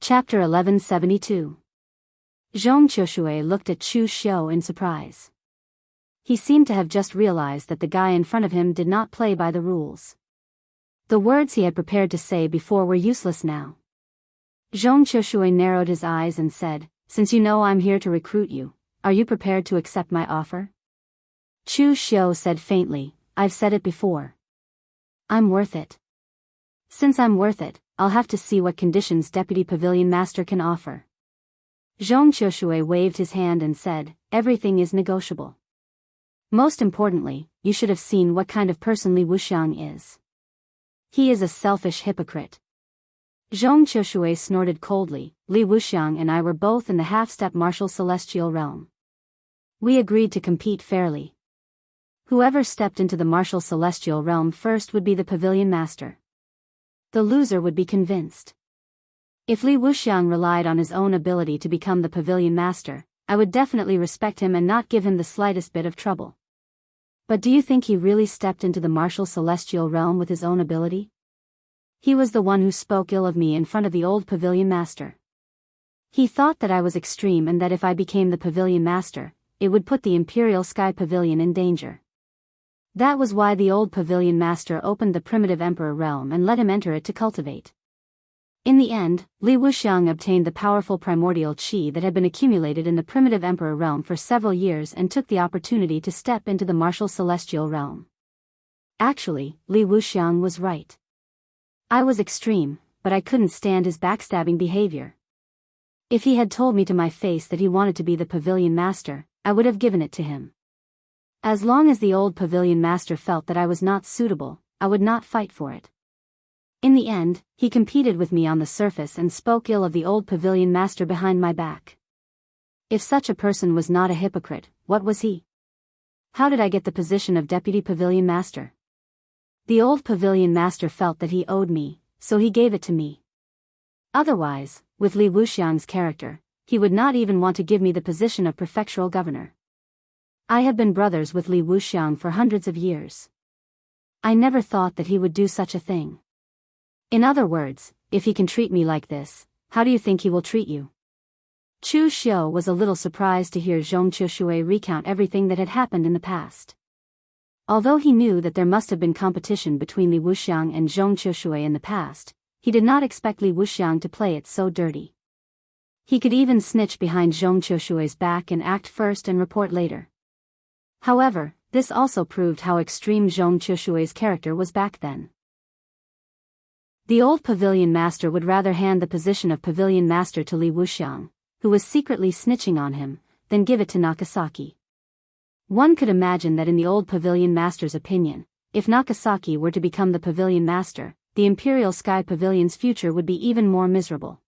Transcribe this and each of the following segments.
Chapter 1172. Zhong Qiushui looked at Chu Xiu in surprise. He seemed to have just realized that the guy in front of him did not play by the rules. The words he had prepared to say before were useless now. Zhong Qiushui narrowed his eyes and said, "Since you know I'm here to recruit you, are you prepared to accept my offer?" Chu Xiu said faintly, "I've said it before. I'm worth it. Since I'm worth it, I'll have to see what conditions Deputy Pavilion Master can offer." Zhong Qiushui waved his hand and said, "Everything is negotiable. Most importantly, you should have seen what kind of person Li Wuxiang is. He is a selfish hypocrite." Zhong Qiushui snorted coldly. "Li Wuxiang and I were both in the half-step martial celestial realm. We agreed to compete fairly. Whoever stepped into the martial celestial realm first would be the Pavilion Master. The loser would be convinced. If Li Wuxiang relied on his own ability to become the Pavilion Master, I would definitely respect him and not give him the slightest bit of trouble. But do you think he really stepped into the martial celestial realm with his own ability? He was the one who spoke ill of me in front of the old Pavilion Master. He thought that I was extreme and that if I became the Pavilion Master, it would put the Imperial Sky Pavilion in danger. That was why the old Pavilion Master opened the primitive Emperor realm and let him enter it to cultivate. In the end, Li Wuxiang obtained the powerful primordial qi that had been accumulated in the primitive Emperor realm for several years and took the opportunity to step into the martial celestial realm. Actually, Li Wuxiang was right. I was extreme, but I couldn't stand his backstabbing behavior. If he had told me to my face that he wanted to be the Pavilion Master, I would have given it to him. As long as the old Pavilion Master felt that I was not suitable, I would not fight for it. In the end, he competed with me on the surface and spoke ill of the old Pavilion Master behind my back. If such a person was not a hypocrite, what was he? How did I get the position of Deputy Pavilion Master? The old Pavilion Master felt that he owed me, so he gave it to me. Otherwise, with Li Wuxiang's character, he would not even want to give me the position of prefectural governor. I have been brothers with Li Wuxiang for hundreds of years. I never thought that he would do such a thing. In other words, if he can treat me like this, how do you think he will treat you?" Chu Xiu was a little surprised to hear Zhong Qiushui recount everything that had happened in the past. Although he knew that there must have been competition between Li Wuxiang and Zhong Qiushui in the past, he did not expect Li Wuxiang to play it so dirty. He could even snitch behind Zhong Qiushui's back and act first and report later. However, this also proved how extreme Zhong Qiushui's character was back then. The old Pavilion Master would rather hand the position of Pavilion Master to Li Wuxiang, who was secretly snitching on him, than give it to Nakasaki. One could imagine that in the old Pavilion Master's opinion, if Nakasaki were to become the Pavilion Master, the Imperial Sky Pavilion's future would be even more miserable.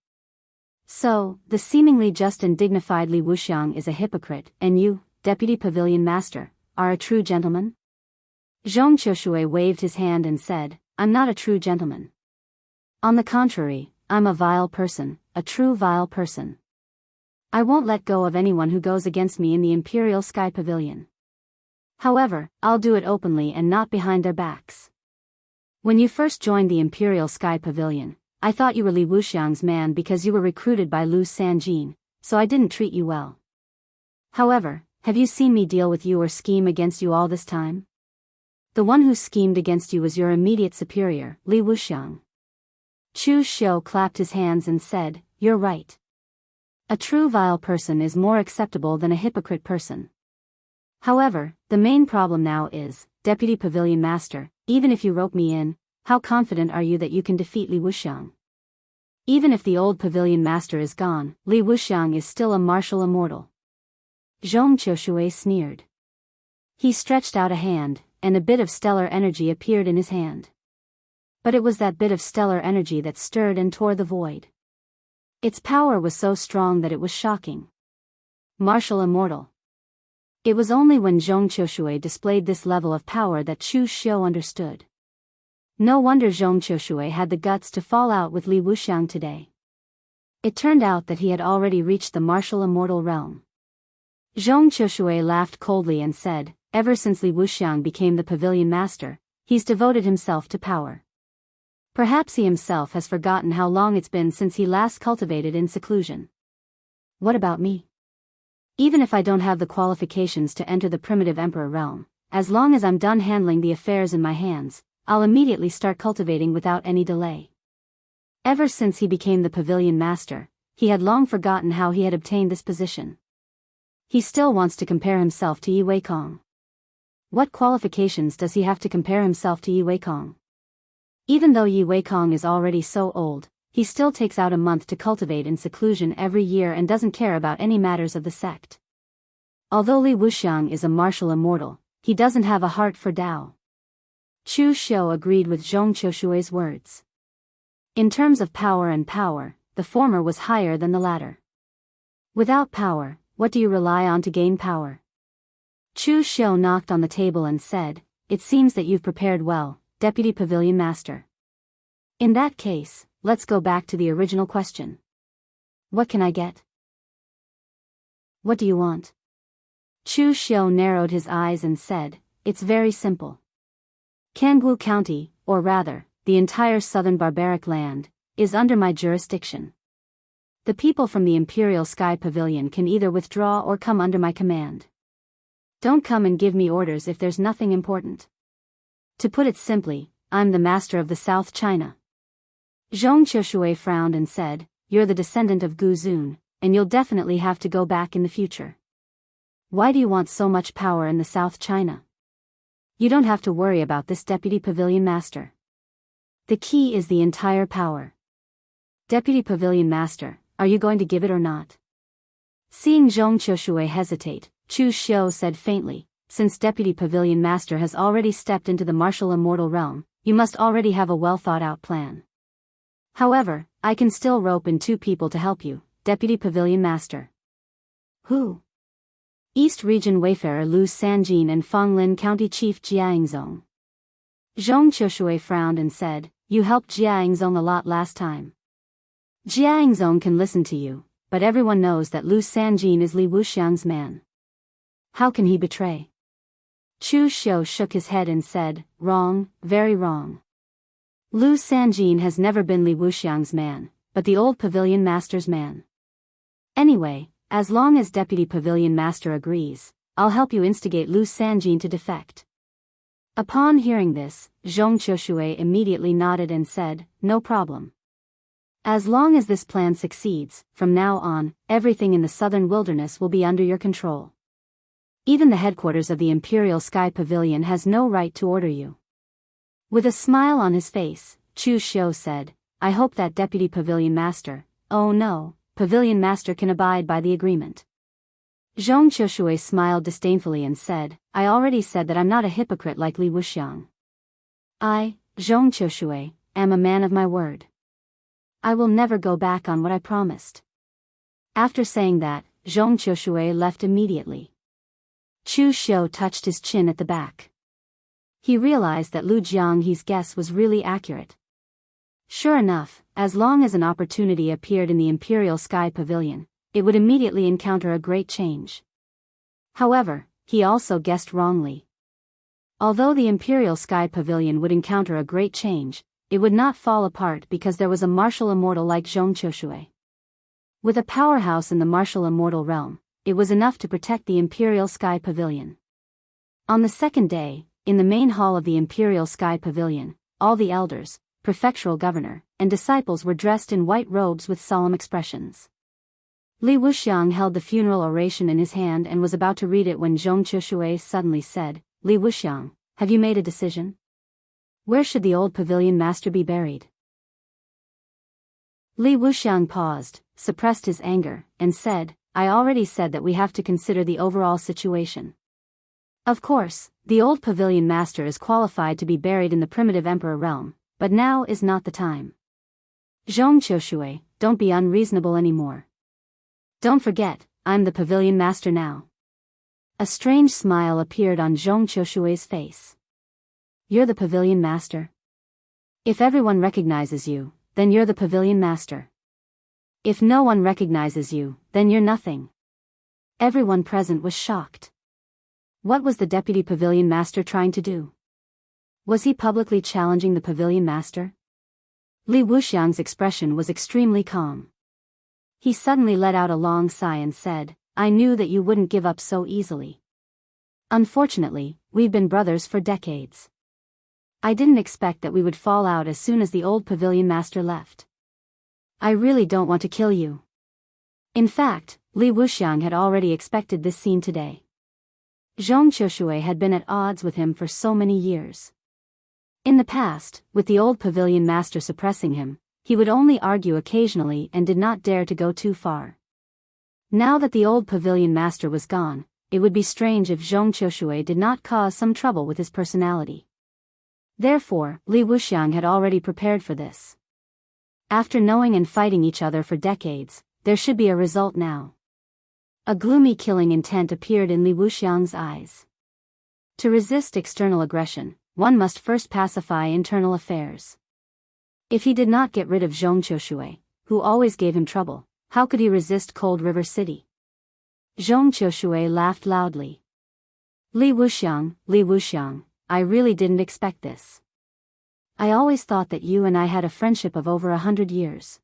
So, the seemingly just and dignified Li Wuxiang is a hypocrite, and you, Deputy Pavilion Master, are a true gentleman? Zhong Qiushui waved his hand and said, "I'm not a true gentleman. On the contrary, I'm a vile person, a true vile person. I won't let go of anyone who goes against me in the Imperial Sky Pavilion. However, I'll do it openly and not behind their backs. When you first joined the Imperial Sky Pavilion, I thought you were Li Wuxiang's man because you were recruited by Lu Sanjin, so I didn't treat you well. However, have you seen me deal with you or scheme against you all this time? The one who schemed against you was your immediate superior, Li Wuxiang." Chu Xiu clapped his hands and said, "You're right. A true vile person is more acceptable than a hypocrite person. However, the main problem now is, Deputy Pavilion Master, even if you rope me in, how confident are you that you can defeat Li Wuxiang? Even if the old Pavilion Master is gone, Li Wuxiang is still a martial immortal." Zhong Qiushui sneered. He stretched out a hand, and a bit of stellar energy appeared in his hand. But it was that bit of stellar energy that stirred and tore the void. Its power was so strong that it was shocking. Martial immortal. It was only when Zhong Qiushui displayed this level of power that Chu Xiu understood. No wonder Zhong Qiushui had the guts to fall out with Li Wuxiang today. It turned out that he had already reached the martial immortal realm. Zhong Qiushui laughed coldly and said, "Ever since Li Wuxiang became the Pavilion Master, he's devoted himself to power. Perhaps he himself has forgotten how long it's been since he last cultivated in seclusion. What about me? Even if I don't have the qualifications to enter the primitive emperor realm, as long as I'm done handling the affairs in my hands, I'll immediately start cultivating without any delay. Ever since he became the pavilion master, he had long forgotten how he had obtained this position. He still wants to compare himself to Yi Weikong. What qualifications does he have to compare himself to Yi Weikong? Even though Yi Weikong is already so old, he still takes out a month to cultivate in seclusion every year and doesn't care about any matters of the sect. Although Li Wuxiang is a martial immortal, he doesn't have a heart for Dao. Chu Xiu agreed with Zhong Qiushui's words. In terms of power, the former was higher than the latter. Without power, what do you rely on to gain power? Chu Xiu knocked on the table and said, "It seems that you've prepared well, Deputy Pavilion Master. In that case, let's go back to the original question. What can I get?" "What do you want?" Chu Xiu narrowed his eyes and said, "It's very simple. Jianghu County, or rather, the entire southern barbaric land, is under my jurisdiction. The people from the Imperial Sky Pavilion can either withdraw or come under my command. Don't come and give me orders if there's nothing important. To put it simply, I'm the master of the South China." Zhong Qiushui frowned and said, "You're the descendant of Gu Zun, and you'll definitely have to go back in the future. Why do you want so much power in the South China? You don't have to worry about this, Deputy Pavilion Master. The key is the entire power. Deputy Pavilion Master, are you going to give it or not?" Seeing Zhong Qiushui hesitate, Chu Xiu said faintly, "Since Deputy Pavilion Master has already stepped into the martial immortal realm, you must already have a well-thought-out plan. However, I can still rope in 2 people to help you, Deputy Pavilion Master." "Who?" "East Region Wayfarer Lu Sanjin and Fonglin County Chief Jiangzong." Zhong Qiushui frowned and said, "You helped Jiangzong a lot last time. Jiangzong can listen to you, but everyone knows that Lu Sanjin is Li Wuxiang's man. How can he betray?" Chu Xiu shook his head and said, "Wrong, very wrong. Lu Sanjin has never been Li Wuxiang's man, but the old Pavilion Master's man. Anyway, as long as Deputy Pavilion Master agrees, I'll help you instigate Lu Sanjin to defect." Upon hearing this, Zhong Qiushui immediately nodded and said, "No problem. As long as this plan succeeds, from now on, everything in the southern wilderness will be under your control. Even the headquarters of the Imperial Sky Pavilion has no right to order you." With a smile on his face, Chu Xiu said, "I hope that Deputy Pavilion Master, oh no, Pavilion Master can abide by the agreement." Zhong Qiushui smiled disdainfully and said, "I already said that I'm not a hypocrite like Li Wuxiang. I, Zhong Qiushui, am a man of my word. I will never go back on what I promised." After saying that, Zhong Qiushui left immediately. Chu Xiu touched his chin at the back. He realized that Lu Jianghe's guess was really accurate. Sure enough, as long as an opportunity appeared in the Imperial Sky Pavilion, it would immediately encounter a great change. However, he also guessed wrongly. Although the Imperial Sky Pavilion would encounter a great change, it would not fall apart because there was a martial immortal like Zhong Qiushui. With a powerhouse in the martial immortal realm, it was enough to protect the Imperial Sky Pavilion. On the second day, in the main hall of the Imperial Sky Pavilion, all the elders, prefectural governor, and disciples were dressed in white robes with solemn expressions. Li Wuxiang held the funeral oration in his hand and was about to read it when Zhong Qiushui suddenly said, "Li Wuxiang, have you made a decision? Where should the old Pavilion Master be buried?" Li Wuxiang paused, suppressed his anger, and said, "I already said that we have to consider the overall situation. Of course, the old Pavilion Master is qualified to be buried in the primitive Emperor realm, but now is not the time. Zhong Qiushui, don't be unreasonable anymore. Don't forget, I'm the Pavilion Master now." A strange smile appeared on Zhong Qiushui's face. "You're the Pavilion Master? If everyone recognizes you, then you're the Pavilion Master. If no one recognizes you, then you're nothing." Everyone present was shocked. What was the Deputy Pavilion Master trying to do? Was he publicly challenging the Pavilion Master? Li Wuxiang's expression was extremely calm. He suddenly let out a long sigh and said, I knew that you wouldn't give up so easily. Unfortunately, we've been brothers for decades. I didn't expect that we would fall out as soon as the old pavilion master left. I really don't want to kill you. In fact, Li Wuxiang had already expected this scene today. Zhong Qiushui had been at odds with him for so many years. In the past, with the old pavilion master suppressing him, he would only argue occasionally and did not dare to go too far. Now that the old pavilion master was gone, it would be strange if Zhong Qiushui did not cause some trouble with his personality. Therefore, Li Wuxiang had already prepared for this. After knowing and fighting each other for decades, there should be a result now. A gloomy killing intent appeared in Li Wuxiang's eyes. To resist external aggression, one must first pacify internal affairs. If he did not get rid of Zhong Qiushui, who always gave him trouble, how could he resist Cold River City? Zhong Qiushui laughed loudly. Li Wuxiang, I really didn't expect this. I always thought that you and I had a friendship of over 100 years.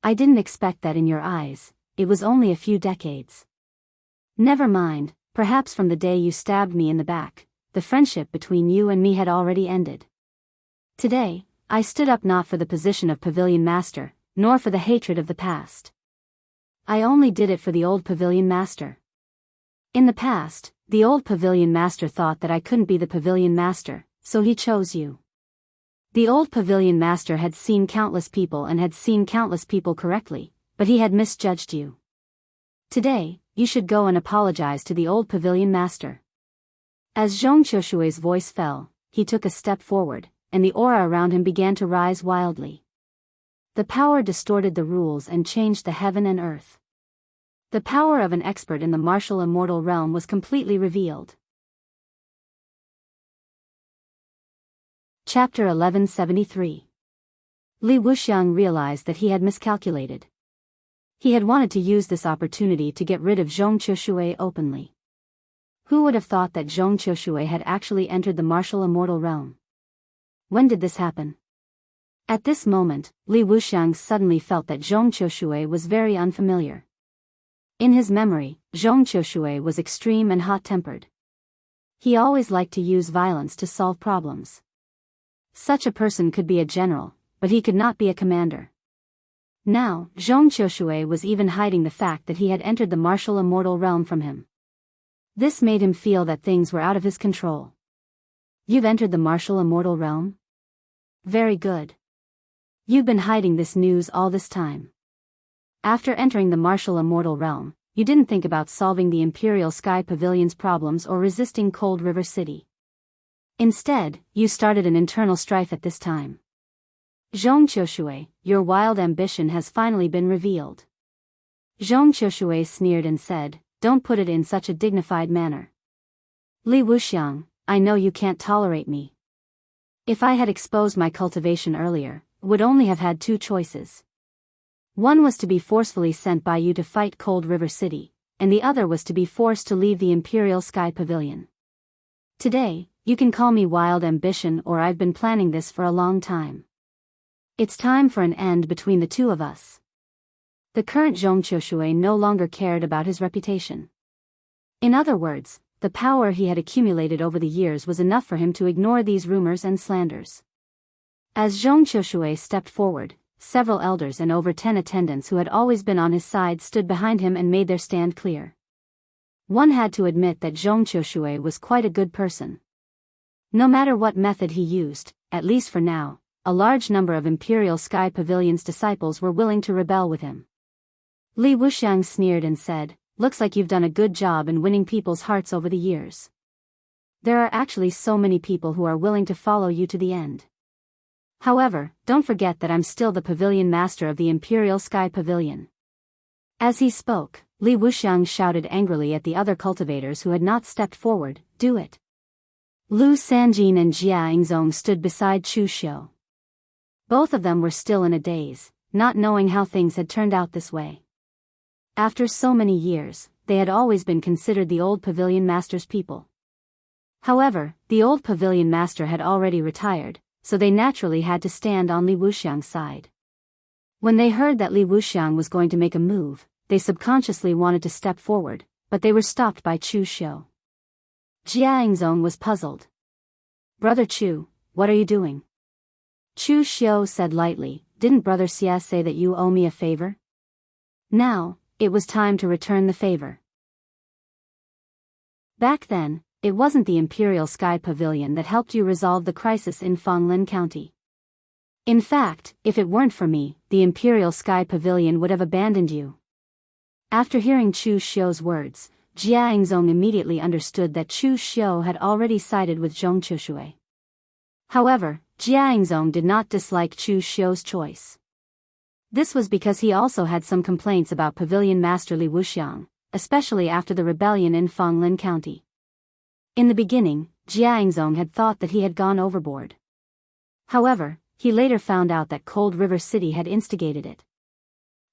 I didn't expect that in your eyes, it was only a few decades. Never mind, perhaps from the day you stabbed me in the back, the friendship between you and me had already ended. Today, I stood up not for the position of pavilion master, nor for the hatred of the past. I only did it for the old pavilion master. In the past, the old pavilion master thought that I couldn't be the pavilion master, so he chose you. The old pavilion master had seen countless people and had seen countless people correctly, but he had misjudged you. Today, you should go and apologize to the old pavilion master. As Zhong Qiushui's voice fell, he took a step forward, and the aura around him began to rise wildly. The power distorted the rules and changed the heaven and earth. The power of an expert in the martial immortal realm was completely revealed. Chapter 1173. Li Wuxiang realized that he had miscalculated. He had wanted to use this opportunity to get rid of Zhong Qiushui openly. Who would have thought that Zhong Qiushui had actually entered the martial immortal realm? When did this happen? At this moment, Li Wuxiang suddenly felt that Zhong Qiushui was very unfamiliar. In his memory, Zhong Qiushui was extreme and hot-tempered. He always liked to use violence to solve problems. Such a person could be a general, but he could not be a commander. Now, Zhong Qiushui was even hiding the fact that he had entered the martial immortal realm from him. This made him feel that things were out of his control. You've entered the martial immortal realm? Very good. You've been hiding this news all this time. After entering the martial immortal realm, you didn't think about solving the Imperial Sky Pavilion's problems or resisting Cold River City. Instead, you started an internal strife at this time. Zhong Qiushui, your wild ambition has finally been revealed. Zhong Qiushui sneered and said, don't put it in such a dignified manner. Li Wuxiang, I know you can't tolerate me. If I had exposed my cultivation earlier, would only have had two choices. One was to be forcefully sent by you to fight Cold River City, and the other was to be forced to leave the Imperial Sky Pavilion. Today, you can call me wild ambition, or I've been planning this for a long time. It's time for an end between the two of us. The current Zhong Qiushui no longer cared about his reputation. In other words, the power he had accumulated over the years was enough for him to ignore these rumors and slanders. As Zhong Qiushui stepped forward, several elders and over 10 attendants who had always been on his side stood behind him and made their stand clear. One had to admit that Zhong Qiushui was quite a good person. No matter what method he used, at least for now, a large number of Imperial Sky Pavilion's disciples were willing to rebel with him. Li Wuxiang sneered and said, looks like you've done a good job in winning people's hearts over the years. There are actually so many people who are willing to follow you to the end. However, don't forget that I'm still the pavilion master of the Imperial Sky Pavilion. As he spoke, Li Wuxiang shouted angrily at the other cultivators who had not stepped forward, do it. Lu Sanjin and Jia Yingzong stood beside Chu Xiu. Both of them were still in a daze, not knowing how things had turned out this way. After so many years, they had always been considered the old pavilion master's people. However, the old pavilion master had already retired, so they naturally had to stand on Li Wuxiang's side. When they heard that Li Wuxiang was going to make a move, they subconsciously wanted to step forward, but they were stopped by Chu Xiu. Jiangzong was puzzled. "Brother Chu, what are you doing?" Chu Xiu said lightly, "Didn't Brother Xie say that you owe me a favor?" Now, it was time to return the favor. Back then, it wasn't the Imperial Sky Pavilion that helped you resolve the crisis in Fenglin County. In fact, if it weren't for me, the Imperial Sky Pavilion would have abandoned you. After hearing Chu Xiu's words, Jiangzong immediately understood that Chu Xiu had already sided with Zhong Qiushui. However, Jiangzong did not dislike Chu Xiu's choice. This was because he also had some complaints about Pavilion Master Li Wuxiang, especially after the rebellion in Fenglin County. In the beginning, Jiangzong had thought that he had gone overboard. However, he later found out that Cold River City had instigated it.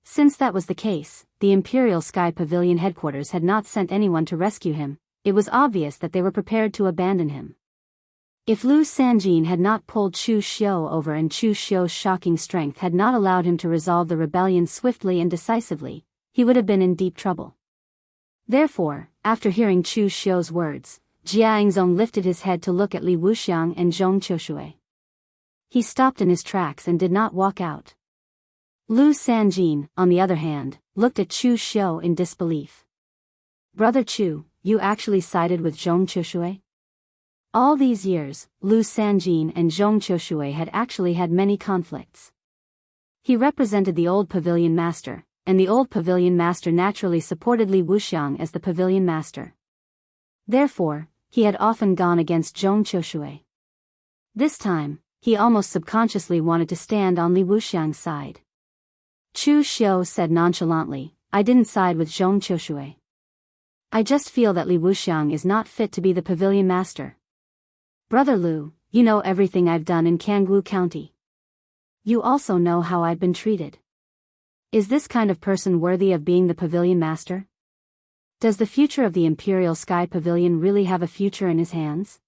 Since that was the case, the Imperial Sky Pavilion headquarters had not sent anyone to rescue him. It was obvious that they were prepared to abandon him. If Lu Sanjin had not pulled Chu Xiu over and Chu Xiu's shocking strength had not allowed him to resolve the rebellion swiftly and decisively, he would have been in deep trouble. Therefore, after hearing Chu Xiu's words, Jiangzong lifted his head to look at Li Wuxiang and Zhong Qiushui. He stopped in his tracks and did not walk out. Lu Sanjin, on the other hand, looked at Chu Xiu in disbelief. "Brother Chu, you actually sided with Zhong Qiushui?" All these years, Lu Sanjin and Zhong Qiushui had actually had many conflicts. He represented the old pavilion master, and the old pavilion master naturally supported Li Wuxiang as the pavilion master. Therefore, he had often gone against Zhong Qiushui. This time, he almost subconsciously wanted to stand on Li Wuxiang's side. Chu Xiu said nonchalantly, "I didn't side with Zhong Qiushui. I just feel that Li Wuxiang is not fit to be the pavilion master. Brother Lu, you know everything I've done in Jianghu County. You also know how I've been treated. Is this kind of person worthy of being the pavilion master? Does the future of the Imperial Sky Pavilion really have a future in his hands?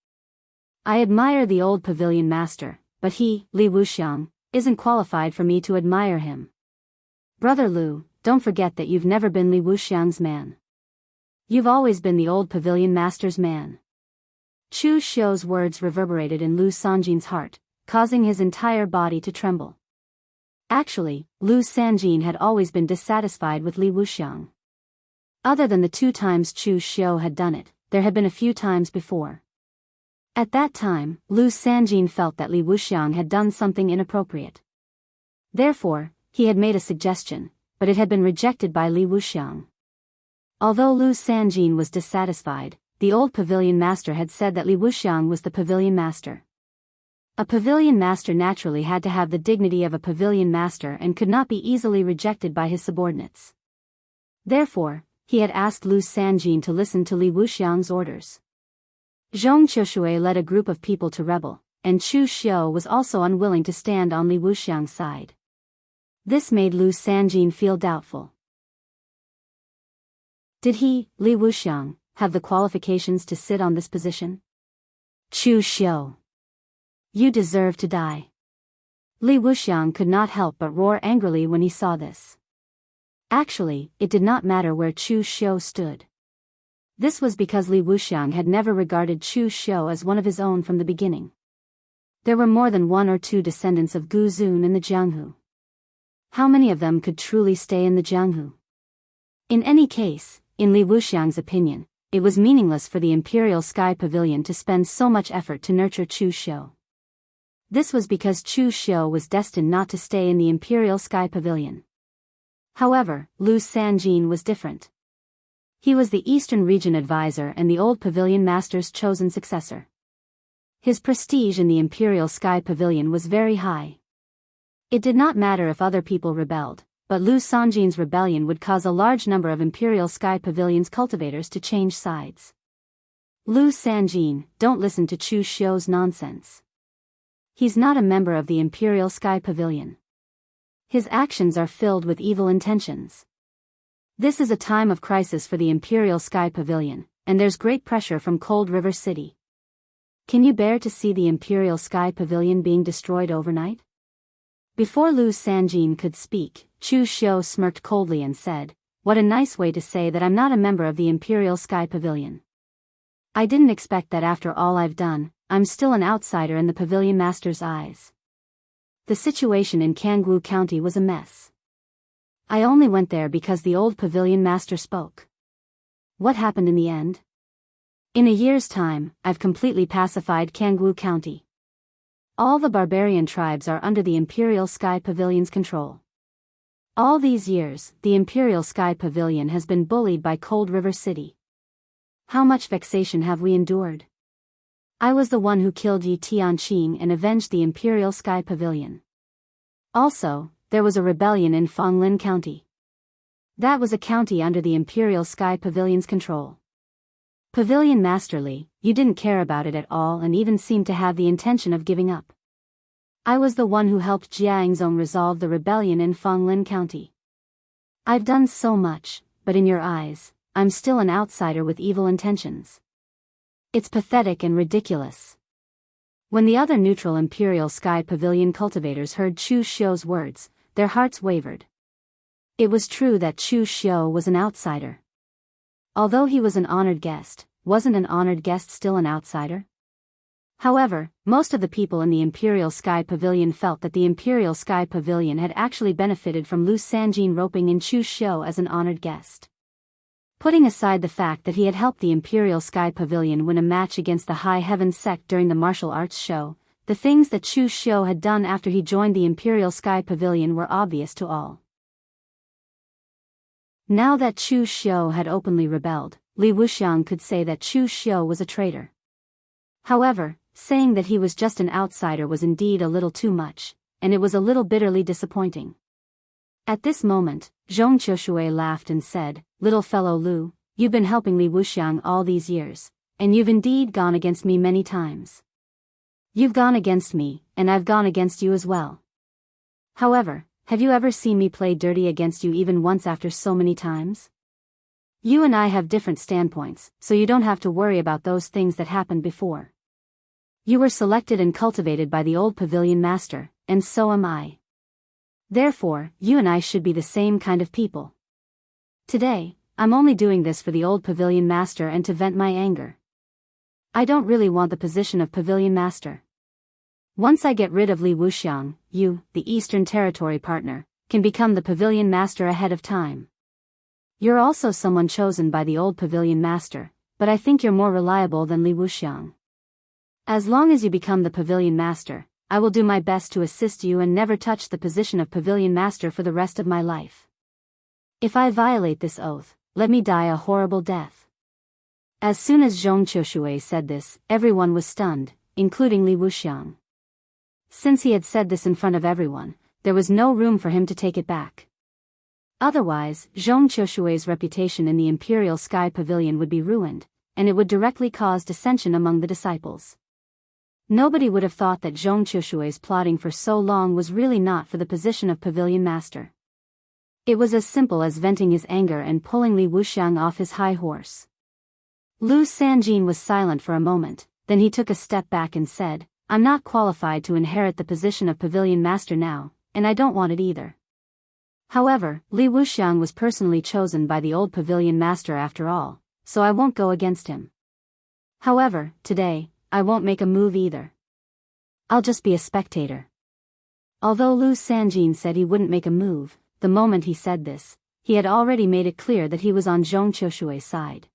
I admire the old pavilion master, but he, Li Wuxiang, isn't qualified for me to admire him. Brother Lu, don't forget that you've never been Li Wuxiang's man. You've always been the old pavilion master's man." Chu Xiu's words reverberated in Lu Sanjin's heart, causing his entire body to tremble. Actually, Lu Sanjin had always been dissatisfied with Li Wuxiang. Other than the 2 times Chu Xiu had done it, there had been a few times before. At that time, Lu Sanjin felt that Li Wuxiang had done something inappropriate. Therefore, he had made a suggestion, but it had been rejected by Li Wuxiang. Although Lu Sanjin was dissatisfied, the old pavilion master had said that Li Wuxiang was the pavilion master. A pavilion master naturally had to have the dignity of a pavilion master and could not be easily rejected by his subordinates. Therefore, he had asked Lu Sanjin to listen to Li Wuxiang's orders. Zhong Qiushui led a group of people to rebel, and Chu Xiu was also unwilling to stand on Li Wuxiang's side. This made Lu Sanjin feel doubtful. Did he, Li Wuxiang, have the qualifications to sit on this position? Chu Xiu, you deserve to die. Li Wuxiang could not help but roar angrily when he saw this. Actually, it did not matter where Chu Xiu stood. This was because Li Wuxiang had never regarded Chu Xiu as one of his own from the beginning. There were more than 1 or 2 descendants of Gu Zun in the Jianghu. How many of them could truly stay in the Jianghu? In any case, in Li Wuxiang's opinion, it was meaningless for the Imperial Sky Pavilion to spend so much effort to nurture Chu Xiu. This was because Chu Xiu was destined not to stay in the Imperial Sky Pavilion. However, Lu Sanjin was different. He was the Eastern Region advisor and the old pavilion master's chosen successor. His prestige in the Imperial Sky Pavilion was very high. It did not matter if other people rebelled, but Lu Sanjin's rebellion would cause a large number of Imperial Sky Pavilion's cultivators to change sides. Lu Sanjin, don't listen to Chu Xiu's nonsense. He's not a member of the Imperial Sky Pavilion. His actions are filled with evil intentions. This is a time of crisis for the Imperial Sky Pavilion, and there's great pressure from Cold River City. Can you bear to see the Imperial Sky Pavilion being destroyed overnight? Before Lu Sanjin could speak, Chu Xiu smirked coldly and said, "What a nice way to say that I'm not a member of the Imperial Sky Pavilion. I didn't expect that after all I've done, I'm still an outsider in the Pavilion Master's eyes." The situation in Jianghu County was a mess. I only went there because the old Pavilion Master spoke. What happened in the end? In a year's time, I've completely pacified Jianghu County. All the barbarian tribes are under the Imperial Sky Pavilion's control. All these years, the Imperial Sky Pavilion has been bullied by Cold River City. How much vexation have we endured? I was the one who killed Yi Tianqing and avenged the Imperial Sky Pavilion. Also, there was a rebellion in Fonglin County. That was a county under the Imperial Sky Pavilion's control. Pavilion Master Li, you didn't care about it at all and even seemed to have the intention of giving up. I was the one who helped Jiangzong resolve the rebellion in Fonglin County. I've done so much, but in your eyes, I'm still an outsider with evil intentions. It's pathetic and ridiculous. When the other neutral Imperial Sky Pavilion cultivators heard Chu Xiu's words, their hearts wavered. It was true that Chu Xiu was an outsider. Although he was an honored guest, wasn't an honored guest still an outsider? However, most of the people in the Imperial Sky Pavilion felt that the Imperial Sky Pavilion had actually benefited from Lu Sanjin roping in Chu Xiu as an honored guest. Putting aside the fact that he had helped the Imperial Sky Pavilion win a match against the High Heaven sect during the martial arts show, the things that Chu Xiu had done after he joined the Imperial Sky Pavilion were obvious to all. Now that Chu Xiu had openly rebelled, Li Wuxiang could say that Chu Xiu was a traitor. However, saying that he was just an outsider was indeed a little too much, and it was a little bitterly disappointing. At this moment, Zhong Qiushui laughed and said, "Little fellow Lu, you've been helping Li Wuxiang all these years, and you've indeed gone against me many times. You've gone against me, and I've gone against you as well. However, have you ever seen me play dirty against you even once after so many times? You and I have different standpoints, so you don't have to worry about those things that happened before. You were selected and cultivated by the old Pavilion Master, and so am I. Therefore, you and I should be the same kind of people. Today, I'm only doing this for the old Pavilion Master and to vent my anger. I don't really want the position of Pavilion Master. Once I get rid of Li Wuxiang, you, the Eastern Territory partner, can become the Pavilion Master ahead of time. You're also someone chosen by the old Pavilion Master, but I think you're more reliable than Li Wuxiang. As long as you become the Pavilion Master, I will do my best to assist you and never touch the position of Pavilion Master for the rest of my life. If I violate this oath, let me die a horrible death." As soon as Zhong Qiushui said this, everyone was stunned, including Li Wuxiang. Since he had said this in front of everyone, there was no room for him to take it back. Otherwise, Zhong Qiushui's reputation in the Imperial Sky Pavilion would be ruined, and it would directly cause dissension among the disciples. Nobody would have thought that Zhong Qiushui's plotting for so long was really not for the position of Pavilion Master. It was as simple as venting his anger and pulling Li Wuxiang off his high horse. Lu Sanjin was silent for a moment, then he took a step back and said, "I'm not qualified to inherit the position of Pavilion Master now, and I don't want it either. However, Li Wuxiang was personally chosen by the old Pavilion Master after all, so I won't go against him. However, today, I won't make a move either. I'll just be a spectator." Although Lu Sanjin said he wouldn't make a move, the moment he said this, he had already made it clear that he was on Zhong Qiushui's side.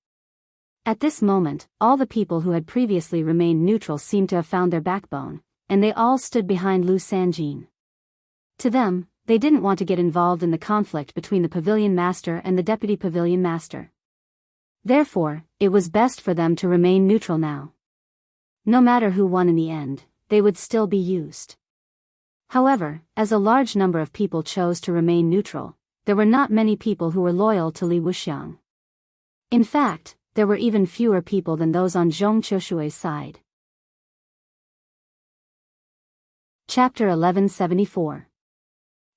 At this moment, all the people who had previously remained neutral seemed to have found their backbone, and they all stood behind Lu Sanjin. To them, they didn't want to get involved in the conflict between the Pavilion Master and the Deputy Pavilion Master. Therefore, it was best for them to remain neutral now. No matter who won in the end, they would still be used. However, as a large number of people chose to remain neutral, there were not many people who were loyal to Li Wuxiang. In fact, there were even fewer people than those on Zhong Qiushui's side. Chapter 1174.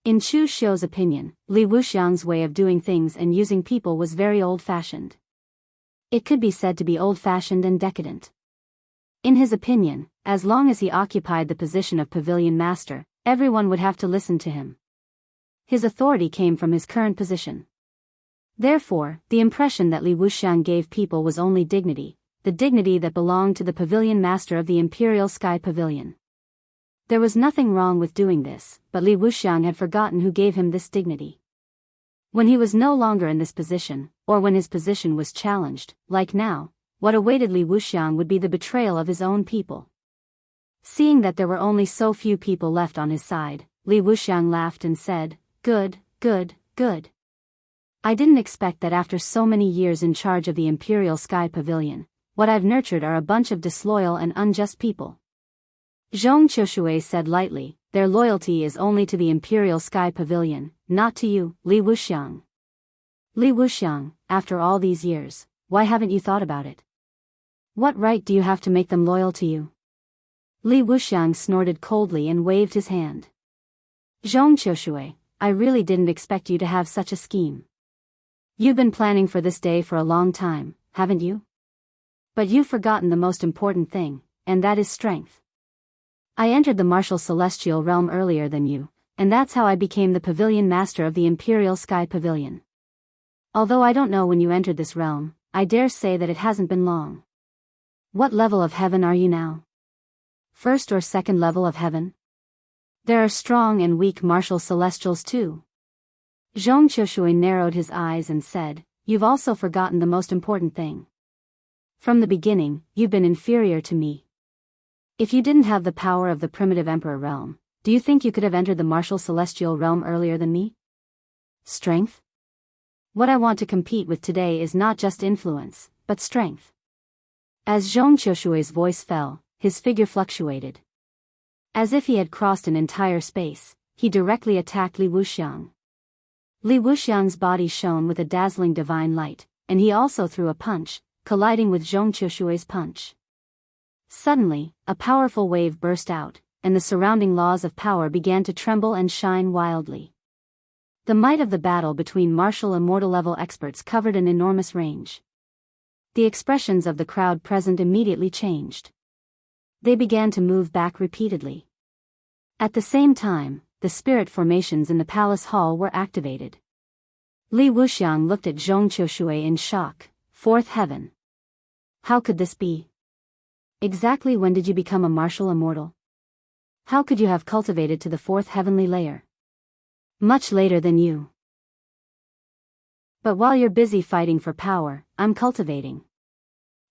In Chu Xiu's opinion, Li Wuxiang's way of doing things and using people was very old-fashioned. It could be said to be old-fashioned and decadent. In his opinion, as long as he occupied the position of pavilion master, everyone would have to listen to him. His authority came from his current position. Therefore, the impression that Li Wuxiang gave people was only dignity, the dignity that belonged to the pavilion master of the Imperial Sky Pavilion. There was nothing wrong with doing this, but Li Wuxiang had forgotten who gave him this dignity. When he was no longer in this position, or when his position was challenged, like now, what awaited Li Wuxiang would be the betrayal of his own people. Seeing that there were only so few people left on his side, Li Wuxiang laughed and said, "Good, good, good. I didn't expect that after so many years in charge of the Imperial Sky Pavilion, what I've nurtured are a bunch of disloyal and unjust people." Zhong Qiushui said lightly, "Their loyalty is only to the Imperial Sky Pavilion, not to you, Li Wuxiang." "Li Wuxiang, after all these years, why haven't you thought about it? What right do you have to make them loyal to you?" Li Wuxiang snorted coldly and waved his hand. "Zhong Qiushui, I really didn't expect you to have such a scheme. You've been planning for this day for a long time, haven't you? But you've forgotten the most important thing, and that is strength. I entered the martial celestial realm earlier than you, and that's how I became the pavilion master of the Imperial Sky Pavilion. Although I don't know when you entered this realm, I dare say that it hasn't been long. What level of heaven are you now? First or second level of heaven? There are strong and weak martial celestials too." Zhong Qiushui narrowed his eyes and said, "You've also forgotten the most important thing. From the beginning, you've been inferior to me. If you didn't have the power of the primitive emperor realm, do you think you could have entered the martial celestial realm earlier than me? Strength? What I want to compete with today is not just influence, but strength." As Zhong Qiushui's voice fell, his figure fluctuated. As if he had crossed an entire space, he directly attacked Li Wuxiang. Li Wuxiang's body shone with a dazzling divine light, and he also threw a punch, colliding with Zhong Qiushui's punch. Suddenly, a powerful wave burst out, and the surrounding laws of power began to tremble and shine wildly. The might of the battle between martial immortal level experts covered an enormous range. The expressions of the crowd present immediately changed. They began to move back repeatedly. At the same time, the spirit formations in the palace hall were activated. Li Wuxiang looked at Zhong Qiushui in shock. "Fourth heaven. How could this be? Exactly when did you become a martial immortal? How could you have cultivated to the fourth heavenly layer?" "Much later than you. But while you're busy fighting for power, I'm cultivating.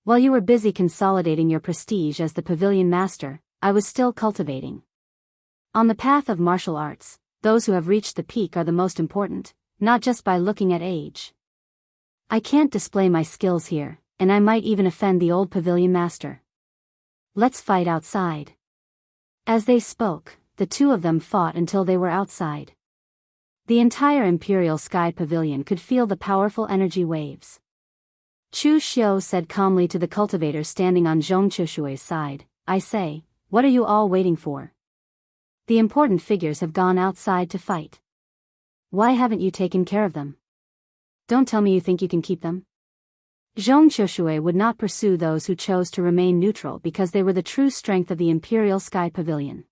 While you were busy consolidating your prestige as the pavilion master, I was still cultivating. On the path of martial arts, those who have reached the peak are the most important, not just by looking at age. I can't display my skills here, and I might even offend the old pavilion master. Let's fight outside." As they spoke, the two of them fought until they were outside. The entire Imperial Sky Pavilion could feel the powerful energy waves. Chu Xiu said calmly to the cultivator standing on Zhong Qiushui's side, "I say, what are you all waiting for? The important figures have gone outside to fight. Why haven't you taken care of them? Don't tell me you think you can keep them." Zhong Qiushui would not pursue those who chose to remain neutral because they were the true strength of the Imperial Sky Pavilion.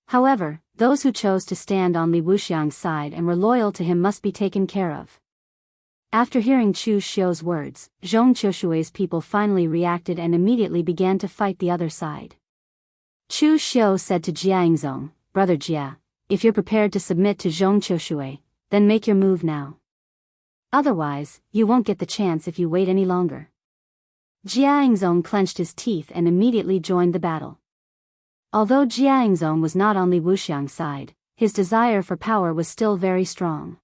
However, those who chose to stand on Li Wuxiang's side and were loyal to him must be taken care of. After hearing Chu Xiu's words, Zhong Qiushui's people finally reacted and immediately began to fight the other side. Chu Xiu said to Jiangzong, "Brother Jia, if you're prepared to submit to Zhong Qiushui, then make your move now. Otherwise, you won't get the chance if you wait any longer." Jiangzong clenched his teeth and immediately joined the battle. Although Jiangzong was not on Li Wuxiang's side, his desire for power was still very strong.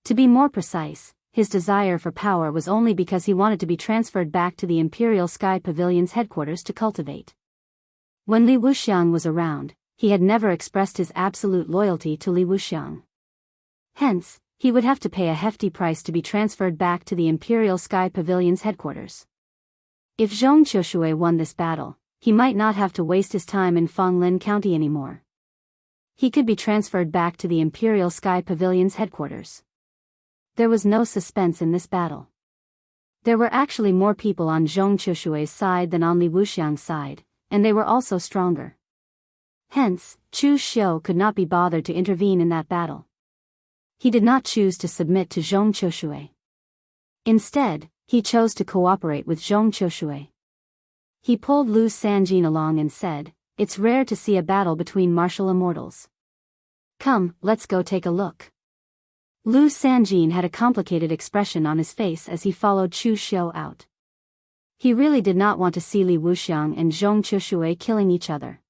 To be more precise, his desire for power was only because he wanted to be transferred back to the Imperial Sky Pavilion's headquarters to cultivate. When Li Wuxiang was around, he had never expressed his absolute loyalty to Li Wuxiang. Hence, he would have to pay a hefty price to be transferred back to the Imperial Sky Pavilion's headquarters. If Zhong Qiushui won this battle, he might not have to waste his time in Fenglin County anymore. He could be transferred back to the Imperial Sky Pavilion's headquarters. There was no suspense in this battle. There were actually more people on Zhong Qiushui's side than on Li Wuxiang's side, and they were also stronger. Hence, Chu Xiu could not be bothered to intervene in that battle. He did not choose to submit to Zhong Qiushui. Instead, he chose to cooperate with Zhong Qiushui. He pulled Lu Sanjin along and said, "It's rare to see a battle between martial immortals. Come, let's go take a look." Lu Sanjin had a complicated expression on his face as he followed Chu Xiu out. He really did not want to see Li Wuxiang and Zhong Qiushui killing each other.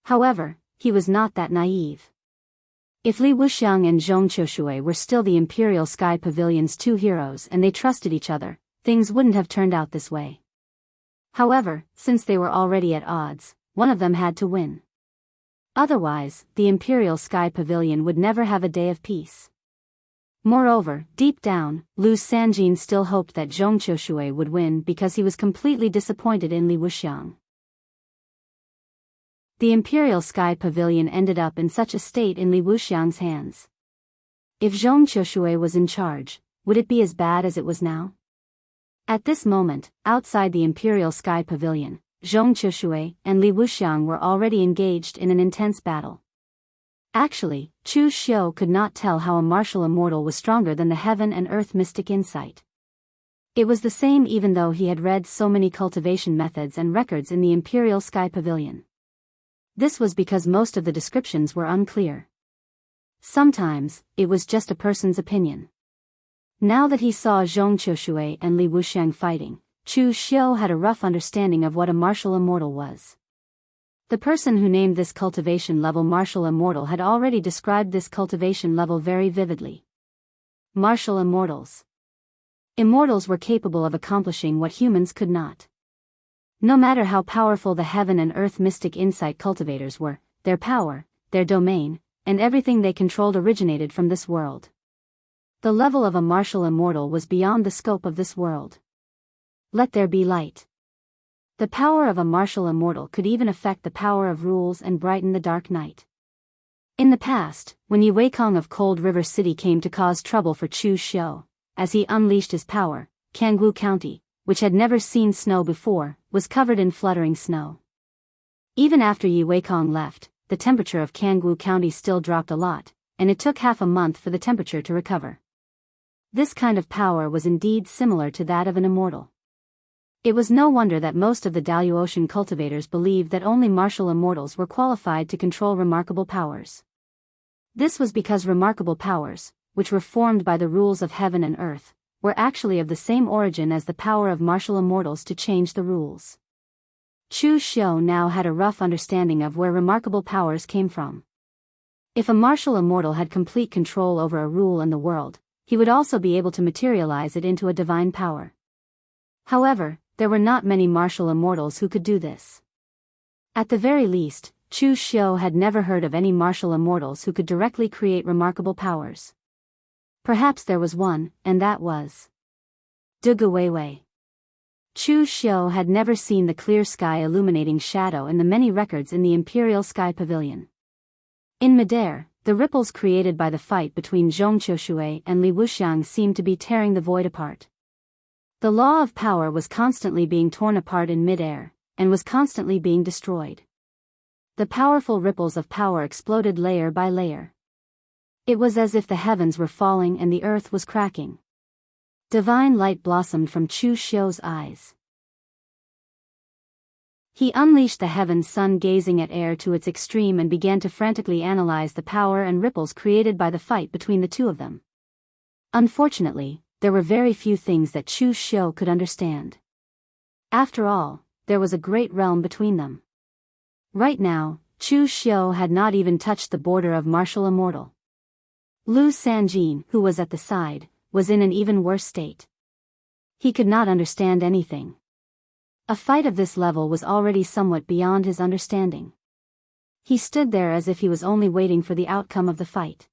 However, he was not that naive. If Li Wuxiang and Zhong Qiushui were still the Imperial Sky Pavilion's two heroes and they trusted each other, things wouldn't have turned out this way. However, since they were already at odds, one of them had to win. Otherwise, the Imperial Sky Pavilion would never have a day of peace. Moreover, deep down, Lu Sanjin still hoped that Zhong Qiushui would win because he was completely disappointed in Li Wuxiang. The Imperial Sky Pavilion ended up in such a state in Li Wuxiang's hands. If Zhong Qiushui was in charge, would it be as bad as it was now? At this moment, outside the Imperial Sky Pavilion, Zhong Qiushui and Li Wuxiang were already engaged in an intense battle. Actually, Chu Xiu could not tell how a martial immortal was stronger than the heaven and earth mystic insight. It was the same even though he had read so many cultivation methods and records in the Imperial Sky Pavilion. This was because most of the descriptions were unclear. Sometimes, it was just a person's opinion. Now that he saw Zhong Qiushui and Li Wuxiang fighting, Chu Xiu had a rough understanding of what a martial immortal was. The person who named this cultivation level martial immortal had already described this cultivation level very vividly. Martial immortals. Immortals were capable of accomplishing what humans could not. No matter how powerful the heaven and earth mystic insight cultivators were, their power, their domain, and everything they controlled originated from this world. The level of a martial immortal was beyond the scope of this world. Let there be light. The power of a martial immortal could even affect the power of rules and brighten the dark night. In the past, when Yi Weikong of Cold River City came to cause trouble for Chu Xiu, as he unleashed his power, Jianghu County, which had never seen snow before, was covered in fluttering snow. Even after Yi Weikong left, the temperature of Jianghu County still dropped a lot, and it took half a month for the temperature to recover. This kind of power was indeed similar to that of an immortal. It was no wonder that most of the Daoist cultivators believed that only martial immortals were qualified to control remarkable powers. This was because remarkable powers, which were formed by the rules of heaven and earth, were actually of the same origin as the power of martial immortals to change the rules. Chu Xiu now had a rough understanding of where remarkable powers came from. If a martial immortal had complete control over a rule in the world, he would also be able to materialize it into a divine power. However, there were not many martial immortals who could do this. At the very least, Chu Xiu had never heard of any martial immortals who could directly create remarkable powers. Perhaps there was one, and that was De Guiwei. Chu Xiu had never seen the clear sky illuminating shadow in the many records in the Imperial Sky Pavilion. In midair, the ripples created by the fight between Zhong Qiushui and Li Wuxiang seemed to be tearing the void apart. The law of power was constantly being torn apart in midair, and was constantly being destroyed. The powerful ripples of power exploded layer by layer. It was as if the heavens were falling and the earth was cracking. Divine light blossomed from Chu Xiu's eyes. He unleashed the heaven's sun gazing at air to its extreme and began to frantically analyze the power and ripples created by the fight between the two of them. Unfortunately, there were very few things that Chu Xiu could understand. After all, there was a great realm between them. Right now, Chu Xiu had not even touched the border of martial immortal. Lu Sanjin, who was at the side, was in an even worse state. He could not understand anything. A fight of this level was already somewhat beyond his understanding. He stood there as if he was only waiting for the outcome of the fight.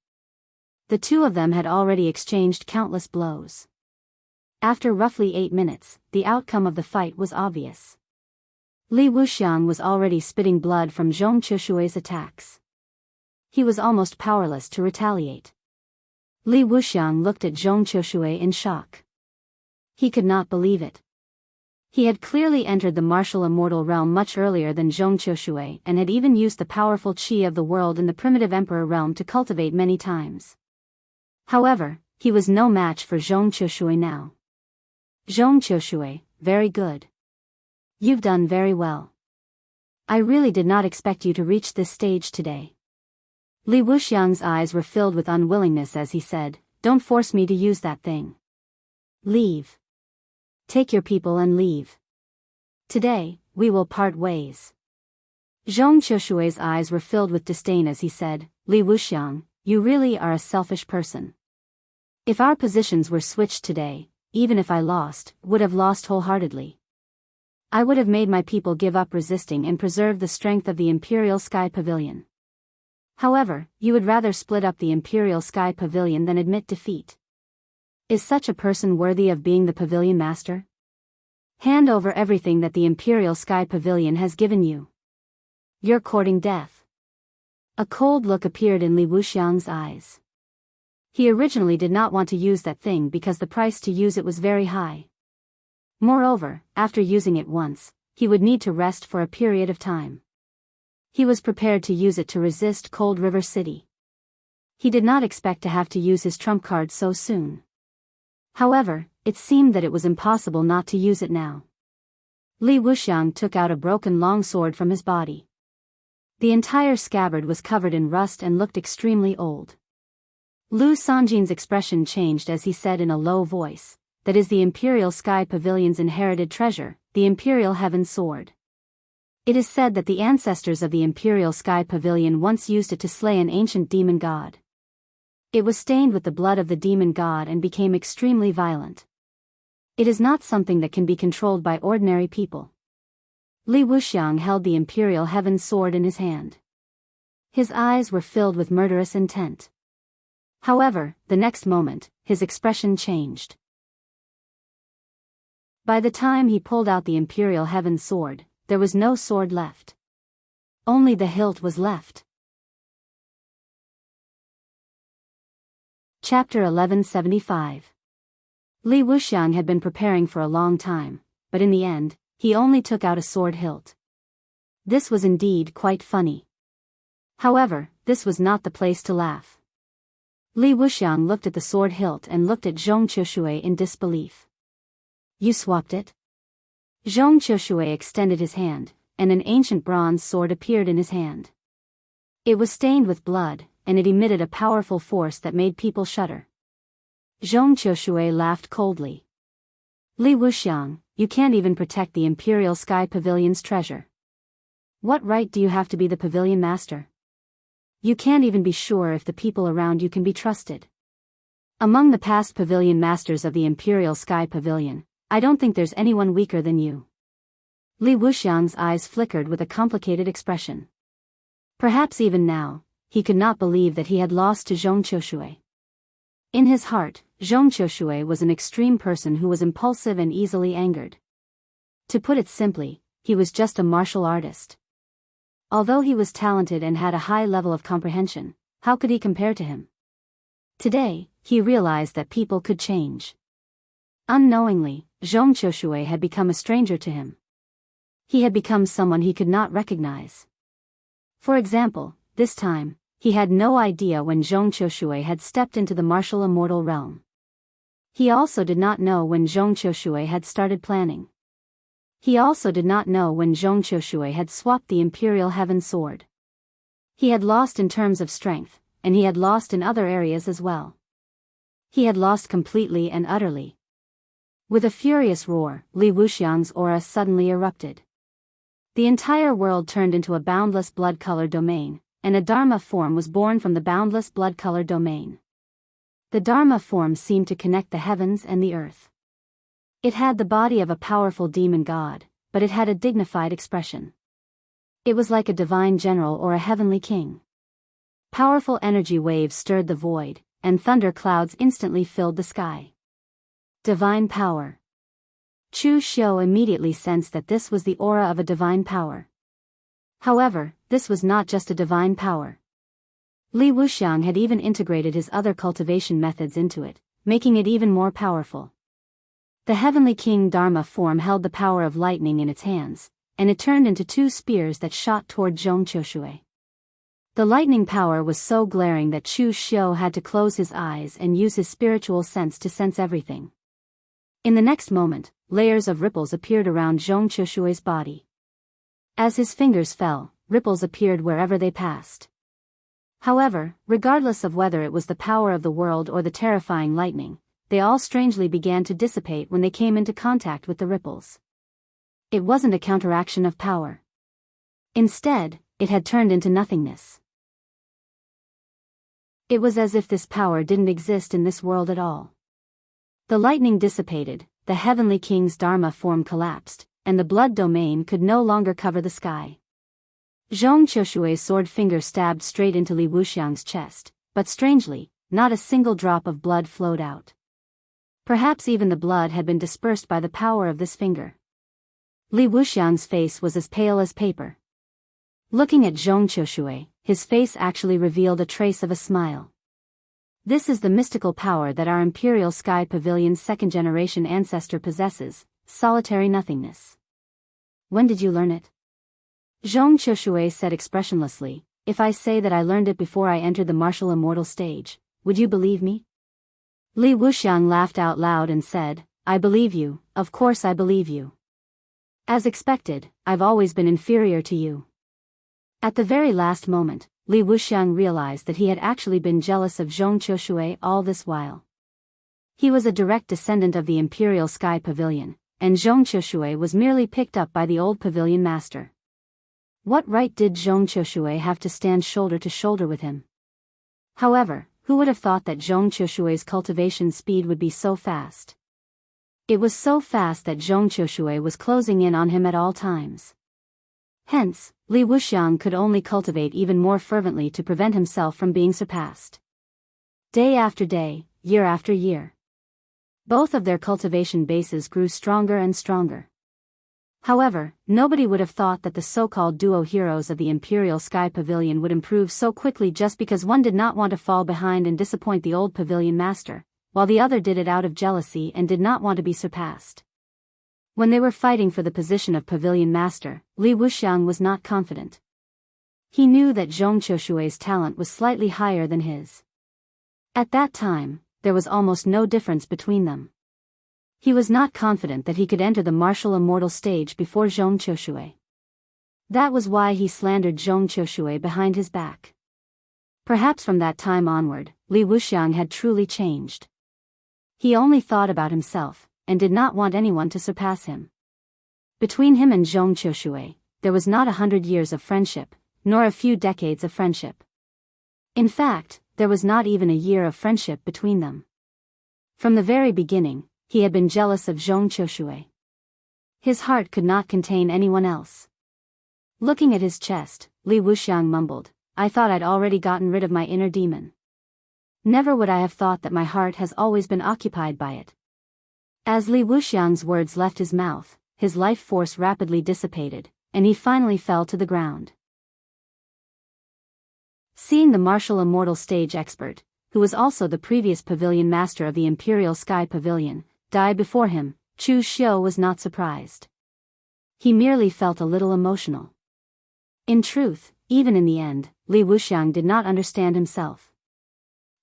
The two of them had already exchanged countless blows. After roughly 8 minutes, the outcome of the fight was obvious. Li Wuxiang was already spitting blood from Zhong Qiushui's attacks. He was almost powerless to retaliate. Li Wuxiang looked at Zhong Qiushui in shock. He could not believe it. He had clearly entered the martial immortal realm much earlier than Zhong Shui and had even used the powerful qi of the world in the primitive emperor realm to cultivate many times. However, he was no match for Zhong Shui now. Zhong Shui, very good. You've done very well. I really did not expect you to reach this stage today. Li Wuxiang's eyes were filled with unwillingness as he said, "Don't force me to use that thing. Leave. Take your people and leave. Today, we will part ways." Zhong Shui's eyes were filled with disdain as he said, "Li Wuxiang, you really are a selfish person. If our positions were switched today, even if I lost, would have lost wholeheartedly. I would have made my people give up resisting and preserve the strength of the Imperial Sky Pavilion. However, you would rather split up the Imperial Sky Pavilion than admit defeat. Is such a person worthy of being the Pavilion Master? Hand over everything that the Imperial Sky Pavilion has given you. You're courting death." A cold look appeared in Li Wuxiang's eyes. He originally did not want to use that thing because the price to use it was very high. Moreover, after using it once, he would need to rest for a period of time. He was prepared to use it to resist Cold River City. He did not expect to have to use his trump card so soon. However, it seemed that it was impossible not to use it now. Li Wuxiang took out a broken longsword from his body. The entire scabbard was covered in rust and looked extremely old. Lu Sanjin's expression changed as he said in a low voice, "That is the Imperial Sky Pavilion's inherited treasure, the Imperial Heaven Sword. It is said that the ancestors of the Imperial Sky Pavilion once used it to slay an ancient demon god. It was stained with the blood of the demon god and became extremely violent. It is not something that can be controlled by ordinary people." Li Wuxiang held the Imperial Heaven Sword in his hand. His eyes were filled with murderous intent. However, the next moment, his expression changed. By the time he pulled out the Imperial Heaven Sword, there was no sword left. Only the hilt was left. Chapter 1175. Li Wuxiang had been preparing for a long time, but in the end, he only took out a sword hilt. This was indeed quite funny. However, this was not the place to laugh. Li Wuxiang looked at the sword hilt and looked at Zhong Shui in disbelief. "You swapped it?" Zhong Shui extended his hand, and an ancient bronze sword appeared in his hand. It was stained with blood, and it emitted a powerful force that made people shudder. Zhong Shui laughed coldly. "Li Wuxiang, you can't even protect the Imperial Sky Pavilion's treasure. What right do you have to be the Pavilion Master? You can't even be sure if the people around you can be trusted. Among the past Pavilion Masters of the Imperial Sky Pavilion, I don't think there's anyone weaker than you." Li Wuxiang's eyes flickered with a complicated expression. Perhaps even now, he could not believe that he had lost to Zhong Shui. In his heart, Zhong Shui was an extreme person who was impulsive and easily angered. To put it simply, he was just a martial artist. Although he was talented and had a high level of comprehension, how could he compare to him? Today, he realized that people could change. Unknowingly, Zhong Shui had become a stranger to him. He had become someone he could not recognize. For example, this time, he had no idea when Zhong Shui had stepped into the martial immortal realm. He also did not know when Zhong Shui had started planning. He also did not know when Zhong Shui had swapped the Imperial Heaven Sword. He had lost in terms of strength, and he had lost in other areas as well. He had lost completely and utterly. With a furious roar, Li Wuxiang's aura suddenly erupted. The entire world turned into a boundless blood-colored domain, and a Dharma form was born from the boundless blood-colored domain. The Dharma form seemed to connect the heavens and the earth. It had the body of a powerful demon god, but it had a dignified expression. It was like a divine general or a heavenly king. Powerful energy waves stirred the void, and thunder clouds instantly filled the sky. Divine power. Chu Xiu immediately sensed that this was the aura of a divine power. However, this was not just a divine power. Li Wuxiang had even integrated his other cultivation methods into it, making it even more powerful. The Heavenly King Dharma form held the power of lightning in its hands, and it turned into two spears that shot toward Zhong Qiushui. The lightning power was so glaring that Chu Xiu had to close his eyes and use his spiritual sense to sense everything. In the next moment, layers of ripples appeared around Zhong Qiushui's body. As his fingers fell, ripples appeared wherever they passed. However, regardless of whether it was the power of the world or the terrifying lightning, they all strangely began to dissipate when they came into contact with the ripples. It wasn't a counteraction of power. Instead, it had turned into nothingness. It was as if this power didn't exist in this world at all. The lightning dissipated, the Heavenly King's Dharma form collapsed, and the blood domain could no longer cover the sky. Zhong Qiushui's sword finger stabbed straight into Li Wuxiang's chest, but strangely, not a single drop of blood flowed out. Perhaps even the blood had been dispersed by the power of this finger. Li Wuxiang's face was as pale as paper. Looking at Zhong Qiushui, his face actually revealed a trace of a smile. This is the mystical power that our Imperial Sky Pavilion's second-generation ancestor possesses, solitary nothingness. When did you learn it? Zhong Qiushui said expressionlessly, if I say that I learned it before I entered the martial immortal stage, would you believe me? Li Wuxiang laughed out loud and said, I believe you, of course I believe you. As expected, I've always been inferior to you. At the very last moment, Li Wuxiang realized that he had actually been jealous of Zhong Qiushui all this while. He was a direct descendant of the Imperial Sky Pavilion, and Zhong Qiushui was merely picked up by the old pavilion master. What right did Zhong Qiushui have to stand shoulder to shoulder with him? However, who would have thought that Zhong Qiushui's cultivation speed would be so fast? It was so fast that Zhong Qiushui was closing in on him at all times. Hence, Li Wuxiang could only cultivate even more fervently to prevent himself from being surpassed. Day after day, year after year, both of their cultivation bases grew stronger and stronger. However, nobody would have thought that the so-called duo heroes of the Imperial Sky Pavilion would improve so quickly just because one did not want to fall behind and disappoint the old pavilion master, while the other did it out of jealousy and did not want to be surpassed. When they were fighting for the position of pavilion master, Li Wuxiang was not confident. He knew that Zhong Qiushui's talent was slightly higher than his. At that time, there was almost no difference between them. He was not confident that he could enter the martial immortal stage before Zhong Qiushui. That was why he slandered Zhong Qiushui behind his back. Perhaps from that time onward, Li Wuxiang had truly changed. He only thought about himself, and did not want anyone to surpass him. Between him and Zhong Qiushui, there was not 100 years of friendship, nor a few decades of friendship. In fact, there was not even a year of friendship between them. From the very beginning, he had been jealous of Zhong Qiushui. His heart could not contain anyone else. Looking at his chest, Li Wuxiang mumbled, I thought I'd already gotten rid of my inner demon. Never would I have thought that my heart has always been occupied by it. As Li Wuxiang's words left his mouth, his life force rapidly dissipated, and he finally fell to the ground. Seeing the martial immortal stage expert, who was also the previous pavilion master of the Imperial Sky Pavilion, die before him, Chu Xiu was not surprised. He merely felt a little emotional. In truth, even in the end, Li Wuxiang did not understand himself.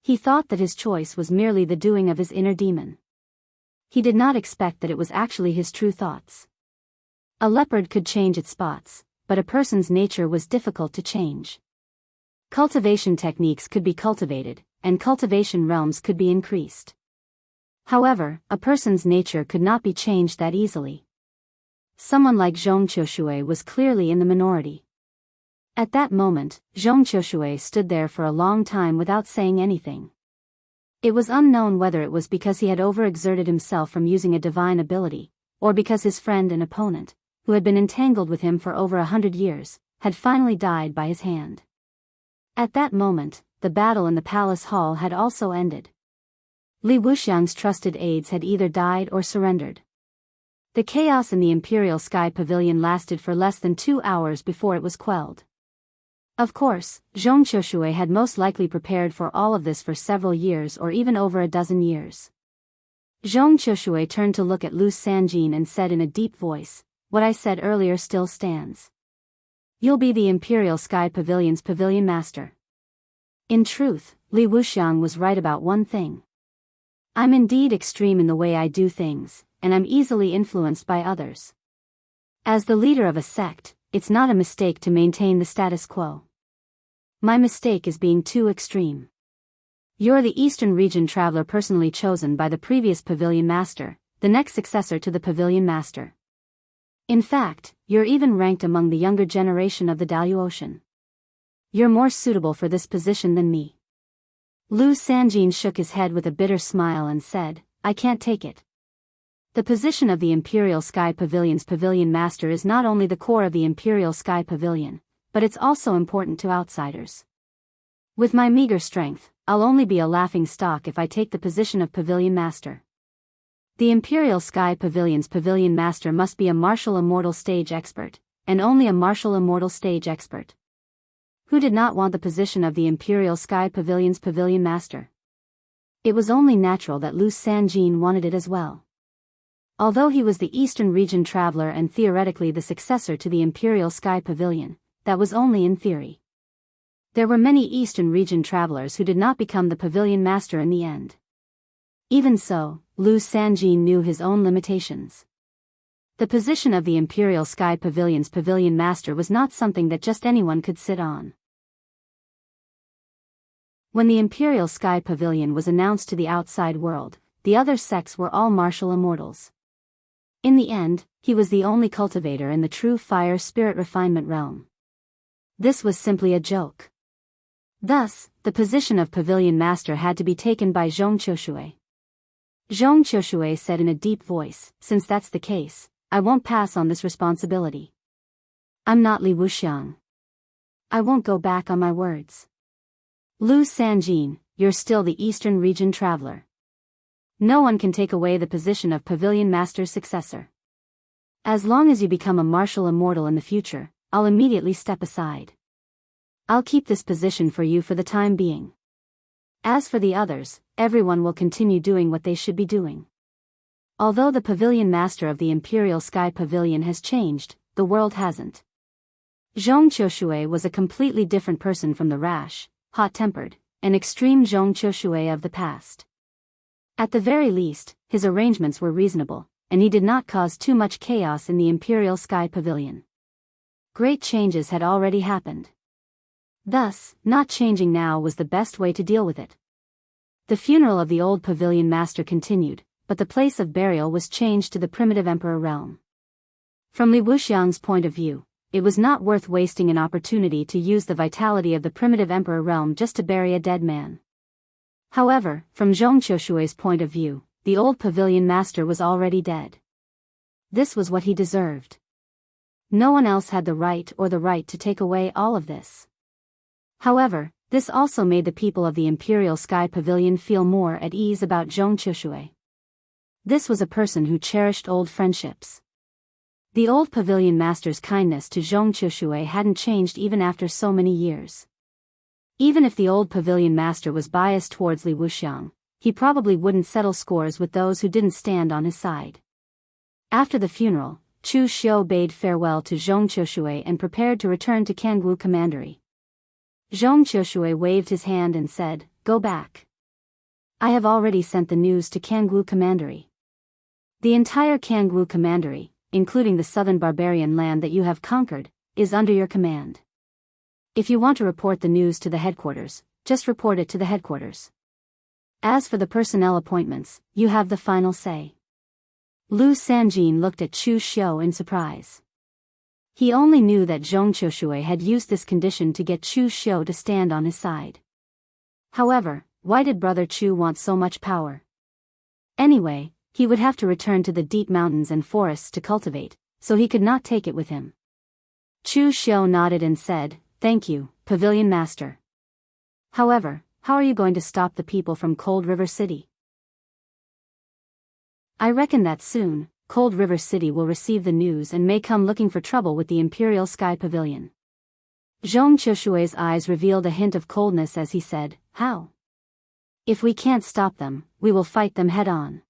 He thought that his choice was merely the doing of his inner demon. He did not expect that it was actually his true thoughts. A leopard could change its spots, but a person's nature was difficult to change. Cultivation techniques could be cultivated, and cultivation realms could be increased. However, a person's nature could not be changed that easily. Someone like Zhong Qiushui was clearly in the minority. At that moment, Zhong Qiushui stood there for a long time without saying anything. It was unknown whether it was because he had overexerted himself from using a divine ability, or because his friend and opponent, who had been entangled with him for over 100 years, had finally died by his hand. At that moment, the battle in the palace hall had also ended. Li Wuxiang's trusted aides had either died or surrendered. The chaos in the Imperial Sky Pavilion lasted for less than 2 hours before it was quelled. Of course, Zhong Qiushui had most likely prepared for all of this for several years or even over a dozen years. Zhong Qiushui turned to look at Lu Sanjin and said in a deep voice, "What I said earlier still stands. You'll be the Imperial Sky Pavilion's pavilion master." In truth, Li Wuxiang was right about one thing. I'm indeed extreme in the way I do things, and I'm easily influenced by others. As the leader of a sect, it's not a mistake to maintain the status quo. My mistake is being too extreme. You're the Eastern region traveler personally chosen by the previous pavilion master, the next successor to the pavilion master. In fact, you're even ranked among the younger generation of the Daoist. You're more suitable for this position than me. Lu Sanjin shook his head with a bitter smile and said, "I can't take it. The position of the Imperial Sky Pavilion's pavilion master is not only the core of the Imperial Sky Pavilion, but it's also important to outsiders. With my meager strength, I'll only be a laughing stock if I take the position of pavilion master. The Imperial Sky Pavilion's pavilion master must be a martial immortal stage expert, and only a martial immortal stage expert. Who did not want the position of the Imperial Sky Pavilion's pavilion master? It was only natural that Lu Sanjin wanted it as well. Although he was the Eastern region traveler and theoretically the successor to the Imperial Sky Pavilion, that was only in theory. There were many Eastern region travelers who did not become the pavilion master in the end. Even so, Lu Sanjin knew his own limitations. The position of the Imperial Sky Pavilion's pavilion master was not something that just anyone could sit on. When the Imperial Sky Pavilion was announced to the outside world, the other sects were all martial immortals. In the end, he was the only cultivator in the true fire spirit refinement realm. This was simply a joke. Thus, the position of pavilion master had to be taken by Zhong Qiushui. Zhong Qiushui said in a deep voice, "Since that's the case, I won't pass on this responsibility. I'm not Li Wuxiang. I won't go back on my words. Lu Sanjin, you're still the Eastern region traveler. No one can take away the position of pavilion master's successor. As long as you become a martial immortal in the future, I'll immediately step aside. I'll keep this position for you for the time being. As for the others, everyone will continue doing what they should be doing." Although the pavilion master of the Imperial Sky Pavilion has changed, the world hasn't. Zhong Qiushui was a completely different person from the rash, hot-tempered, and extreme Zhong Qiushui of the past. At the very least, his arrangements were reasonable, and he did not cause too much chaos in the Imperial Sky Pavilion. Great changes had already happened. Thus, not changing now was the best way to deal with it. The funeral of the old pavilion master continued, but the place of burial was changed to the primitive emperor realm. From Li Wuxiang's point of view, it was not worth wasting an opportunity to use the vitality of the primitive emperor realm just to bury a dead man. However, from Zhong Qiushui's point of view, the old pavilion master was already dead. This was what he deserved. No one else had the right to take away all of this. However, this also made the people of the Imperial Sky Pavilion feel more at ease about Zhong Qiushui. This was a person who cherished old friendships. The old pavilion master's kindness to Zhong Qiushui hadn't changed even after so many years. Even if the old pavilion master was biased towards Li Wuxiang, he probably wouldn't settle scores with those who didn't stand on his side. After the funeral, Chu Xiu bade farewell to Zhong Qiushui and prepared to return to Jianghu Commandery. Zhong Qiushui waved his hand and said, "Go back. I have already sent the news to Jianghu Commandery. The entire Jianghu Commandery, including the southern barbarian land that you have conquered, is under your command. If you want to report the news to the headquarters, just report it to the headquarters. As for the personnel appointments, you have the final say." Lu Sanjin looked at Chu Xiu in surprise. He only knew that Zhong Qiushui had used this condition to get Chu Xiu to stand on his side. However, why did Brother Chu want so much power? Anyway, he would have to return to the deep mountains and forests to cultivate, so he could not take it with him. Chu Xiu nodded and said, "Thank you, Pavilion Master. However, how are you going to stop the people from Cold River City?" "I reckon that soon, Cold River City will receive the news and may come looking for trouble with the Imperial Sky Pavilion." Zhong Qiushui's eyes revealed a hint of coldness as he said, "How? If we can't stop them, we will fight them head-on.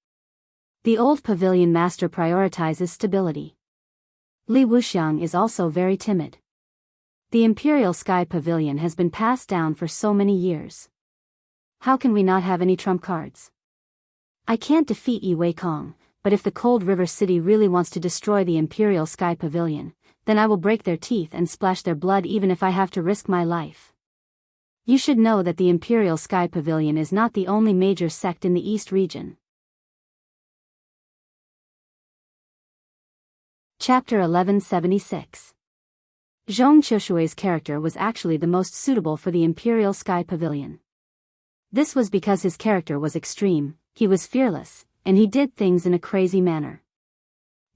The old pavilion master prioritizes stability. Li Wuxiang is also very timid. The Imperial Sky Pavilion has been passed down for so many years. How can we not have any trump cards? I can't defeat Yi Wei Kong, but if the Cold River City really wants to destroy the Imperial Sky Pavilion, then I will break their teeth and splash their blood even if I have to risk my life. You should know that the Imperial Sky Pavilion is not the only major sect in the East region. Chapter 1176. Zhong Qiushui's character was actually the most suitable for the Imperial Sky Pavilion. This was because his character was extreme, he was fearless, and he did things in a crazy manner.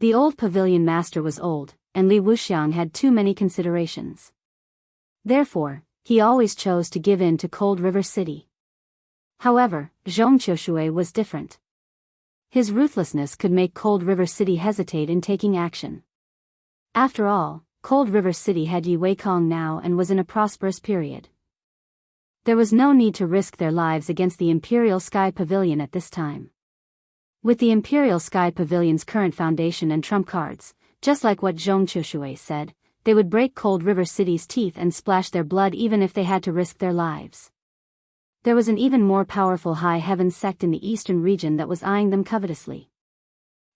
The old pavilion master was old, and Li Wuxiang had too many considerations. Therefore, he always chose to give in to Cold River City. However, Zhong Qiushui was different. His ruthlessness could make Cold River City hesitate in taking action. After all, Cold River City had Yi Wei Kong now and was in a prosperous period. There was no need to risk their lives against the Imperial Sky Pavilion at this time. With the Imperial Sky Pavilion's current foundation and trump cards, just like what Zhong Qiushui said, they would break Cold River City's teeth and splash their blood even if they had to risk their lives. There was an even more powerful High Heaven sect in the eastern region that was eyeing them covetously.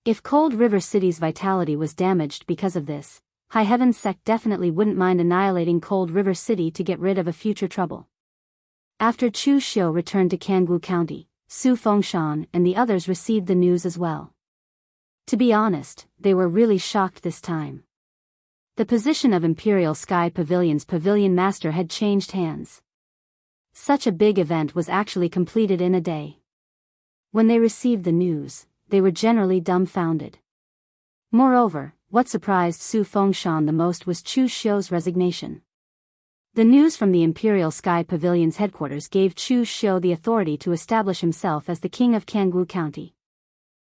If Cold River City's vitality was damaged because of this, High Heaven sect definitely wouldn't mind annihilating Cold River City to get rid of a future trouble. After Chu Xiu returned to Jianghu County, Su Fengshan and the others received the news as well. To be honest, they were really shocked this time. The position of Imperial Sky Pavilion's pavilion master had changed hands. Such a big event was actually completed in a day. When they received the news, they were generally dumbfounded. Moreover, what surprised Su Fengshan the most was Chu Xiu's resignation. The news from the Imperial Sky Pavilion's headquarters gave Chu Xiu the authority to establish himself as the king of Jianghu County.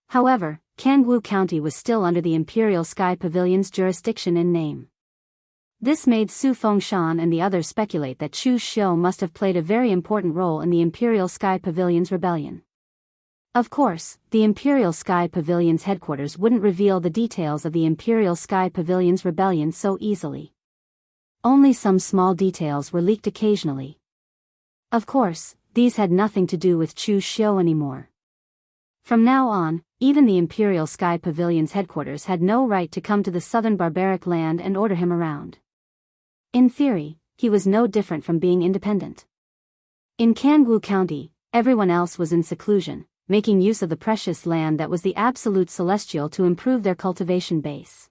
However, Jianghu County was still under the Imperial Sky Pavilion's jurisdiction in name. This made Su Fengshan and the others speculate that Chu Xiu must have played a very important role in the Imperial Sky Pavilion's rebellion. Of course, the Imperial Sky Pavilion's headquarters wouldn't reveal the details of the Imperial Sky Pavilion's rebellion so easily. Only some small details were leaked occasionally. Of course, these had nothing to do with Chu Xiu anymore. From now on, even the Imperial Sky Pavilion's headquarters had no right to come to the southern barbaric land and order him around. In theory, he was no different from being independent. In Jianghu County, everyone else was in seclusion, making use of the precious land that was the absolute celestial to improve their cultivation base.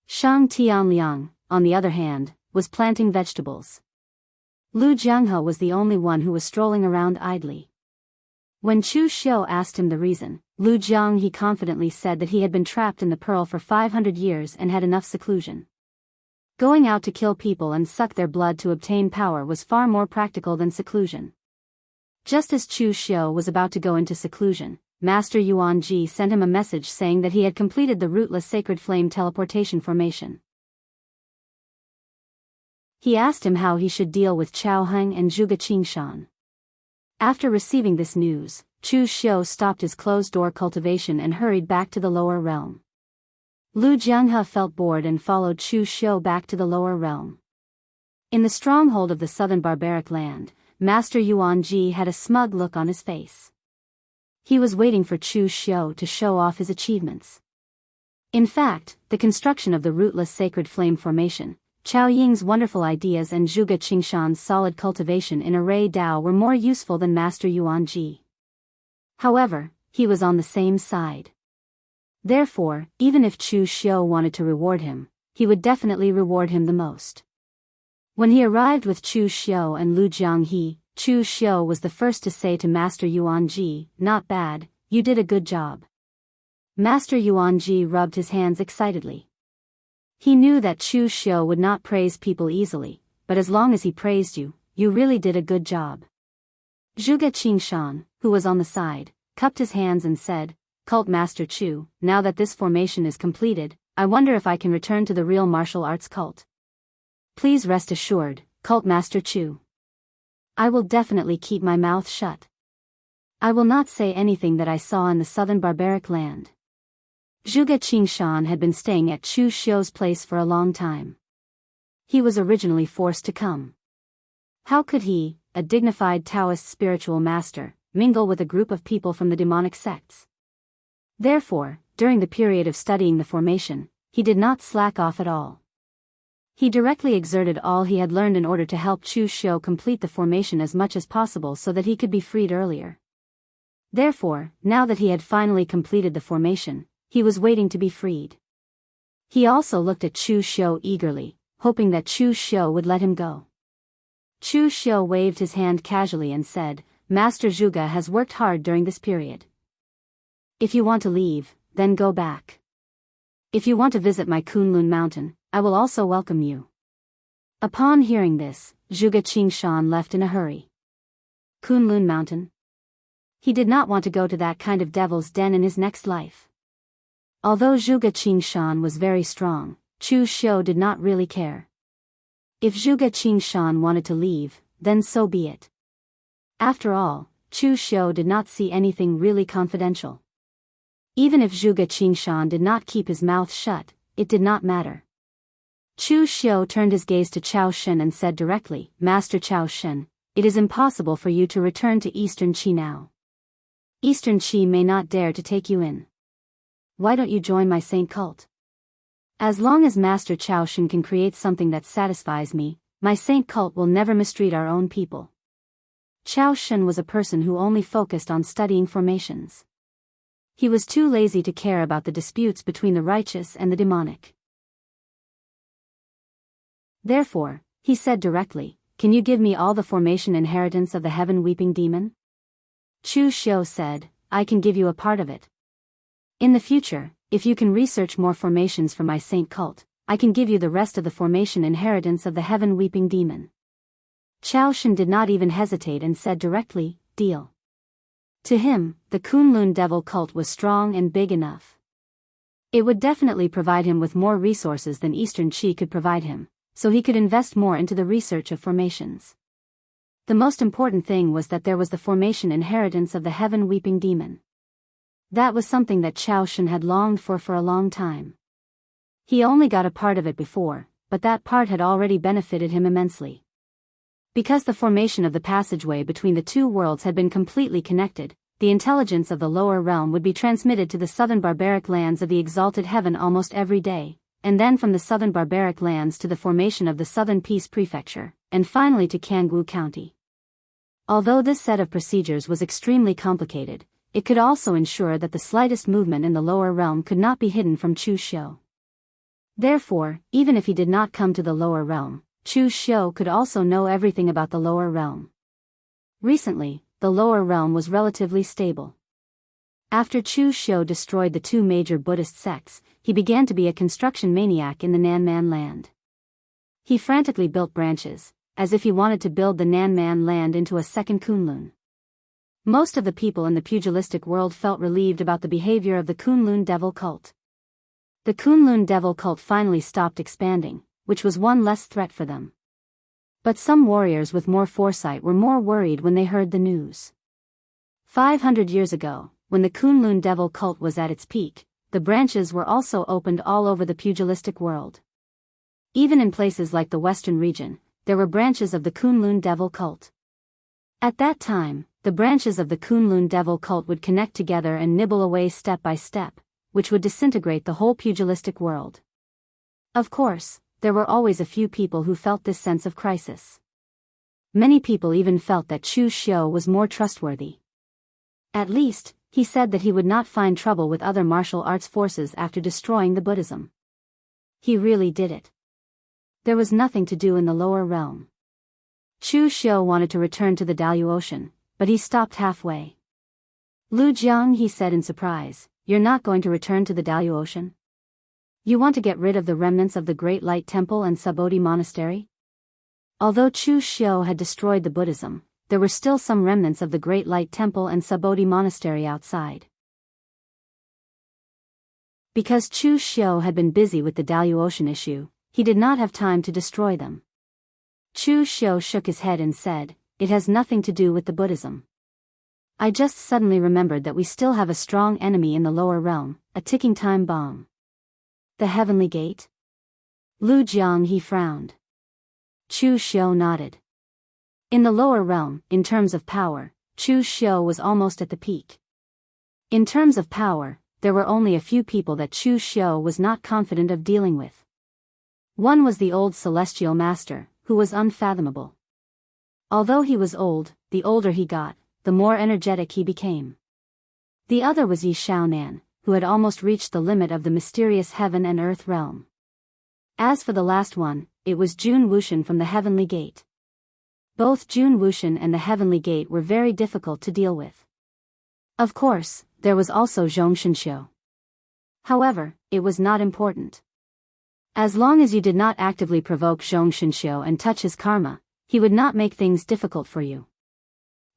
Shang Tianliang, on the other hand, was planting vegetables. Lu Jianghu was the only one who was strolling around idly. When Chu Xiu asked him the reason, Lu Jianghu confidently said that he had been trapped in the pearl for 500 years and had enough seclusion. Going out to kill people and suck their blood to obtain power was far more practical than seclusion. Just as Chu Xiu was about to go into seclusion, Master Yuan Ji sent him a message saying that he had completed the rootless sacred flame teleportation formation. He asked him how he should deal with Chao Heng and Zhuge Qingshan. After receiving this news, Chu Xiu stopped his closed-door cultivation and hurried back to the lower realm. Lu Jianghu felt bored and followed Chu Xiu back to the lower realm. In the stronghold of the southern barbaric land, Master Yuan Ji had a smug look on his face. He was waiting for Chu Xiu to show off his achievements. In fact, the construction of the rootless sacred flame formation, Chao Ying's wonderful ideas and Zhuge Qingshan's solid cultivation in Array Dao were more useful than Master Yuan Ji. However, he was on the same side. Therefore, even if Chu Xiu wanted to reward him, he would definitely reward him the most. When he arrived with Chu Xiu and Lu Jianghe, Chu Xiu was the first to say to Master Yuan Ji, "Not bad, you did a good job." Master Yuan Ji rubbed his hands excitedly. He knew that Chu Xiu would not praise people easily, but as long as he praised you, you really did a good job. Zhuge Qingshan, who was on the side, cupped his hands and said, "Cult Master Chu, now that this formation is completed, I wonder if I can return to the real martial arts cult." "Please rest assured, Cult Master Chu. I will definitely keep my mouth shut. I will not say anything that I saw in the southern barbaric land. Wuxia Xianxia had been staying at Chu Xiu's place for a long time. He was originally forced to come. How could he, a dignified Taoist spiritual master, mingle with a group of people from the demonic sects? Therefore, during the period of studying the formation, he did not slack off at all. He directly exerted all he had learned in order to help Chu Xiu complete the formation as much as possible so that he could be freed earlier. Therefore, now that he had finally completed the formation, he was waiting to be freed. He also looked at Chu Xiu eagerly, hoping that Chu Xiu would let him go. Chu Xiu waved his hand casually and said, Master Zhuge has worked hard during this period. If you want to leave, then go back. If you want to visit my Kunlun mountain, I will also welcome you. Upon hearing this, Wuxia Xianxia left in a hurry. Kunlun mountain? He did not want to go to that kind of devil's den in his next life. Although Wuxia Xianxia was very strong, Chu Xiu did not really care. If Wuxia Xianxia wanted to leave, then so be it. After all, Chu Xiu did not see anything really confidential. Even if Wuxia Xianxia did not keep his mouth shut, it did not matter. Chu Xiu turned his gaze to Cao Shen and said directly, Master Cao Shen, it is impossible for you to return to Eastern Qi now. Eastern Qi may not dare to take you in. Why don't you join my saint cult? As long as Master Cao Shen can create something that satisfies me, my saint cult will never mistreat our own people. Cao Shen was a person who only focused on studying formations. He was too lazy to care about the disputes between the righteous and the demonic. Therefore, he said directly, Can you give me all the formation inheritance of the heaven-weeping demon? Chu Xiu said, I can give you a part of it. In the future, if you can research more formations for my saint cult, I can give you the rest of the formation inheritance of the heaven-weeping demon. Cao Shen did not even hesitate and said directly, Deal. To him, the Kunlun devil cult was strong and big enough. It would definitely provide him with more resources than Eastern Qi could provide him, so he could invest more into the research of formations. The most important thing was that there was the formation inheritance of the heaven-weeping demon. That was something that Cao Shen had longed for a long time. He only got a part of it before, but that part had already benefited him immensely. Because the formation of the passageway between the two worlds had been completely connected, the intelligence of the lower realm would be transmitted to the southern barbaric lands of the exalted heaven almost every day, and then from the southern barbaric lands to the formation of the Southern Peace Prefecture, and finally to Jianghu County. Although this set of procedures was extremely complicated, it could also ensure that the slightest movement in the lower realm could not be hidden from Chu Xiu. Therefore, even if he did not come to the lower realm, Chu Xiu could also know everything about the lower realm. Recently, the lower realm was relatively stable. After Chu Xiu destroyed the two major Buddhist sects, he began to be a construction maniac in the Nanman land. He frantically built branches, as if he wanted to build the Nanman land into a second Kunlun. Most of the people in the pugilistic world felt relieved about the behavior of the Kunlun devil cult. The Kunlun devil cult finally stopped expanding, which was one less threat for them. But some warriors with more foresight were more worried when they heard the news. 500 years ago, when the Kunlun devil cult was at its peak, the branches were also opened all over the pugilistic world. Even in places like the Western region, there were branches of the Kunlun devil cult. At that time, the branches of the Kunlun devil cult would connect together and nibble away step by step, which would disintegrate the whole pugilistic world. Of course, there were always a few people who felt this sense of crisis. Many people even felt that Chu Xiu was more trustworthy. At least, he said that he would not find trouble with other martial arts forces after destroying the Buddhism. He really did it. There was nothing to do in the lower realm. Chu Xiu wanted to return to the Daoist Ocean, but he stopped halfway. Lu Jiang, he said in surprise, you're not going to return to the Daoist Ocean? You want to get rid of the remnants of the Great Light Temple and Sabodhi Monastery? Although Chu Xiu had destroyed the Buddhism, there were still some remnants of the Great Light Temple and Sabodhi Monastery outside. Because Chu Xiu had been busy with the Daoist Ocean issue, he did not have time to destroy them. Chu Xiu shook his head and said, it has nothing to do with the Buddhism. I just suddenly remembered that we still have a strong enemy in the lower realm, a ticking time bomb. The Heavenly Gate? Lu Jianghe frowned. Chu Xiu nodded. In the lower realm, in terms of power, Chu Xiu was almost at the peak. In terms of power, there were only a few people that Chu Xiu was not confident of dealing with. One was the old celestial master, who was unfathomable. Although he was old, the older he got, the more energetic he became. The other was Yi Xiaonan, who had almost reached the limit of the mysterious heaven and earth realm. As for the last one, it was Jun Wuxian from the Heavenly Gate. Both Jun Wuxian and the Heavenly Gate were very difficult to deal with. Of course, there was also Zhong Shenxiu. However, it was not important. As long as you did not actively provoke Zhong Shenxiu and touch his karma, he would not make things difficult for you.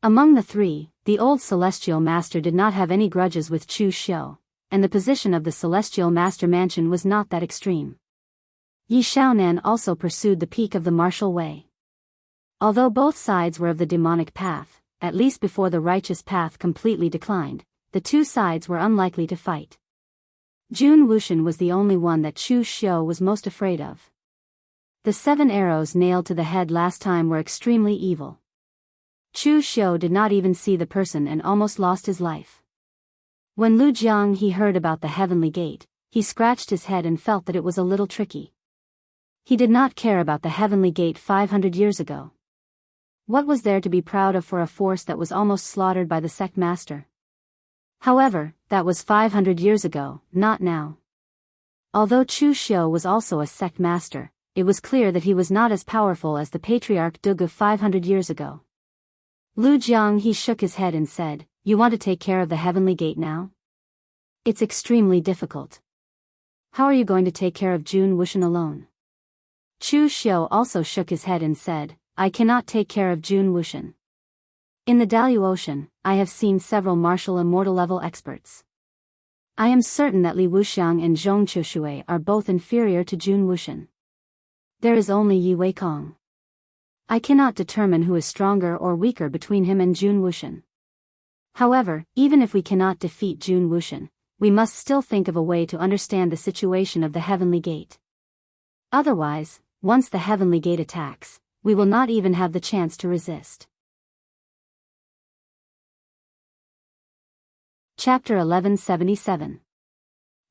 Among the three, the old Celestial Master did not have any grudges with Chu Xiu, and the position of the Celestial Master Mansion was not that extreme. Yi Xiaonan also pursued the peak of the martial way. Although both sides were of the demonic path, at least before the righteous path completely declined, the two sides were unlikely to fight. Jun Wuxian was the only one that Chu Xiu was most afraid of. The 7 arrows nailed to the head last time were extremely evil. Chu Xiu did not even see the person and almost lost his life. When Lu Jianghe heard about the Heavenly Gate, he scratched his head and felt that it was a little tricky. He did not care about the Heavenly Gate 500 years ago. What was there to be proud of for a force that was almost slaughtered by the sect master? However, that was 500 years ago, not now. Although Chu Xiu was also a sect master, it was clear that he was not as powerful as the Patriarch Dug of 500 years ago. Lu Jianghe shook his head and said, "You want to take care of the Heavenly Gate now? It's extremely difficult. How are you going to take care of Jun Wuxian alone?" Chu Xiu also shook his head and said, "I cannot take care of Jun Wuxian. In the Daoist Ocean, I have seen several martial immortal level experts. I am certain that Li Wuxiang and Zhong Qiushui are both inferior to Jun Wuxian. There is only Yi Weikong. I cannot determine who is stronger or weaker between him and Jun Wuxian. However, even if we cannot defeat Jun Wuxian, we must still think of a way to understand the situation of the Heavenly Gate. Otherwise, once the Heavenly Gate attacks, we will not even have the chance to resist." Chapter 1177.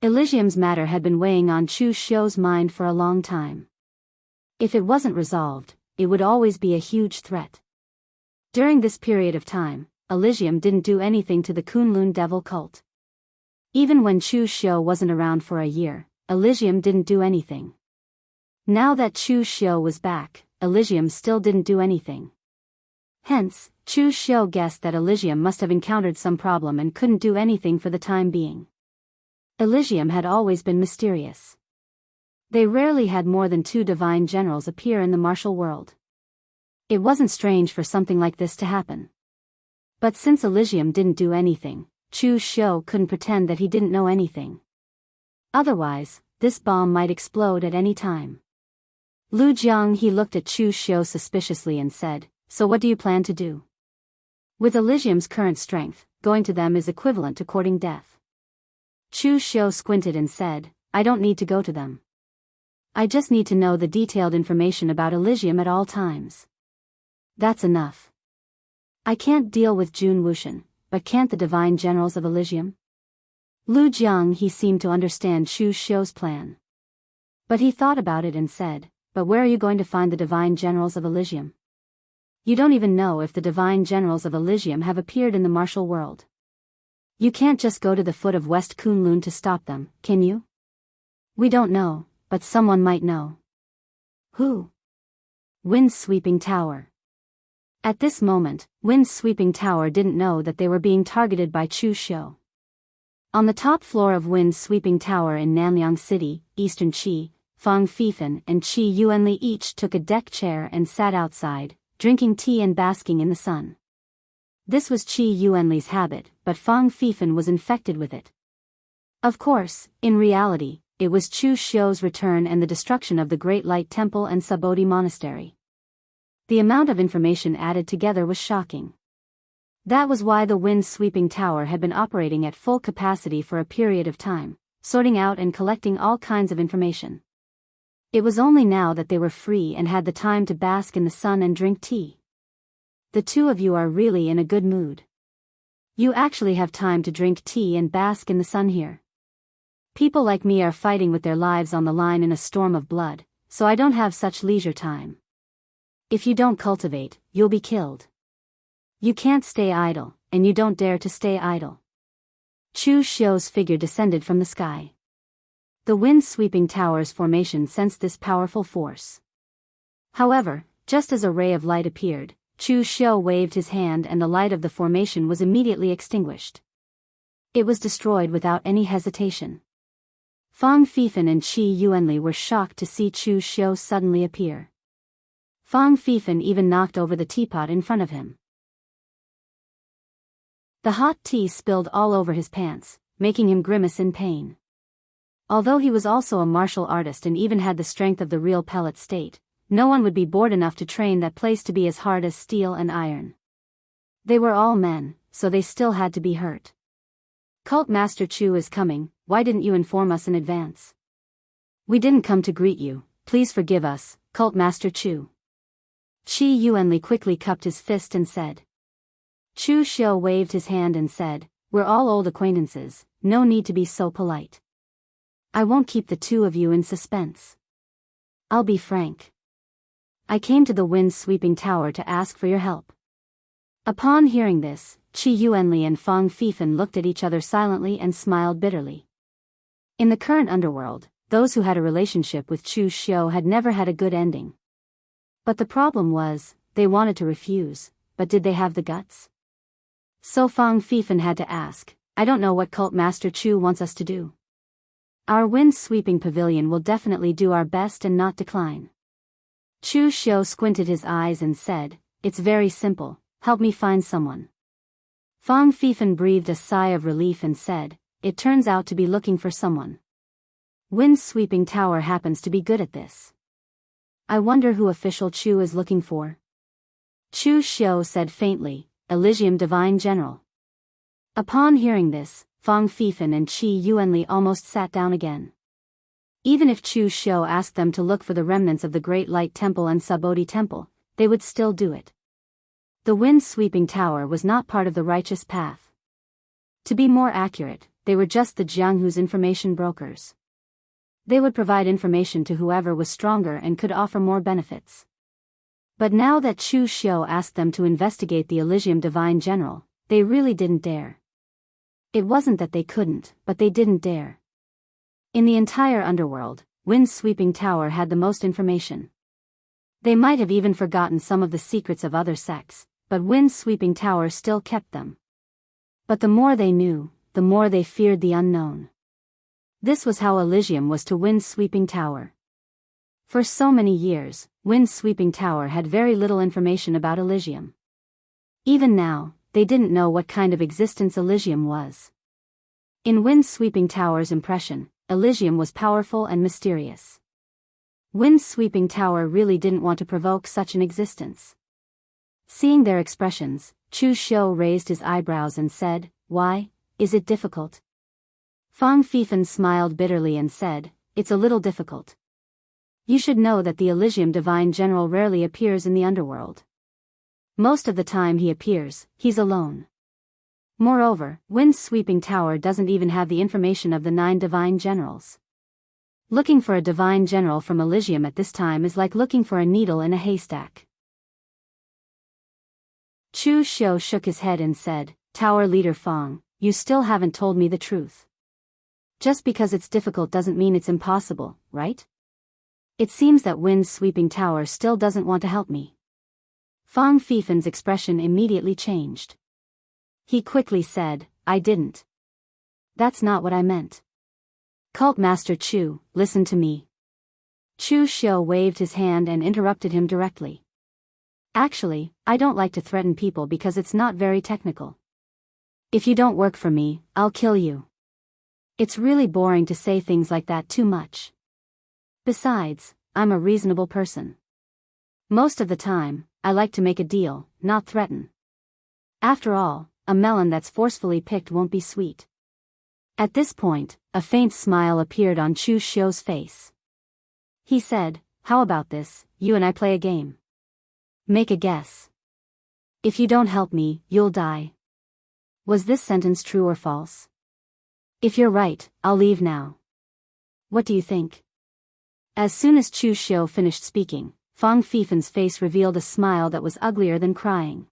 Elysium's matter had been weighing on Chu Xiu's mind for a long time. If it wasn't resolved, it would always be a huge threat. During this period of time, Elysium didn't do anything to the Kunlun devil cult. Even when Chu Xiu wasn't around for a year, Elysium didn't do anything. Now that Chu Xiu was back, Elysium still didn't do anything. Hence, Chu Xiu guessed that Elysium must have encountered some problem and couldn't do anything for the time being. Elysium had always been mysterious. They rarely had more than 2 divine generals appear in the martial world. It wasn't strange for something like this to happen. But since Elysium didn't do anything, Chu Xiu couldn't pretend that he didn't know anything. Otherwise, this bomb might explode at any time. Lu Jianghe looked at Chu Xiu suspiciously and said, "So what do you plan to do?" With Elysium's current strength, going to them is equivalent to courting death. Chu Xiu squinted and said, "I don't need to go to them. I just need to know the detailed information about Elysium at all times. That's enough. I can't deal with Jun Wuxian, but can't the divine generals of Elysium?" Lu Jianghe seemed to understand Chu Xiu's plan. But he thought about it and said, "But where are you going to find the divine generals of Elysium? You don't even know if the divine generals of Elysium have appeared in the martial world. You can't just go to the foot of West Kunlun to stop them, can you?" "We don't know, but someone might know." "Who?" "Wind's Sweeping Tower." At this moment, Wind's Sweeping Tower didn't know that they were being targeted by Chu Xiu. On the top floor of Wind's Sweeping Tower in Nanyang City, Eastern Qi, Fang Fifan and Qi Yuanli each took a deck chair and sat outside, drinking tea and basking in the sun. This was Qi Yuanli's habit, but Fang Fifan was infected with it. Of course, in reality, it was Chu Xiu's return and the destruction of the Great Light Temple and Subodhi Monastery. The amount of information added together was shocking. That was why the wind-sweeping tower had been operating at full capacity for a period of time, sorting out and collecting all kinds of information. It was only now that they were free and had the time to bask in the sun and drink tea. The two of you are really in a good mood. You actually have time to drink tea and bask in the sun here. People like me are fighting with their lives on the line in a storm of blood, so I don't have such leisure time. If you don't cultivate, you'll be killed. You can't stay idle, and you don't dare to stay idle. Chu Xiu's figure descended from the sky. The wind-sweeping tower's formation sensed this powerful force. However, just as a ray of light appeared, Chu Xiu waved his hand and the light of the formation was immediately extinguished. It was destroyed without any hesitation. Fang Fifan and Qi Yuanli were shocked to see Chu Xiu suddenly appear. Fang Fifan even knocked over the teapot in front of him. The hot tea spilled all over his pants, making him grimace in pain. Although he was also a martial artist and even had the strength of the real pellet state, no one would be bored enough to train that place to be as hard as steel and iron. They were all men, so they still had to be hurt. Cult Master Chu is coming, why didn't you inform us in advance? We didn't come to greet you, please forgive us, Cult Master Chu. Qi Yuanli quickly cupped his fist and said. Chu Xiu waved his hand and said, we're all old acquaintances, no need to be so polite. I won't keep the two of you in suspense. I'll be frank. I came to the wind-sweeping tower to ask for your help. Upon hearing this, Qi Yuanli and Fang Fifan looked at each other silently and smiled bitterly. In the current underworld, those who had a relationship with Chu Xiu had never had a good ending. But the problem was, they wanted to refuse, but did they have the guts? So Fang Fifan had to ask, I don't know what Cult Master Chu wants us to do. Our wind-sweeping pavilion will definitely do our best and not decline. Chu Xiu squinted his eyes and said, it's very simple, help me find someone. Fang Fifan breathed a sigh of relief and said, it turns out to be looking for someone. Wind-sweeping tower happens to be good at this. I wonder who official Chu is looking for. Chu Xiu said faintly, Elysium Divine General. Upon hearing this, Fang Fifan and Qi Yuanli almost sat down again. Even if Chu Xiu asked them to look for the remnants of the Great Light Temple and Sabodhi Temple, they would still do it. The wind-sweeping tower was not part of the righteous path. To be more accurate, they were just the Jianghu's information brokers. They would provide information to whoever was stronger and could offer more benefits. But now that Chu Xiu asked them to investigate the Elysium Divine General, they really didn't dare. It wasn't that they couldn't, but they didn't dare. In the entire underworld, Wind-Sweeping Tower had the most information. They might have even forgotten some of the secrets of other sects, but Wind-Sweeping Tower still kept them. But the more they knew, the more they feared the unknown. This was how Elysium was to Wind-Sweeping Tower. For so many years, Wind-Sweeping Tower had very little information about Elysium. Even now, they didn't know what kind of existence Elysium was. In Wind-Sweeping Tower's impression, Elysium was powerful and mysterious. Wind-Sweeping Tower really didn't want to provoke such an existence. Seeing their expressions, Chu Xiu raised his eyebrows and said, why, is it difficult? Fang Fifan smiled bitterly and said, it's a little difficult. You should know that the Elysium Divine General rarely appears in the underworld. Most of the time he appears, he's alone. Moreover, Wind-Sweeping Tower doesn't even have the information of the 9 Divine Generals. Looking for a Divine General from Elysium at this time is like looking for a needle in a haystack. Chu Xiu shook his head and said, Tower Leader Fang, you still haven't told me the truth. Just because it's difficult doesn't mean it's impossible, right? It seems that Wind-Sweeping Tower still doesn't want to help me. Fang Fifan's expression immediately changed. He quickly said, I didn't. That's not what I meant. Cult Master Chu, listen to me. Chu Xiu waved his hand and interrupted him directly. Actually, I don't like to threaten people because it's not very technical. If you don't work for me, I'll kill you. It's really boring to say things like that too much. Besides, I'm a reasonable person. Most of the time, I like to make a deal, not threaten. After all, a melon that's forcefully picked won't be sweet. At this point, a faint smile appeared on Chu Xiu's face. He said, "How about this, you and I play a game? Make a guess. If you don't help me, you'll die." Was this sentence true or false? If you're right, I'll leave now. What do you think? As soon as Chu Xiu finished speaking, Fang Fifen's face revealed a smile that was uglier than crying.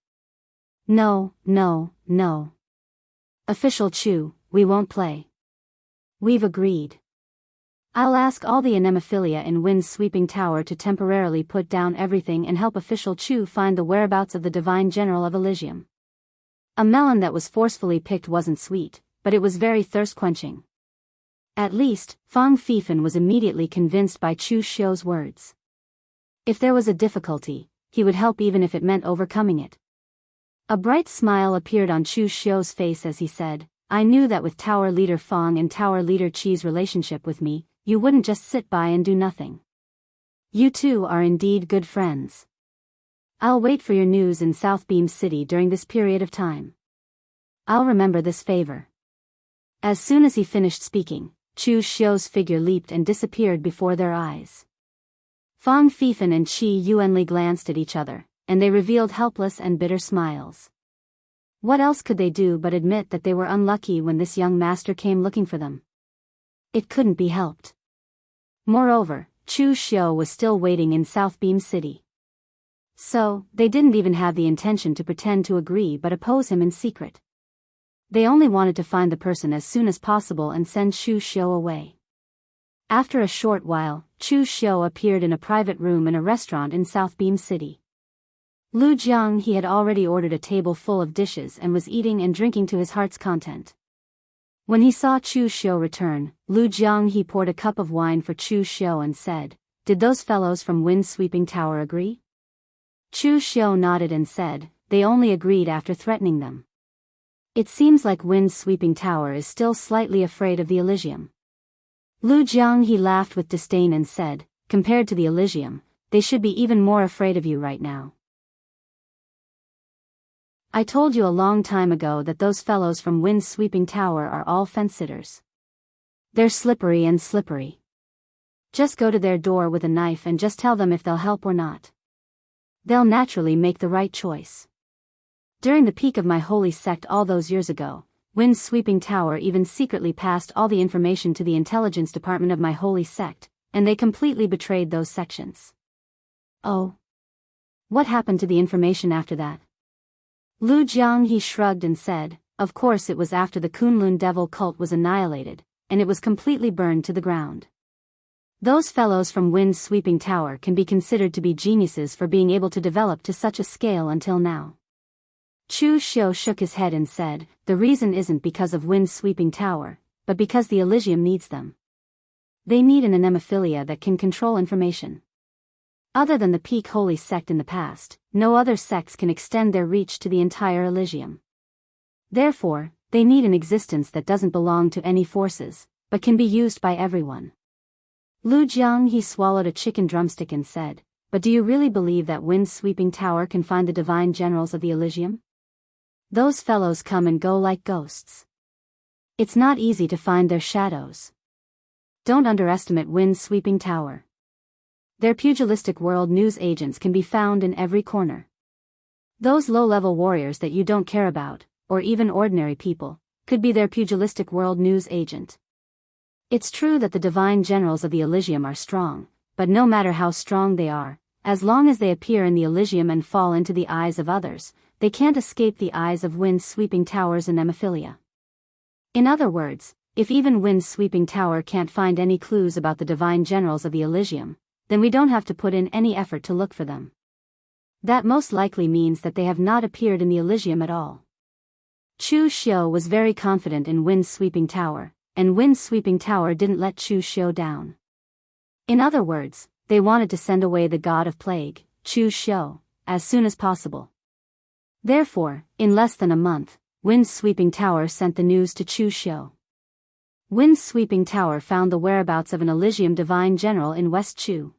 No, no, no. Official Chu, we won't play. We've agreed. I'll ask all the anemophilia in Wind's Sweeping Tower to temporarily put down everything and help Official Chu find the whereabouts of the Divine General of Elysium. A melon that was forcefully picked wasn't sweet, but it was very thirst-quenching. At least, Fang Fifen was immediately convinced by Chu Xiu's words. If there was a difficulty, he would help even if it meant overcoming it. A bright smile appeared on Chu Xiu's face as he said, "I knew that with Tower Leader Fang and Tower Leader Qi's relationship with me, you wouldn't just sit by and do nothing. You two are indeed good friends. I'll wait for your news in South Beam City during this period of time. I'll remember this favor." As soon as he finished speaking, Chu Xiu's figure leaped and disappeared before their eyes. Fang Fifen and Qi Yuanli glanced at each other, and they revealed helpless and bitter smiles. What else could they do but admit that they were unlucky when this young master came looking for them? It couldn't be helped. Moreover, Chu Xiu was still waiting in South Beam City. So, they didn't even have the intention to pretend to agree but oppose him in secret. They only wanted to find the person as soon as possible and send Chu Xiu away. After a short while, Chu Xiu appeared in a private room in a restaurant in South Beam City. Lu Jianghu had already ordered a table full of dishes and was eating and drinking to his heart's content. When he saw Chu Xiu return, Lu Jianghu poured a cup of wine for Chu Xiu and said, "Did those fellows from Wind Sweeping Tower agree?" Chu Xiu nodded and said, "They only agreed after threatening them. It seems like Wind Sweeping Tower is still slightly afraid of the Elysium." Lu Jianghu laughed with disdain and said, "Compared to the Elysium, they should be even more afraid of you right now. I told you a long time ago that those fellows from Wind Sweeping Tower are all fence-sitters. They're slippery and slippery. Just go to their door with a knife and just tell them if they'll help or not. They'll naturally make the right choice. During the peak of my holy sect all those years ago, Wind Sweeping Tower even secretly passed all the information to the intelligence department of my holy sect, and they completely betrayed those sections." "Oh. What happened to the information after that?" Lu Jianghu shrugged and said, "Of course it was after the Kunlun devil cult was annihilated, and it was completely burned to the ground. Those fellows from Wind Sweeping Tower can be considered to be geniuses for being able to develop to such a scale until now." Chu Xiu shook his head and said, "The reason isn't because of Wind Sweeping Tower, but because the Elysium needs them. They need an anemophilia that can control information. Other than the peak holy sect in the past, no other sects can extend their reach to the entire Elysium. Therefore, they need an existence that doesn't belong to any forces, but can be used by everyone." Lu Jianghu swallowed a chicken drumstick and said, "But do you really believe that Wind Sweeping Tower can find the divine generals of the Elysium? Those fellows come and go like ghosts. It's not easy to find their shadows. Don't underestimate Wind Sweeping Tower. Their pugilistic world news agents can be found in every corner. Those low-level warriors that you don't care about, or even ordinary people, could be their pugilistic world news agent. It's true that the divine generals of the Elysium are strong, but no matter how strong they are, as long as they appear in the Elysium and fall into the eyes of others, they can't escape the eyes of Wind Sweeping Tower's anemophilia. In other words, if even Wind Sweeping Tower can't find any clues about the divine generals of the Elysium, then we don't have to put in any effort to look for them. That most likely means that they have not appeared in the Elysium at all." Chu Xiu was very confident in Wind Sweeping Tower, and Wind Sweeping Tower didn't let Chu Xiu down. In other words, they wanted to send away the god of plague, Chu Xiu, as soon as possible. Therefore, in less than a month, Wind Sweeping Tower sent the news to Chu Xiu. Wind Sweeping Tower found the whereabouts of an Elysium divine general in West Chu.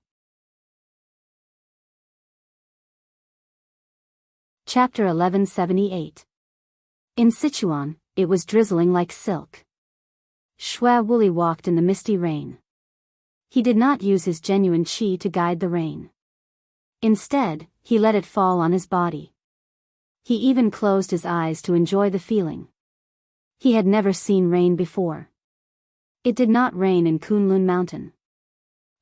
Chapter 1178. In Sichuan, it was drizzling like silk. Xue Wuli walked in the misty rain. He did not use his genuine qi to guide the rain. Instead, he let it fall on his body. He even closed his eyes to enjoy the feeling. He had never seen rain before. It did not rain in Kunlun Mountain.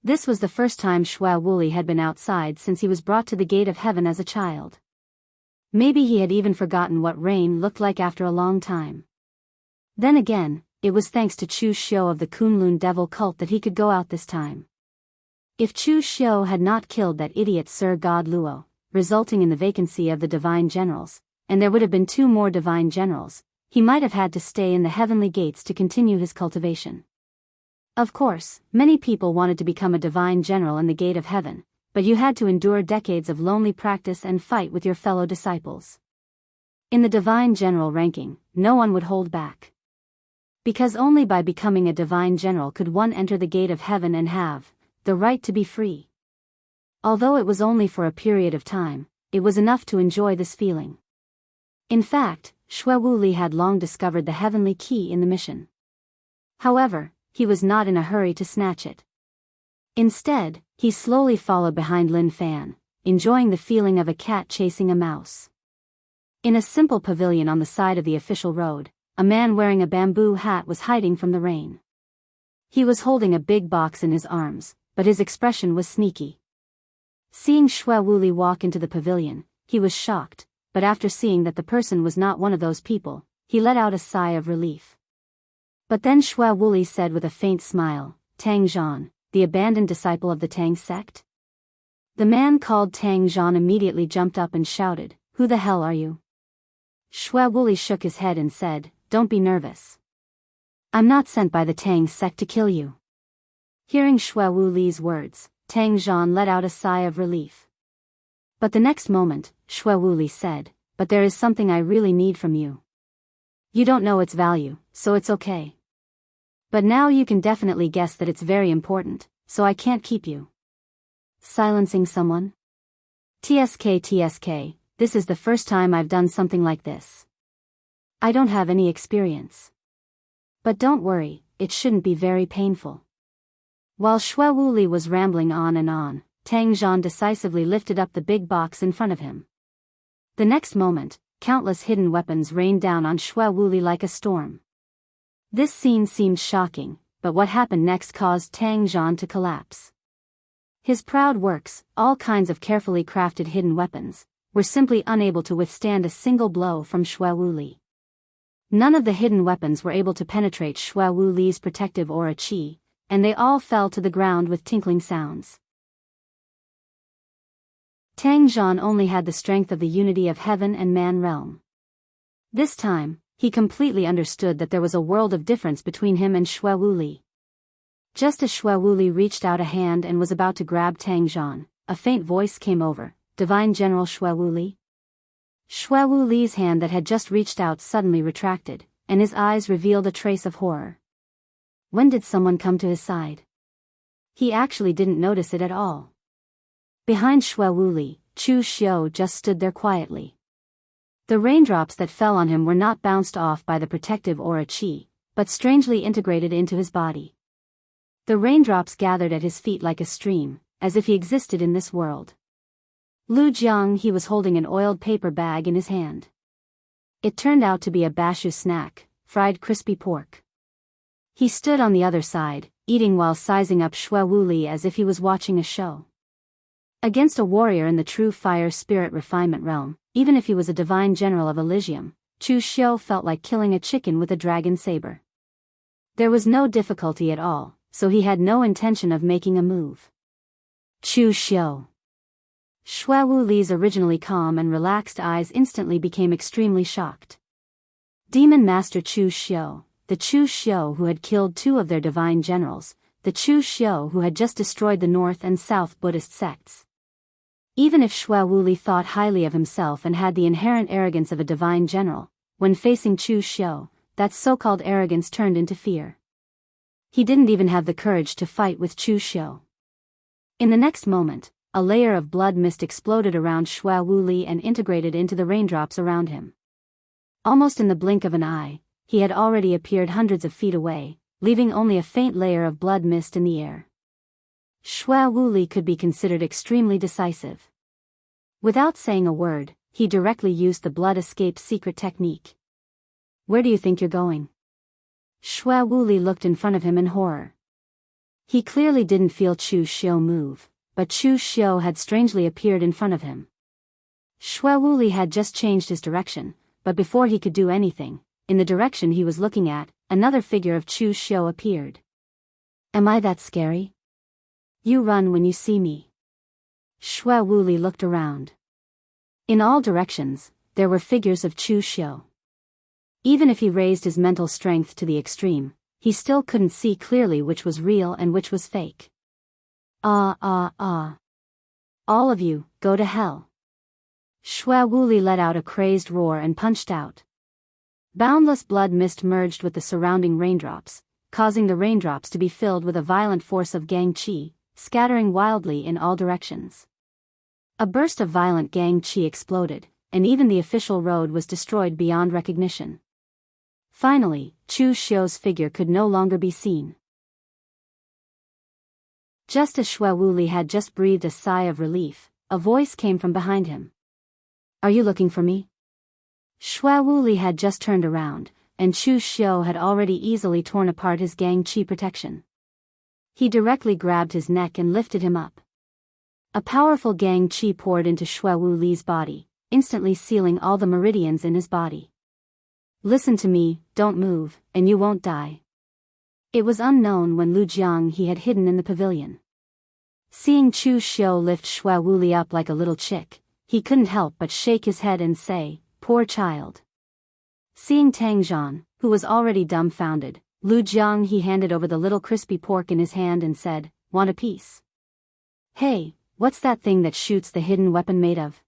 This was the first time Xue Wuli had been outside since he was brought to the gate of heaven as a child. Maybe he had even forgotten what rain looked like after a long time. Then again, it was thanks to Chu Xiu of the Kunlun devil cult that he could go out this time. If Chu Xiu had not killed that idiot Sir God Luo, resulting in the vacancy of the divine generals, and there would have been 2 more divine generals, he might have had to stay in the heavenly gates to continue his cultivation. Of course, many people wanted to become a divine general in the gate of heaven, but you had to endure decades of lonely practice and fight with your fellow disciples. In the divine general ranking, no one would hold back. Because only by becoming a divine general could one enter the gate of heaven and have the right to be free. Although it was only for a period of time, it was enough to enjoy this feeling. In fact, Xue Wuli had long discovered the heavenly key in the mission. However, he was not in a hurry to snatch it. Instead, he slowly followed behind Lin Fan, enjoying the feeling of a cat chasing a mouse. In a simple pavilion on the side of the official road, a man wearing a bamboo hat was hiding from the rain. He was holding a big box in his arms, but his expression was sneaky. Seeing Xue Wuli walk into the pavilion, he was shocked, but after seeing that the person was not one of those people, he let out a sigh of relief. But then Xue Wuli said with a faint smile, "Tang Zhan, the abandoned disciple of the Tang sect?" The man called Tang Zhan immediately jumped up and shouted, "Who the hell are you?" Xue Wuli shook his head and said, "Don't be nervous. I'm not sent by the Tang sect to kill you." Hearing Xue Wuli's words, Tang Zhan let out a sigh of relief. But the next moment, Xue Wuli said, "But there is something I really need from you. You don't know its value, so it's okay. But now you can definitely guess that it's very important, so I can't keep you." Silencing someone? TSK, this is the first time I've done something like this. I don't have any experience. But don't worry, it shouldn't be very painful. While Xue Wuli was rambling on and on, Tang Zhan decisively lifted up the big box in front of him. The next moment, countless hidden weapons rained down on Xue Wuli like a storm. This scene seemed shocking, but what happened next caused Tang Zhan to collapse. His proud works, all kinds of carefully crafted hidden weapons, were simply unable to withstand a single blow from Xue Wuli. None of the hidden weapons were able to penetrate Xue Wuli's protective aura qi, and they all fell to the ground with tinkling sounds. Tang Zhan only had the strength of the unity of heaven and man realm. This time, he completely understood that there was a world of difference between him and Xue Wuli. Just as Xue Wuli reached out a hand and was about to grab Tang Zhan, a faint voice came over, "Divine General Xue Wuli?" Xue Wuli's hand that had just reached out suddenly retracted, and his eyes revealed a trace of horror. When did someone come to his side? He actually didn't notice it at all. Behind Xue Wuli, Chu Xiu just stood there quietly. The raindrops that fell on him were not bounced off by the protective aura qi, but strangely integrated into his body. The raindrops gathered at his feet like a stream, as if he existed in this world. Lu Jiang, he was holding an oiled paper bag in his hand. It turned out to be a bashu snack, fried crispy pork. He stood on the other side, eating while sizing up Xue Wuli as if he was watching a show. Against a warrior in the true fire spirit refinement realm, even if he was a divine general of Elysium, Chu Xiu felt like killing a chicken with a dragon saber. There was no difficulty at all, so he had no intention of making a move. Chu Xiu. Xue Wuli's originally calm and relaxed eyes instantly became extremely shocked. Demon Master Chu Xiu, the Chu Xiu who had killed 2 of their divine generals, the Chu Xiu who had just destroyed the North and South Buddhist sects. Even if Xue Wuli thought highly of himself and had the inherent arrogance of a divine general, when facing Chu Xiu, that so-called arrogance turned into fear. He didn't even have the courage to fight with Chu Xiu. In the next moment, a layer of blood mist exploded around Xue Wuli and integrated into the raindrops around him. Almost in the blink of an eye, he had already appeared hundreds of feet away, leaving only a faint layer of blood mist in the air. Xue Wuli could be considered extremely decisive. Without saying a word, he directly used the blood escape secret technique. Where do you think you're going? Xue Wuli looked in front of him in horror. He clearly didn't feel Chu Xiu move, but Chu Xiu had strangely appeared in front of him. Xue Wuli had just changed his direction, but before he could do anything, in the direction he was looking at, another figure of Chu Xiu appeared. Am I that scary? You run when you see me. Xue Wuli looked around. In all directions, there were figures of Chu Xiu. Even if he raised his mental strength to the extreme, he still couldn't see clearly which was real and which was fake. All of you, go to hell. Xue Wuli let out a crazed roar and punched out. Boundless blood mist merged with the surrounding raindrops, causing the raindrops to be filled with a violent force of gang qi, scattering wildly in all directions. A burst of violent gang qi exploded, and even the official road was destroyed beyond recognition. Finally, Chu Xiu's figure could no longer be seen. Just as Xue Wuli had just breathed a sigh of relief, a voice came from behind him. Are you looking for me? Xue Wuli had just turned around, and Chu Xiu had already easily torn apart his gang qi protection. He directly grabbed his neck and lifted him up. A powerful gang qi poured into Xue Wuli's body, instantly sealing all the meridians in his body. Listen to me, don't move, and you won't die. It was unknown when Lu Jianghu had hidden in the pavilion. Seeing Chu Xiu lift Xue Wuli up like a little chick, he couldn't help but shake his head and say, poor child. Seeing Tang Zhan, who was already dumbfounded, Lu Jianghu handed over the little crispy pork in his hand and said, want a piece? Hey, what's that thing that shoots the hidden weapon made of?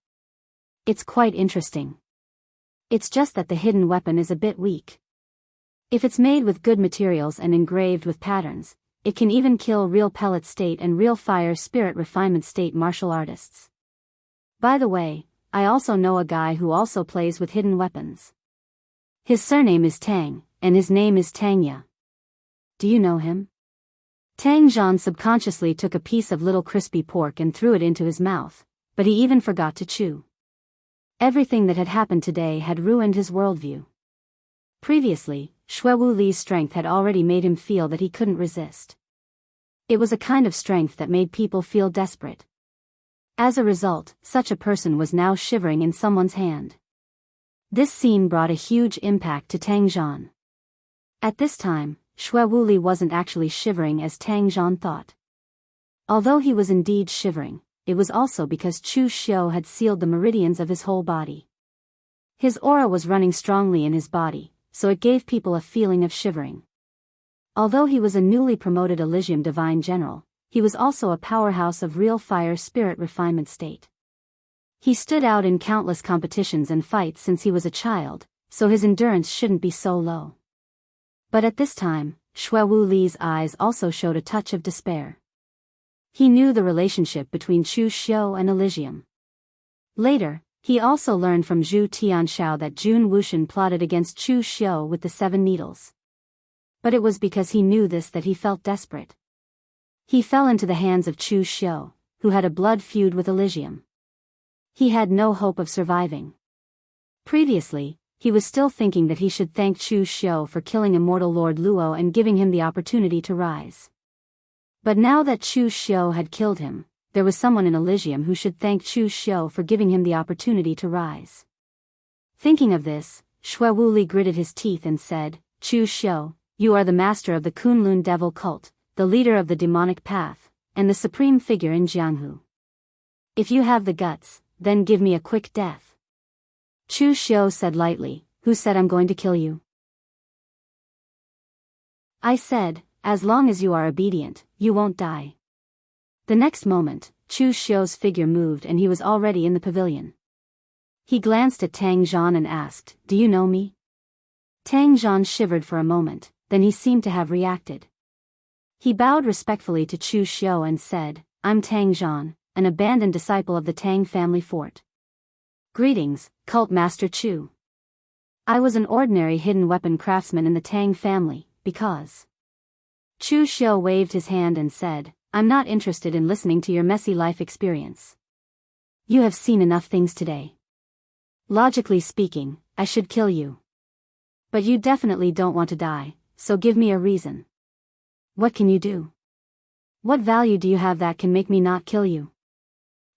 It's quite interesting. It's just that the hidden weapon is a bit weak. If it's made with good materials and engraved with patterns, it can even kill real pellet state and real fire spirit refinement state martial artists. By the way, I also know a guy who also plays with hidden weapons. His surname is Tang, and his name is Tangya. Do you know him? Tang Zhan subconsciously took a piece of little crispy pork and threw it into his mouth, but he even forgot to chew. Everything that had happened today had ruined his worldview. Previously, Xue Wuli's strength had already made him feel that he couldn't resist. It was a kind of strength that made people feel desperate. As a result, such a person was now shivering in someone's hand. This scene brought a huge impact to Tang Zhan. At this time, Xue Wuli wasn't actually shivering as Tang Zhan thought. Although he was indeed shivering, it was also because Chu Xiu had sealed the meridians of his whole body. His aura was running strongly in his body, so it gave people a feeling of shivering. Although he was a newly promoted Elysium Divine General, he was also a powerhouse of real fire spirit refinement state. He stood out in countless competitions and fights since he was a child, so his endurance shouldn't be so low. But at this time, Xue Wuli's eyes also showed a touch of despair. He knew the relationship between Chu Xiu and Elysium. Later, he also learned from Zhu Tianxiao that Jun Wuxian plotted against Chu Xiu with the 7 needles. But it was because he knew this that he felt desperate. He fell into the hands of Chu Xiu, who had a blood feud with Elysium. He had no hope of surviving. Previously, he was still thinking that he should thank Chu Xiu for killing immortal Lord Luo and giving him the opportunity to rise. But now that Chu Xiu had killed him, there was someone in Elysium who should thank Chu Xiu for giving him the opportunity to rise. Thinking of this, Xue Wuli gritted his teeth and said, Chu Xiu, you are the master of the Kunlun devil cult, the leader of the demonic path, and the supreme figure in Jianghu. If you have the guts, then give me a quick death. Chu Xiu said lightly, who said I'm going to kill you? I said, as long as you are obedient, you won't die. The next moment, Chu Xiu's figure moved and he was already in the pavilion. He glanced at Tang Zhan and asked, do you know me? Tang Zhan shivered for a moment, then he seemed to have reacted. He bowed respectfully to Chu Xiu and said, I'm Tang Zhan, an abandoned disciple of the Tang family fort. Greetings, Cult Master Chu. I was an ordinary hidden weapon craftsman in the Tang family, because... Chu Xiu waved his hand and said, I'm not interested in listening to your messy life experience. You have seen enough things today. Logically speaking, I should kill you. But you definitely don't want to die, so give me a reason. What can you do? What value do you have that can make me not kill you?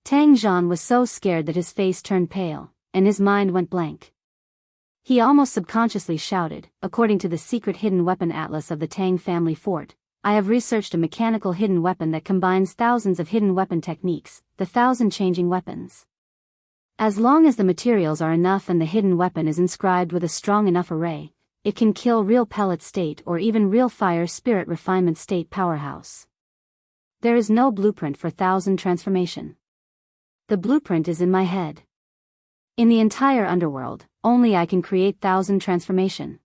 Tang Zhan was so scared that his face turned pale, and his mind went blank. He almost subconsciously shouted, according to the secret hidden weapon atlas of the Tang family fort, I have researched a mechanical hidden weapon that combines thousands of hidden weapon techniques, the 1,000 changing weapons. As long as the materials are enough and the hidden weapon is inscribed with a strong enough array, it can kill real pellet state or even real fire spirit refinement state powerhouse. There is no blueprint for 1,000 transformation. The blueprint is in my head. In the entire underworld, only I can create 1,000 transformation.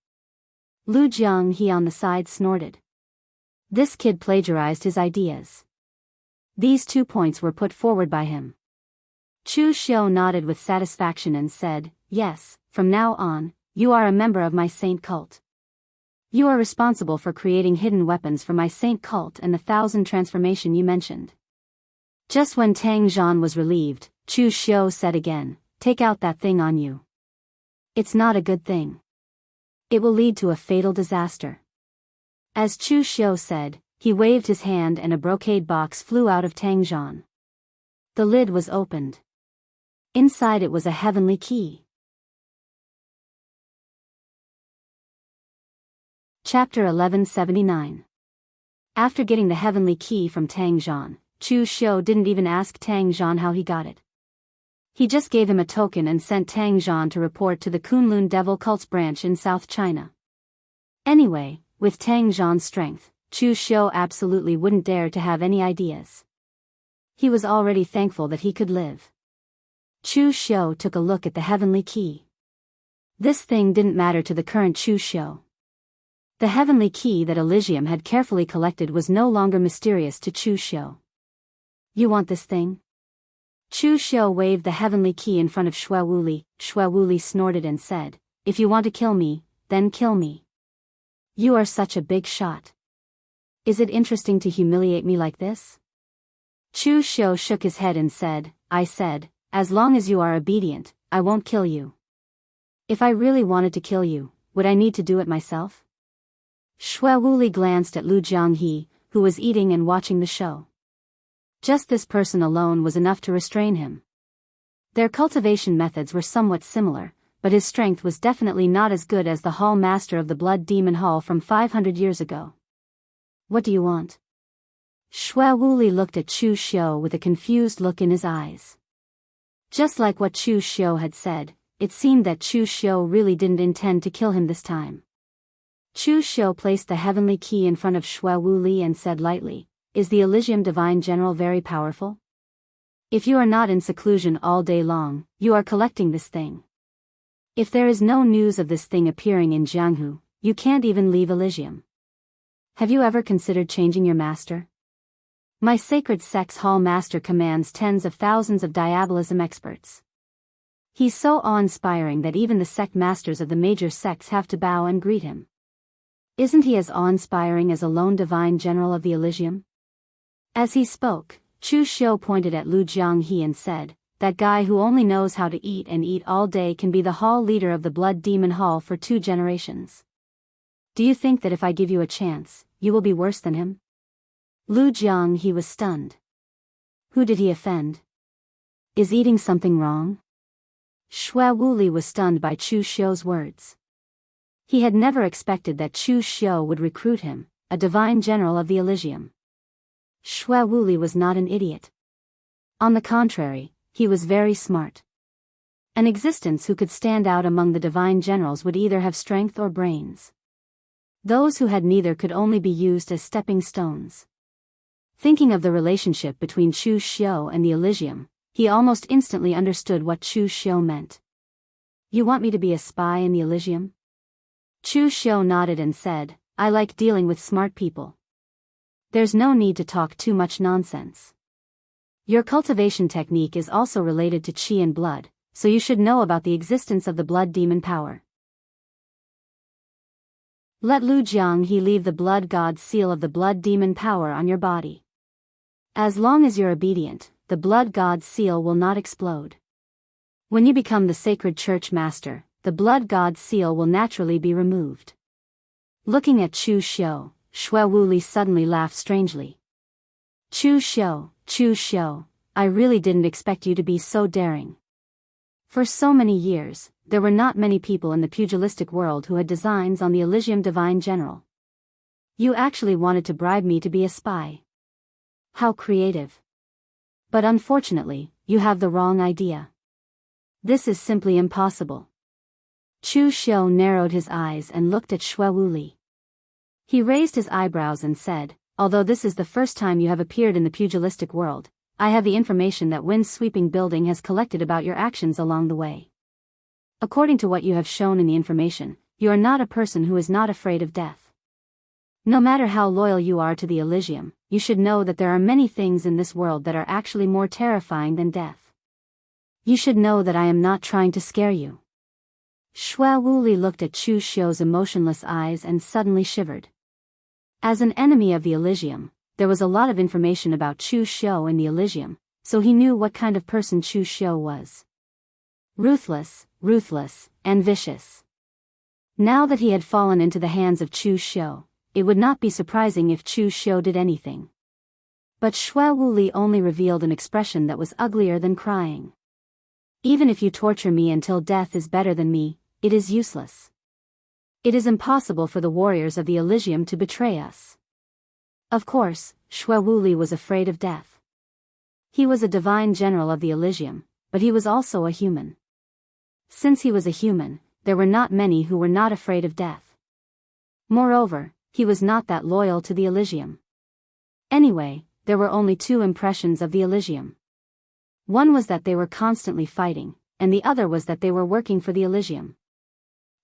Lu Jianghu on the side snorted. This kid plagiarized his ideas. These 2 points were put forward by him. Chu Xiu nodded with satisfaction and said, yes, from now on, you are a member of my saint cult. You are responsible for creating hidden weapons for my saint cult and the 1,000 transformation you mentioned. Just when Tang Zhan was relieved, Chu Xiu said again, take out that thing on you. It's not a good thing. It will lead to a fatal disaster. As Chu Xiu said, he waved his hand and a brocade box flew out of Tang Zhan. The lid was opened. Inside it was a heavenly key. Chapter 1179. After getting the heavenly key from Tang Zhan, Chu Xiu didn't even ask Tang Zhan how he got it. He just gave him a token and sent Tang Zhan to report to the Kunlun Devil Cult's branch in South China. Anyway, with Tang Zhan's strength, Chu Xiu absolutely wouldn't dare to have any ideas. He was already thankful that he could live. Chu Xiu took a look at the heavenly key. This thing didn't matter to the current Chu Xiu. The heavenly key that Elysium had carefully collected was no longer mysterious to Chu Xiu. You want this thing? Chu Xiu waved the heavenly key in front of Xue Wuli. Xue Wuli snorted and said, if you want to kill me, then kill me. You are such a big shot. Is it interesting to humiliate me like this? Chu Xiu shook his head and said, I said, as long as you are obedient, I won't kill you. If I really wanted to kill you, would I need to do it myself? Xue Wuli glanced at Lu Jianghu, who was eating and watching the show. Just this person alone was enough to restrain him. Their cultivation methods were somewhat similar, but his strength was definitely not as good as the Hall Master of the Blood Demon Hall from 500 years ago. What do you want? Xue Wuli looked at Chu Xiu with a confused look in his eyes. Just like what Chu Xiu had said, it seemed that Chu Xiu really didn't intend to kill him this time. Chu Xiu placed the heavenly key in front of Xue Wuli and said lightly, is the Elysium Divine General very powerful? If you are not in seclusion all day long, you are collecting this thing. If there is no news of this thing appearing in Jianghu, you can't even leave Elysium. Have you ever considered changing your master? My sacred sect's Hall Master commands tens of thousands of diabolism experts. He's so awe-inspiring that even the sect masters of the major sects have to bow and greet him. Isn't he as awe-inspiring as a lone divine general of the Elysium? As he spoke, Chu Xiu pointed at Lu Jianghu and said, that guy who only knows how to eat and eat all day can be the hall leader of the Blood Demon Hall for 2 generations. Do you think that if I give you a chance, you will be worse than him? Lu Jianghu was stunned. Who did he offend? Is eating something wrong? Xue Wuli was stunned by Chu Xiu's words. He had never expected that Chu Xiu would recruit him, a divine general of the Elysium. Xue Wuli was not an idiot. On the contrary, he was very smart. An existence who could stand out among the divine generals would either have strength or brains. Those who had neither could only be used as stepping stones. Thinking of the relationship between Chu Xiu and the Elysium, he almost instantly understood what Chu Xiu meant. You want me to be a spy in the Elysium? Chu Xiu nodded and said, I like dealing with smart people. There's no need to talk too much nonsense. Your cultivation technique is also related to qi and blood, so you should know about the existence of the blood demon power. Let Lu Jianghe leave the blood god's seal of the blood demon power on your body. As long as you're obedient, the blood god's seal will not explode. When you become the sacred church master, the blood god's seal will naturally be removed. Looking at Chu Xiu, Xue Wuli suddenly laughed strangely. Chu Xiu, I really didn't expect you to be so daring. For so many years, there were not many people in the pugilistic world who had designs on the Elysium Divine General. You actually wanted to bribe me to be a spy. How creative. But unfortunately, you have the wrong idea. This is simply impossible. Chu Xiu narrowed his eyes and looked at Xue Wuli. He raised his eyebrows and said, although this is the first time you have appeared in the pugilistic world, I have the information that wind-sweeping building has collected about your actions along the way. According to what you have shown in the information, you are not a person who is not afraid of death. No matter how loyal you are to the Elysium, you should know that there are many things in this world that are actually more terrifying than death. You should know that I am not trying to scare you. Xue Wuli looked at Chu Xiu's emotionless eyes and suddenly shivered. As an enemy of the Elysium, there was a lot of information about Chu Xiu in the Elysium, so he knew what kind of person Chu Xiu was. Ruthless, and vicious. Now that he had fallen into the hands of Chu Xiu, it would not be surprising if Chu Xiu did anything. But Xue Wuli only revealed an expression that was uglier than crying. Even if you torture me until death is better than me, it is useless. It is impossible for the warriors of the Elysium to betray us. Of course, Xue Wuli was afraid of death. He was a divine general of the Elysium, but he was also a human. Since he was a human, there were not many who were not afraid of death. Moreover, he was not that loyal to the Elysium. Anyway, there were only two impressions of the Elysium. One was that they were constantly fighting, and the other was that they were working for the Elysium.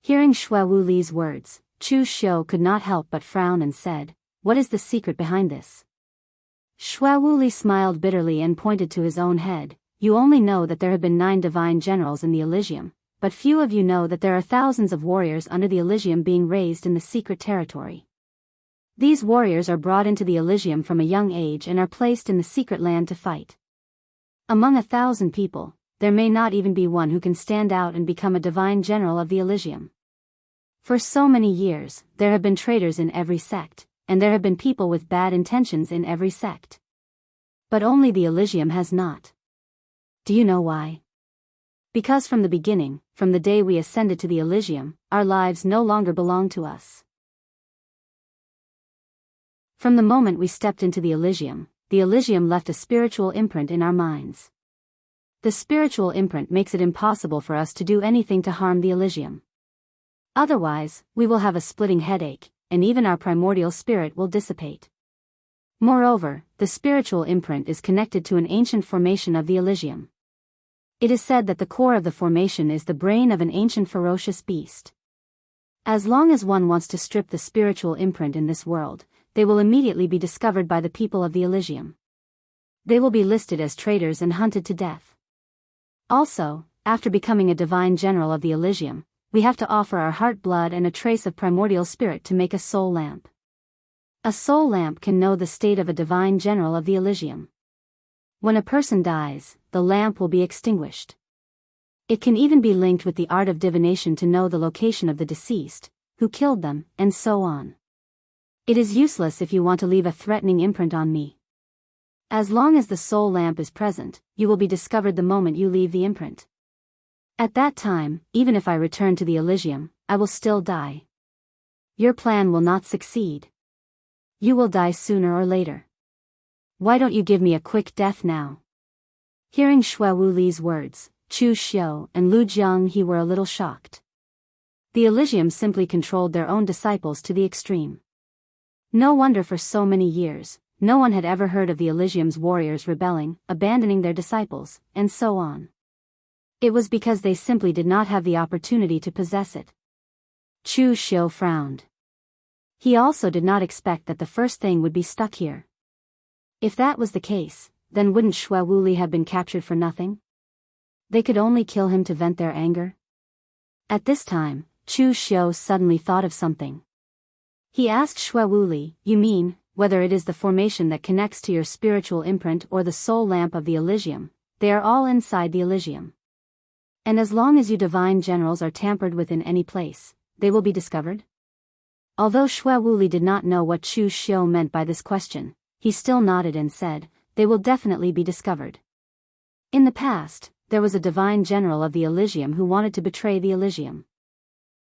Hearing Xue Wuli's words, Chu Xiu could not help but frown and said, "What is the secret behind this?" Xue Wuli smiled bitterly and pointed to his own head. You only know that there have been 9 divine generals in the Elysium, but few of you know that there are thousands of warriors under the Elysium being raised in the secret territory. These warriors are brought into the Elysium from a young age and are placed in the secret land to fight. Among 1,000 people, there may not even be one who can stand out and become a divine general of the Elysium. For so many years, there have been traitors in every sect, and there have been people with bad intentions in every sect. But only the Elysium has not. Do you know why? Because from the beginning, from the day we ascended to the Elysium, our lives no longer belong to us. From the moment we stepped into the Elysium left a spiritual imprint in our minds. The spiritual imprint makes it impossible for us to do anything to harm the Elysium. Otherwise, we will have a splitting headache, and even our primordial spirit will dissipate. Moreover, the spiritual imprint is connected to an ancient formation of the Elysium. It is said that the core of the formation is the brain of an ancient ferocious beast. As long as one wants to strip the spiritual imprint in this world, they will immediately be discovered by the people of the Elysium. They will be listed as traitors and hunted to death. Also, after becoming a divine general of the Elysium, we have to offer our heart blood and a trace of primordial spirit to make a soul lamp. A soul lamp can know the state of a divine general of the Elysium. When a person dies, the lamp will be extinguished. It can even be linked with the art of divination to know the location of the deceased, who killed them, and so on. It is useless if you want to leave a threatening imprint on me. As long as the soul lamp is present, you will be discovered the moment you leave the imprint. At that time, even if I return to the Elysium, I will still die. Your plan will not succeed. You will die sooner or later. Why don't you give me a quick death now? Hearing Xue Wuli's words, Chu Xiu and Lu Jianghe were a little shocked. The Elysium simply controlled their own disciples to the extreme. No wonder for so many years, no one had ever heard of the Elysium's warriors rebelling, abandoning their disciples, and so on. It was because they simply did not have the opportunity to possess it. Chu Xiu frowned. He also did not expect that the first thing would be stuck here. If that was the case, then wouldn't Xue Wuli have been captured for nothing? They could only kill him to vent their anger. At this time, Chu Xiu suddenly thought of something. He asked Xue Wuli, you mean, whether it is the formation that connects to your spiritual imprint or the soul lamp of the Elysium, they are all inside the Elysium. And as long as you divine generals are tampered with in any place, they will be discovered? Although Xue Wuli did not know what Chu Xiu meant by this question, he still nodded and said, they will definitely be discovered. In the past, there was a divine general of the Elysium who wanted to betray the Elysium.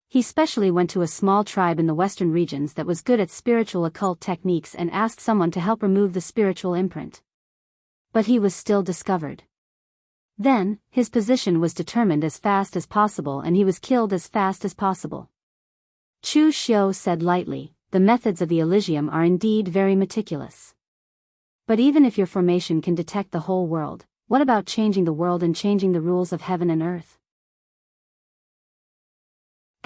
He specially went to a small tribe in the western regions that was good at spiritual occult techniques and asked someone to help remove the spiritual imprint. But he was still discovered. Then, his position was determined as fast as possible and he was killed as fast as possible. Chu Xiu said lightly, the methods of the Elysium are indeed very meticulous. But even if your formation can detect the whole world, what about changing the world and changing the rules of heaven and earth?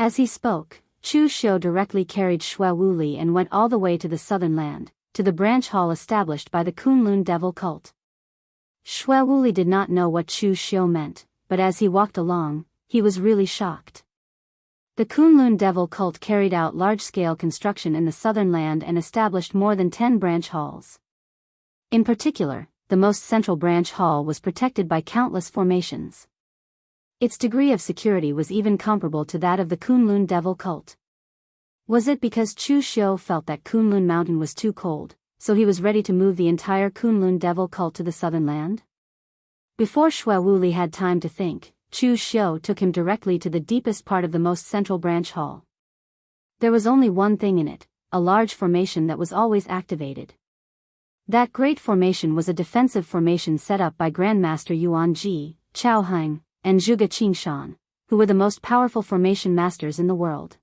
As he spoke, Chu Xiu directly carried Xue Wuli and went all the way to the southern land, to the branch hall established by the Kunlun devil cult. Xue Wuli did not know what Chu Xiu meant, but as he walked along, he was really shocked. The Kunlun devil cult carried out large-scale construction in the southern land and established more than 10 branch halls. In particular, the most central branch hall was protected by countless formations. Its degree of security was even comparable to that of the Kunlun devil cult. Was it because Chu Xiu felt that Kunlun mountain was too cold, so he was ready to move the entire Kunlun devil cult to the southern land? Before Xue Wuli had time to think, Chu Xiu took him directly to the deepest part of the most central branch hall. There was only one thing in it, a large formation that was always activated. That great formation was a defensive formation set up by Grandmaster Yuan Ji, Chao Heng, and Zhuge Qingshan, who were the most powerful formation masters in the world.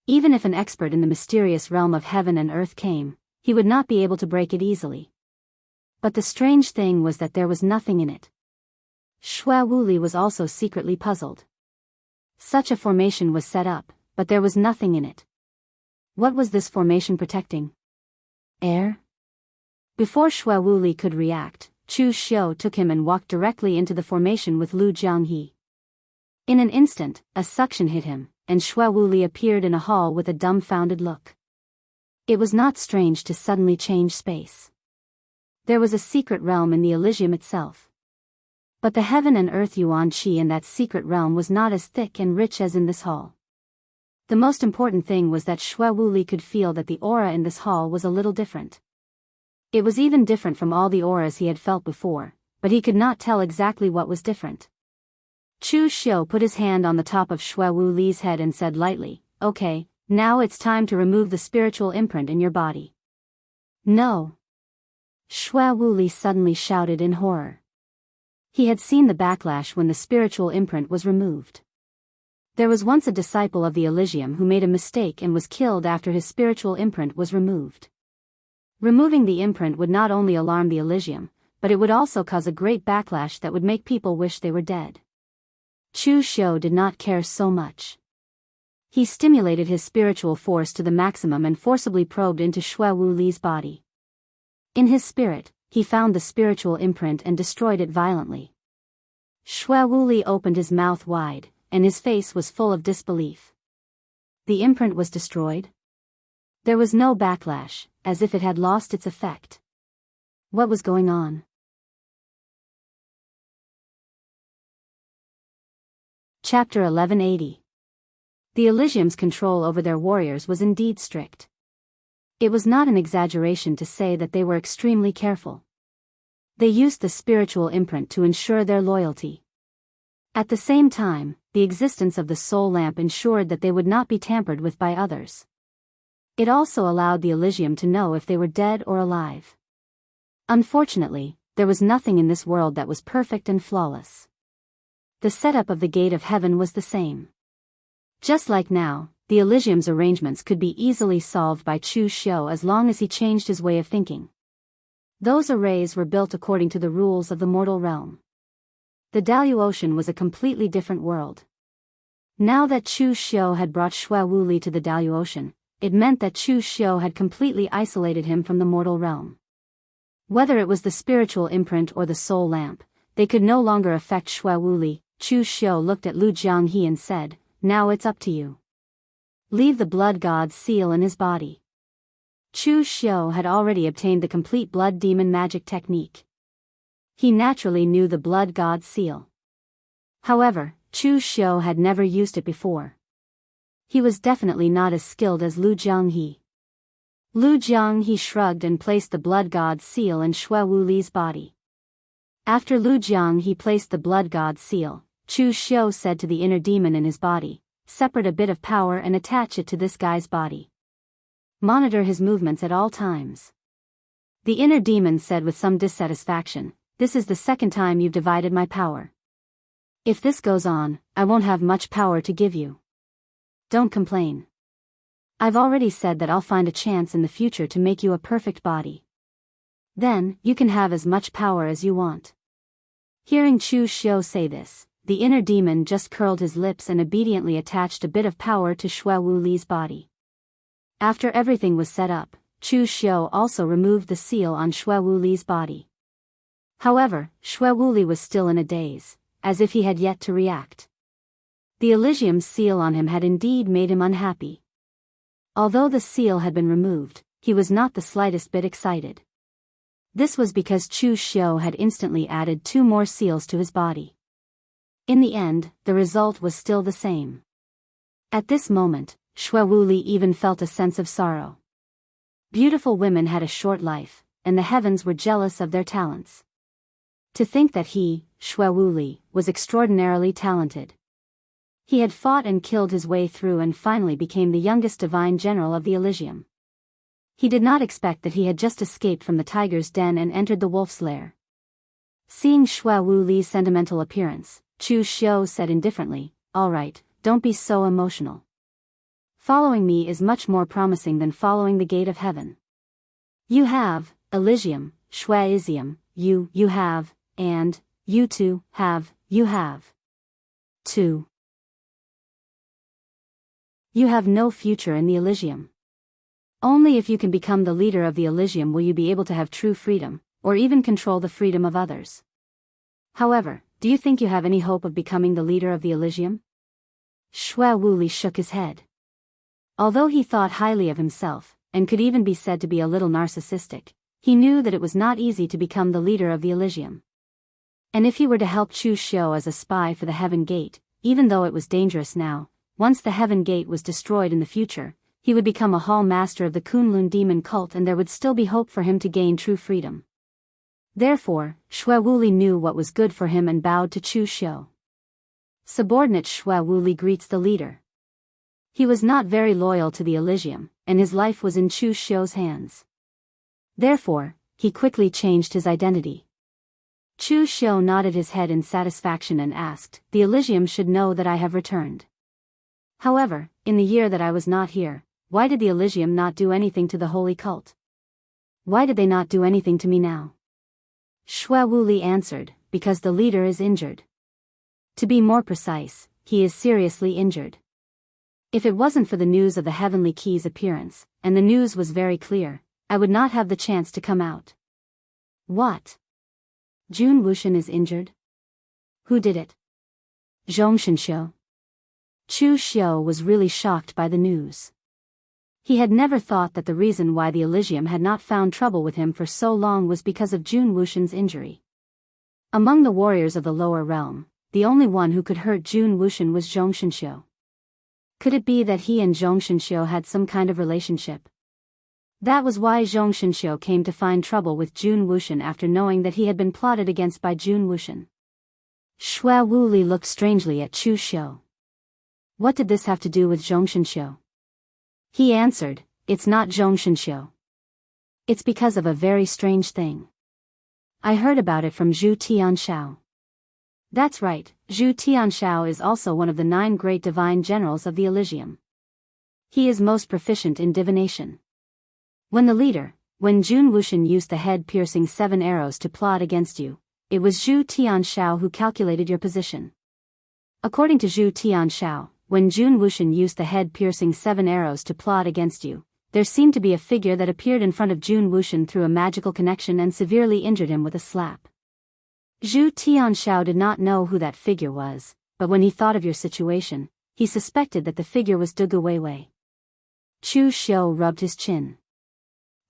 Even if an expert in the mysterious realm of heaven and earth came, he would not be able to break it easily. But the strange thing was that there was nothing in it. Xue Wuli was also secretly puzzled. Such a formation was set up, but there was nothing in it. What was this formation protecting? Air? Before Xue Wuli could react, Chu Xiu took him and walked directly into the formation with Lu Jianghe. In an instant, a suction hit him, and Xue Wuli appeared in a hall with a dumbfounded look. It was not strange to suddenly change space. There was a secret realm in the Elysium itself. But the heaven and earth Yuan Qi in that secret realm was not as thick and rich as in this hall. The most important thing was that Xue Wuli could feel that the aura in this hall was a little different. It was even different from all the auras he had felt before, but he could not tell exactly what was different. Chu Xiu put his hand on the top of Xue Wuli's head and said lightly, "Okay, now it's time to remove the spiritual imprint in your body." "No!" Xue Wuli suddenly shouted in horror. He had seen the backlash when the spiritual imprint was removed. There was once a disciple of the Elysium who made a mistake and was killed after his spiritual imprint was removed. Removing the imprint would not only alarm the Elysium, but it would also cause a great backlash that would make people wish they were dead. Chu Xiu did not care so much. He stimulated his spiritual force to the maximum and forcibly probed into Xue Wuli's body. In his spirit, he found the spiritual imprint and destroyed it violently. Xue Wuli opened his mouth wide, and his face was full of disbelief. The imprint was destroyed? There was no backlash, as if it had lost its effect. What was going on? Chapter 1180. The Elysium's control over their warriors was indeed strict. It was not an exaggeration to say that they were extremely careful. They used the spiritual imprint to ensure their loyalty. At the same time, the existence of the soul lamp ensured that they would not be tampered with by others. It also allowed the Elysium to know if they were dead or alive. Unfortunately, there was nothing in this world that was perfect and flawless. The setup of the gate of heaven was the same. Just like now, the Elysium's arrangements could be easily solved by Chu Xiu as long as he changed his way of thinking. Those arrays were built according to the rules of the mortal realm. The Daoist was a completely different world. Now that Chu Xiu had brought Xue Wuli to the Daoist, it meant that Chu Xiu had completely isolated him from the mortal realm. Whether it was the spiritual imprint or the soul lamp, they could no longer affect Xue Wuli. Chu Xiu looked at Lu Jianghe and said, "Now it's up to you." leave the blood god's seal in his body. Chu Xiu had already obtained the complete blood demon magic technique. He naturally knew the blood god's seal. However, Chu Xiu had never used it before. He was definitely not as skilled as Lu Jianghe. Lu Jianghe shrugged and placed the blood god's seal in Xue Wuli's body. After Lu Jianghe placed the blood god's seal, Chu Xiu said to the inner demon in his body, "Separate a bit of power and attach it to this guy's body. Monitor his movements at all times." The inner demon said with some dissatisfaction, "This is the second time you've divided my power. If this goes on, I won't have much power to give you. Don't complain. I've already said that I'll find a chance in the future to make you a perfect body. Then, you can have as much power as you want." Hearing Chu Xiu say this, the inner demon just curled his lips and obediently attached a bit of power to Xue Wuli's body. After everything was set up, Chu Xiu also removed the seal on Xue Wuli's body. However, Xue Wuli was still in a daze, as if he had yet to react. The Elysium's seal on him had indeed made him unhappy. Although the seal had been removed, he was not the slightest bit excited. This was because Chu Xiu had instantly added 2 more seals to his body. In the end, the result was still the same. At this moment, Xue Wuli even felt a sense of sorrow. Beautiful women had a short life, and the heavens were jealous of their talents. To think that he, Xue Wuli, was extraordinarily talented. He had fought and killed his way through and finally became the youngest divine general of the Elysium. He did not expect that he had just escaped from the tiger's den and entered the wolf's lair. Seeing Xue Wuli's sentimental appearance, Chu Xiu said indifferently, "All right, don't be so emotional. Following me is much more promising than following the gate of heaven. You have, Elysium, Shuaisium, you have, and, you too, you have. 2. You have no future in the Elysium. Only if you can become the leader of the Elysium will you be able to have true freedom, or even control the freedom of others. However, do you think you have any hope of becoming the leader of the Elysium?" Xue Wuli shook his head. Although he thought highly of himself, and could even be said to be a little narcissistic, he knew that it was not easy to become the leader of the Elysium. And if he were to help Chu Xiu as a spy for the Heaven Gate, even though it was dangerous now, once the Heaven Gate was destroyed in the future, he would become a hall master of the Kunlun demon cult and there would still be hope for him to gain true freedom. Therefore, Xue Wuli knew what was good for him and bowed to Chu Xiu. Subordinate Xue Wuli greets the leader. He was not very loyal to the Elysium, and his life was in Chu Xiu's hands. Therefore, he quickly changed his identity. Chu Xiu nodded his head in satisfaction and asked, "The Elysium should know that I have returned. However, in the year that I was not here, why did the Elysium not do anything to the holy cult? Why did they not do anything to me now?" Xue Wuli answered, "Because the leader is injured. To be more precise, he is seriously injured. If it wasn't for the news of the Heavenly Key's appearance, and the news was very clear, I would not have the chance to come out." "What? Jun Wuxian is injured? Who did it? Zhongshanxiu?" Chu Xiu was really shocked by the news. He had never thought that the reason why the Elysium had not found trouble with him for so long was because of Jun Wuxian's injury. Among the warriors of the lower realm, the only one who could hurt Jun Wuxian was Zhongshanxiu. Could it be that he and Zhongshanxiu had some kind of relationship? That was why Zhongshanxiu came to find trouble with Jun Wuxian after knowing that he had been plotted against by Jun Wuxian. Xue Wuli looked strangely at Chu Xiu. What did this have to do with Zhongshanxiu? He answered, "It's not Zhongshanxiu. It's because of a very strange thing. I heard about it from Zhu Tianshao." That's right, Zhu Tianshao is also one of the 9 great divine generals of the Elysium. He is most proficient in divination. When Jun Wuxian used the head-piercing 7 arrows to plot against you, it was Zhu Tianshao who calculated your position. According to Zhu Tianshao, when Jun Wuxian used the head-piercing 7 arrows to plot against you, there seemed to be a figure that appeared in front of Jun Wuxian through a magical connection and severely injured him with a slap. Zhu Tianshao did not know who that figure was, but when he thought of your situation, he suspected that the figure was Dugu Weiwei. Chu Xiu rubbed his chin.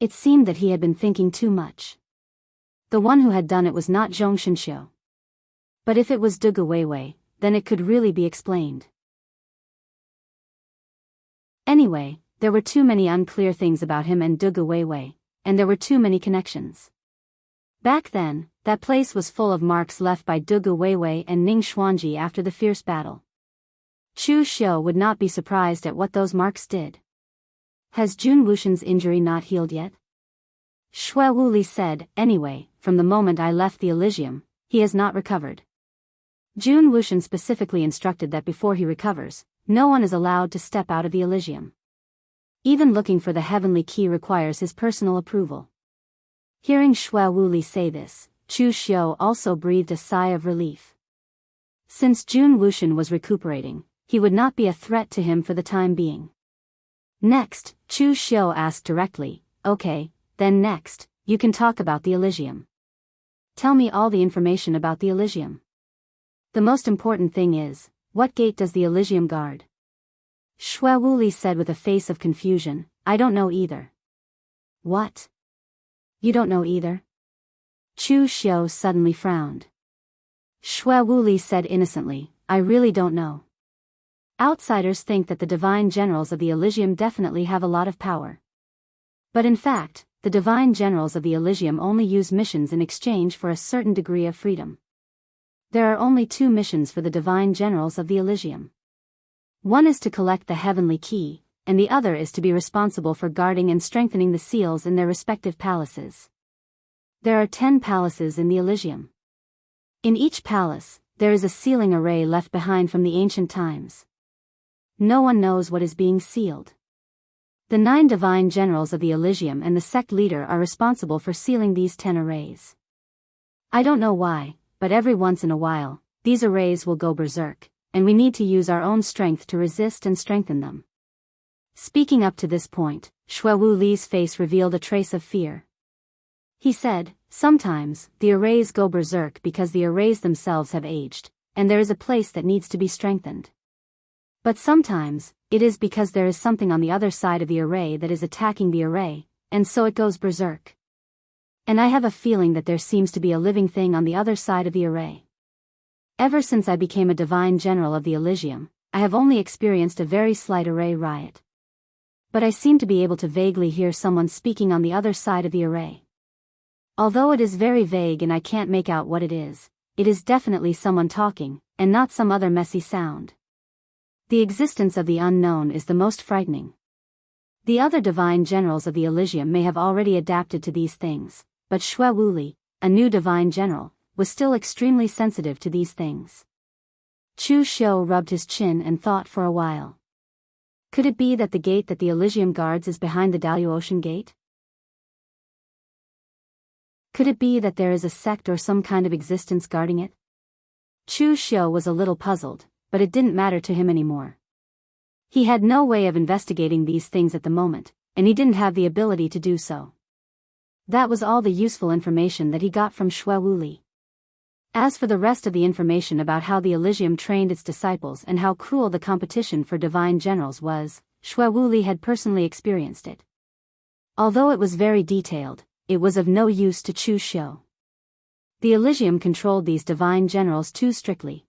It seemed that he had been thinking too much. The one who had done it was not Zhong Xianxia. But if it was Dugu Weiwei, then it could really be explained. Anyway, there were too many unclear things about him and Dugu Weiwei, and there were too many connections. Back then, that place was full of marks left by Dugu Weiwei and Ning Xuanji after the fierce battle. Chu Xiu would not be surprised at what those marks did. Has Jun Wuxian's injury not healed yet? Shui Wuli said, anyway, from the moment I left the Elysium, he has not recovered. Jun Wuxian specifically instructed that before he recovers, no one is allowed to step out of the Elysium. Even looking for the heavenly key requires his personal approval. Hearing Shui Wuli say this, Chu Xiu also breathed a sigh of relief. Since Jun Wuxian was recuperating, he would not be a threat to him for the time being. Next, Chu Xiu asked directly, okay, then next, you can talk about the Elysium. Tell me all the information about the Elysium. The most important thing is, what gate does the Elysium guard? Shui Wuli said with a face of confusion, I don't know either. What? You don't know either? Chu Xiu suddenly frowned. Shui Wuli said innocently, I really don't know. Outsiders think that the divine generals of the Elysium definitely have a lot of power. But in fact, the divine generals of the Elysium only use missions in exchange for a certain degree of freedom. There are only 2 missions for the divine generals of the Elysium. One is to collect the heavenly key, and the other is to be responsible for guarding and strengthening the seals in their respective palaces. There are 10 palaces in the Elysium. In each palace, there is a sealing array left behind from the ancient times. No one knows what is being sealed. The 9 divine generals of the Elysium and the sect leader are responsible for sealing these 10 arrays. I don't know why, but every once in a while, these arrays will go berserk, and we need to use our own strength to resist and strengthen them. Speaking up to this point, Shui Wuli's face revealed a trace of fear. He said, sometimes, the arrays go berserk because the arrays themselves have aged, and there is a place that needs to be strengthened. But sometimes, it is because there is something on the other side of the array that is attacking the array, and so it goes berserk. And I have a feeling that there seems to be a living thing on the other side of the array. Ever since I became a divine general of the Elysium, I have only experienced a very slight array riot. But I seem to be able to vaguely hear someone speaking on the other side of the array. Although it is very vague and I can't make out what it is definitely someone talking, and not some other messy sound. The existence of the unknown is the most frightening. The other divine generals of the Elysium may have already adapted to these things, but Shui Wuli, a new divine general, was still extremely sensitive to these things. Chu Xiu rubbed his chin and thought for a while. Could it be that the gate that the Elysium guards is behind the Daoist gate? Could it be that there is a sect or some kind of existence guarding it? Chu Xiu was a little puzzled, but it didn't matter to him anymore. He had no way of investigating these things at the moment, and he didn't have the ability to do so. That was all the useful information that he got from Shui Wuli. As for the rest of the information about how the Elysium trained its disciples and how cruel the competition for divine generals was, Shui Wuli had personally experienced it. Although it was very detailed, it was of no use to Chu Xiu. The Elysium controlled these divine generals too strictly.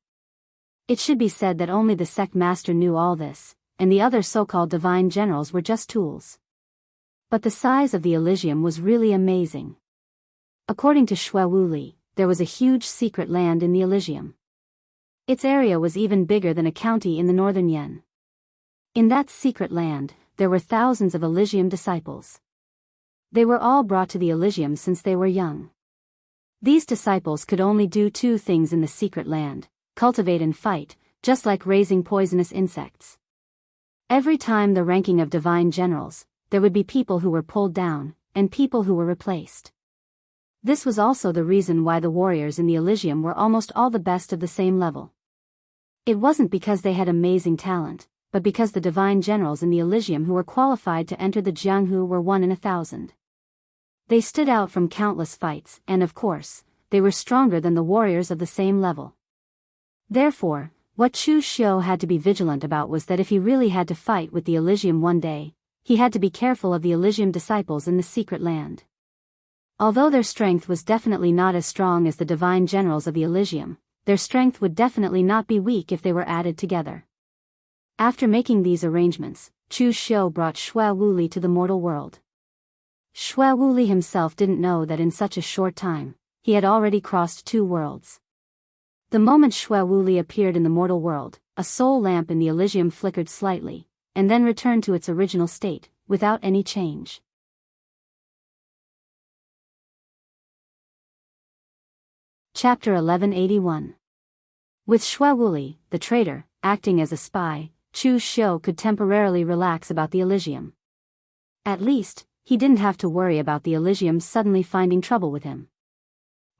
It should be said that only the sect master knew all this, and the other so-called divine generals were just tools. But the size of the Elysium was really amazing. According to Shui Wuli, there was a huge secret land in the Elysium. Its area was even bigger than a county in the northern Yen. In that secret land, there were thousands of Elysium disciples. They were all brought to the Elysium since they were young. These disciples could only do 2 things in the secret land: cultivate and fight, just like raising poisonous insects. Every time the ranking of divine generals, there would be people who were pulled down, and people who were replaced. This was also the reason why the warriors in the Elysium were almost all the best of the same level. It wasn't because they had amazing talent, but because the divine generals in the Elysium who were qualified to enter the Jianghu were 1 in 1,000. They stood out from countless fights, and of course, they were stronger than the warriors of the same level. Therefore, what Chu Xiu had to be vigilant about was that if he really had to fight with the Elysium one day, he had to be careful of the Elysium disciples in the secret land. Although their strength was definitely not as strong as the divine generals of the Elysium, their strength would definitely not be weak if they were added together. After making these arrangements, Chu Xiu brought Xue Wuli to the mortal world. Xue Wuli himself didn't know that in such a short time, he had already crossed 2 worlds. The moment Xue Wuli appeared in the mortal world, a soul lamp in the Elysium flickered slightly, and then returned to its original state, without any change. Chapter 1181. With Xue Wuli, the traitor, acting as a spy, Chu Xiu could temporarily relax about the Elysium. At least, he didn't have to worry about the Elysium suddenly finding trouble with him.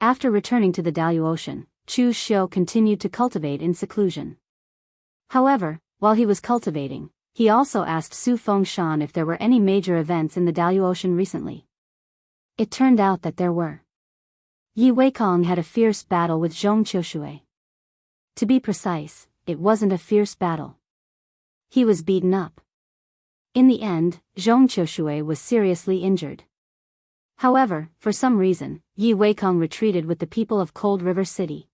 After returning to the Daoist, Chu Xiu continued to cultivate in seclusion. However, while he was cultivating, he also asked Su Fengshan if there were any major events in the Daoist recently. It turned out that there were. Yi Weikong had a fierce battle with Zhong Qiushui. To be precise, it wasn't a fierce battle. He was beaten up. In the end, Zhong Qiushui was seriously injured. However, for some reason, Yi Weikong retreated with the people of Cold River City.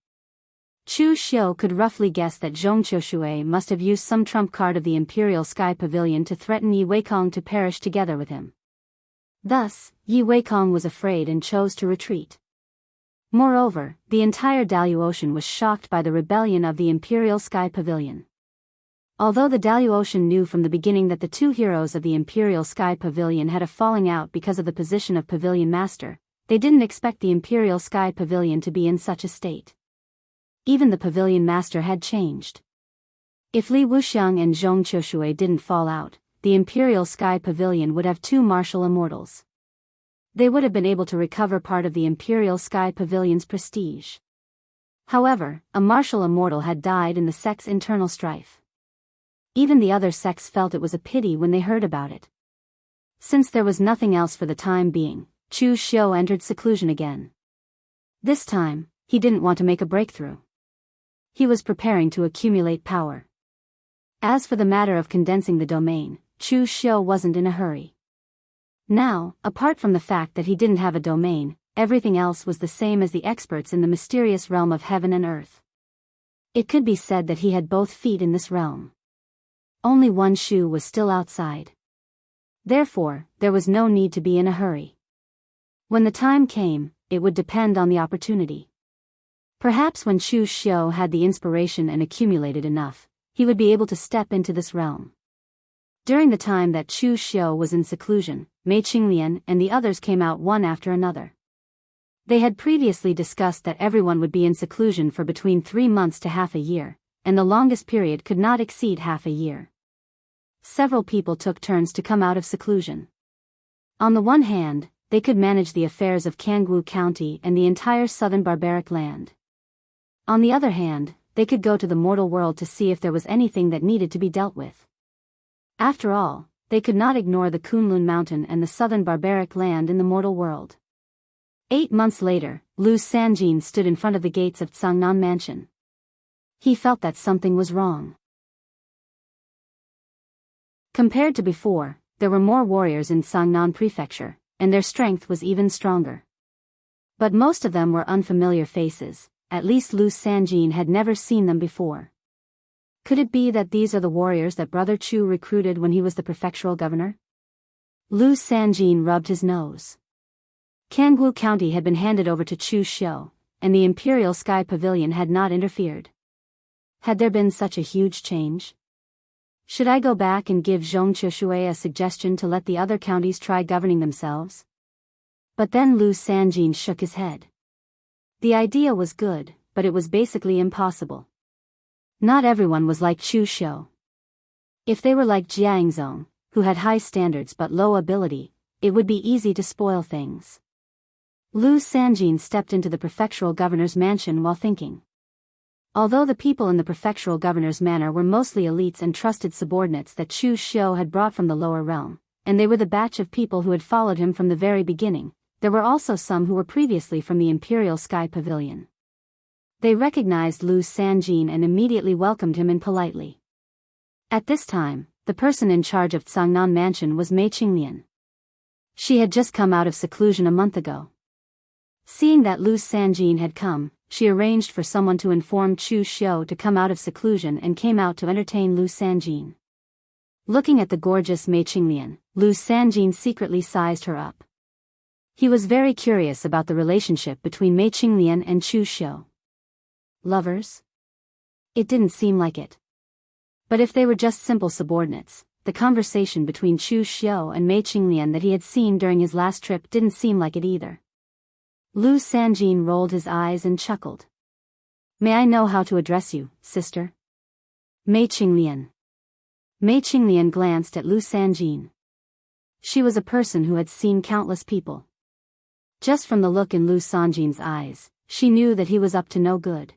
Chu Xiu could roughly guess that Zhong Qiushui must have used some trump card of the Imperial Sky Pavilion to threaten Yi Weikong to perish together with him. Thus, Yi Weikong was afraid and chose to retreat. Moreover, the entire Daoist was shocked by the rebellion of the Imperial Sky Pavilion. Although the Daoist knew from the beginning that the 2 heroes of the Imperial Sky Pavilion had a falling out because of the position of Pavilion Master, they didn't expect the Imperial Sky Pavilion to be in such a state. Even the Pavilion Master had changed. If Li Wuxiang and Zhong Qiushui didn't fall out, the Imperial Sky Pavilion would have 2 martial immortals. They would have been able to recover part of the Imperial Sky Pavilion's prestige. However, a martial immortal had died in the sect's internal strife. Even the other sects felt it was a pity when they heard about it. Since there was nothing else for the time being, Chu Xiu entered seclusion again. This time, he didn't want to make a breakthrough. He was preparing to accumulate power. As for the matter of condensing the domain, Chu Xiu wasn't in a hurry. Now, apart from the fact that he didn't have a domain, everything else was the same as the experts in the mysterious realm of heaven and earth. It could be said that he had both feet in this realm. Only one shoe was still outside. Therefore, there was no need to be in a hurry. When the time came, it would depend on the opportunity. Perhaps when Chu Xiu had the inspiration and accumulated enough, he would be able to step into this realm. During the time that Chu Xiu was in seclusion, Mei Qinglian and the others came out one after another. They had previously discussed that everyone would be in seclusion for between 3 months to half a year, and the longest period could not exceed half a year. Several people took turns to come out of seclusion. On the one hand, they could manage the affairs of Jianghu County and the entire southern barbaric land. On the other hand, they could go to the mortal world to see if there was anything that needed to be dealt with. After all, they could not ignore the Kunlun Mountain and the southern barbaric land in the mortal world. 8 months later, Lu Sanjin stood in front of the gates of Tsangnan Mansion. He felt that something was wrong. Compared to before, there were more warriors in Tsangnan Prefecture, and their strength was even stronger. But most of them were unfamiliar faces, at least Lu Sanjin had never seen them before. Could it be that these are the warriors that Brother Chu recruited when he was the prefectural governor? Lu Sanjin rubbed his nose. Jianghu County had been handed over to Chu Xiu, and the Imperial Sky Pavilion had not interfered. Had there been such a huge change? Should I go back and give Zhong Qiushui a suggestion to let the other counties try governing themselves? But then Lu Sanjin shook his head. The idea was good, but it was basically impossible. Not everyone was like Chu Xiu. If they were like Jiangzong, who had high standards but low ability, it would be easy to spoil things. Lu Sanjin stepped into the prefectural governor's mansion while thinking. Although the people in the prefectural governor's manor were mostly elites and trusted subordinates that Chu Xiu had brought from the lower realm, and they were the batch of people who had followed him from the very beginning, there were also some who were previously from the Imperial Sky Pavilion. They recognized Lu Sanjin and immediately welcomed him in politely. At this time, the person in charge of Tsangnan Mansion was Mei Qinglian. She had just come out of seclusion a month ago. Seeing that Lu Sanjin had come, she arranged for someone to inform Chu Xiu to come out of seclusion and came out to entertain Lu Sanjin. Looking at the gorgeous Mei Qinglian, Lu Sanjin secretly sized her up. He was very curious about the relationship between Mei Qinglian and Chu Xiu. Lovers? It didn't seem like it. But if they were just simple subordinates, the conversation between Chu Xiu and Mei Qinglian that he had seen during his last trip didn't seem like it either. Lu Sanjin rolled his eyes and chuckled. May I know how to address you, sister? Mei Qinglian. Mei Qinglian glanced at Lu Sanjin. She was a person who had seen countless people. Just from the look in Lu Sanjin's eyes, she knew that he was up to no good.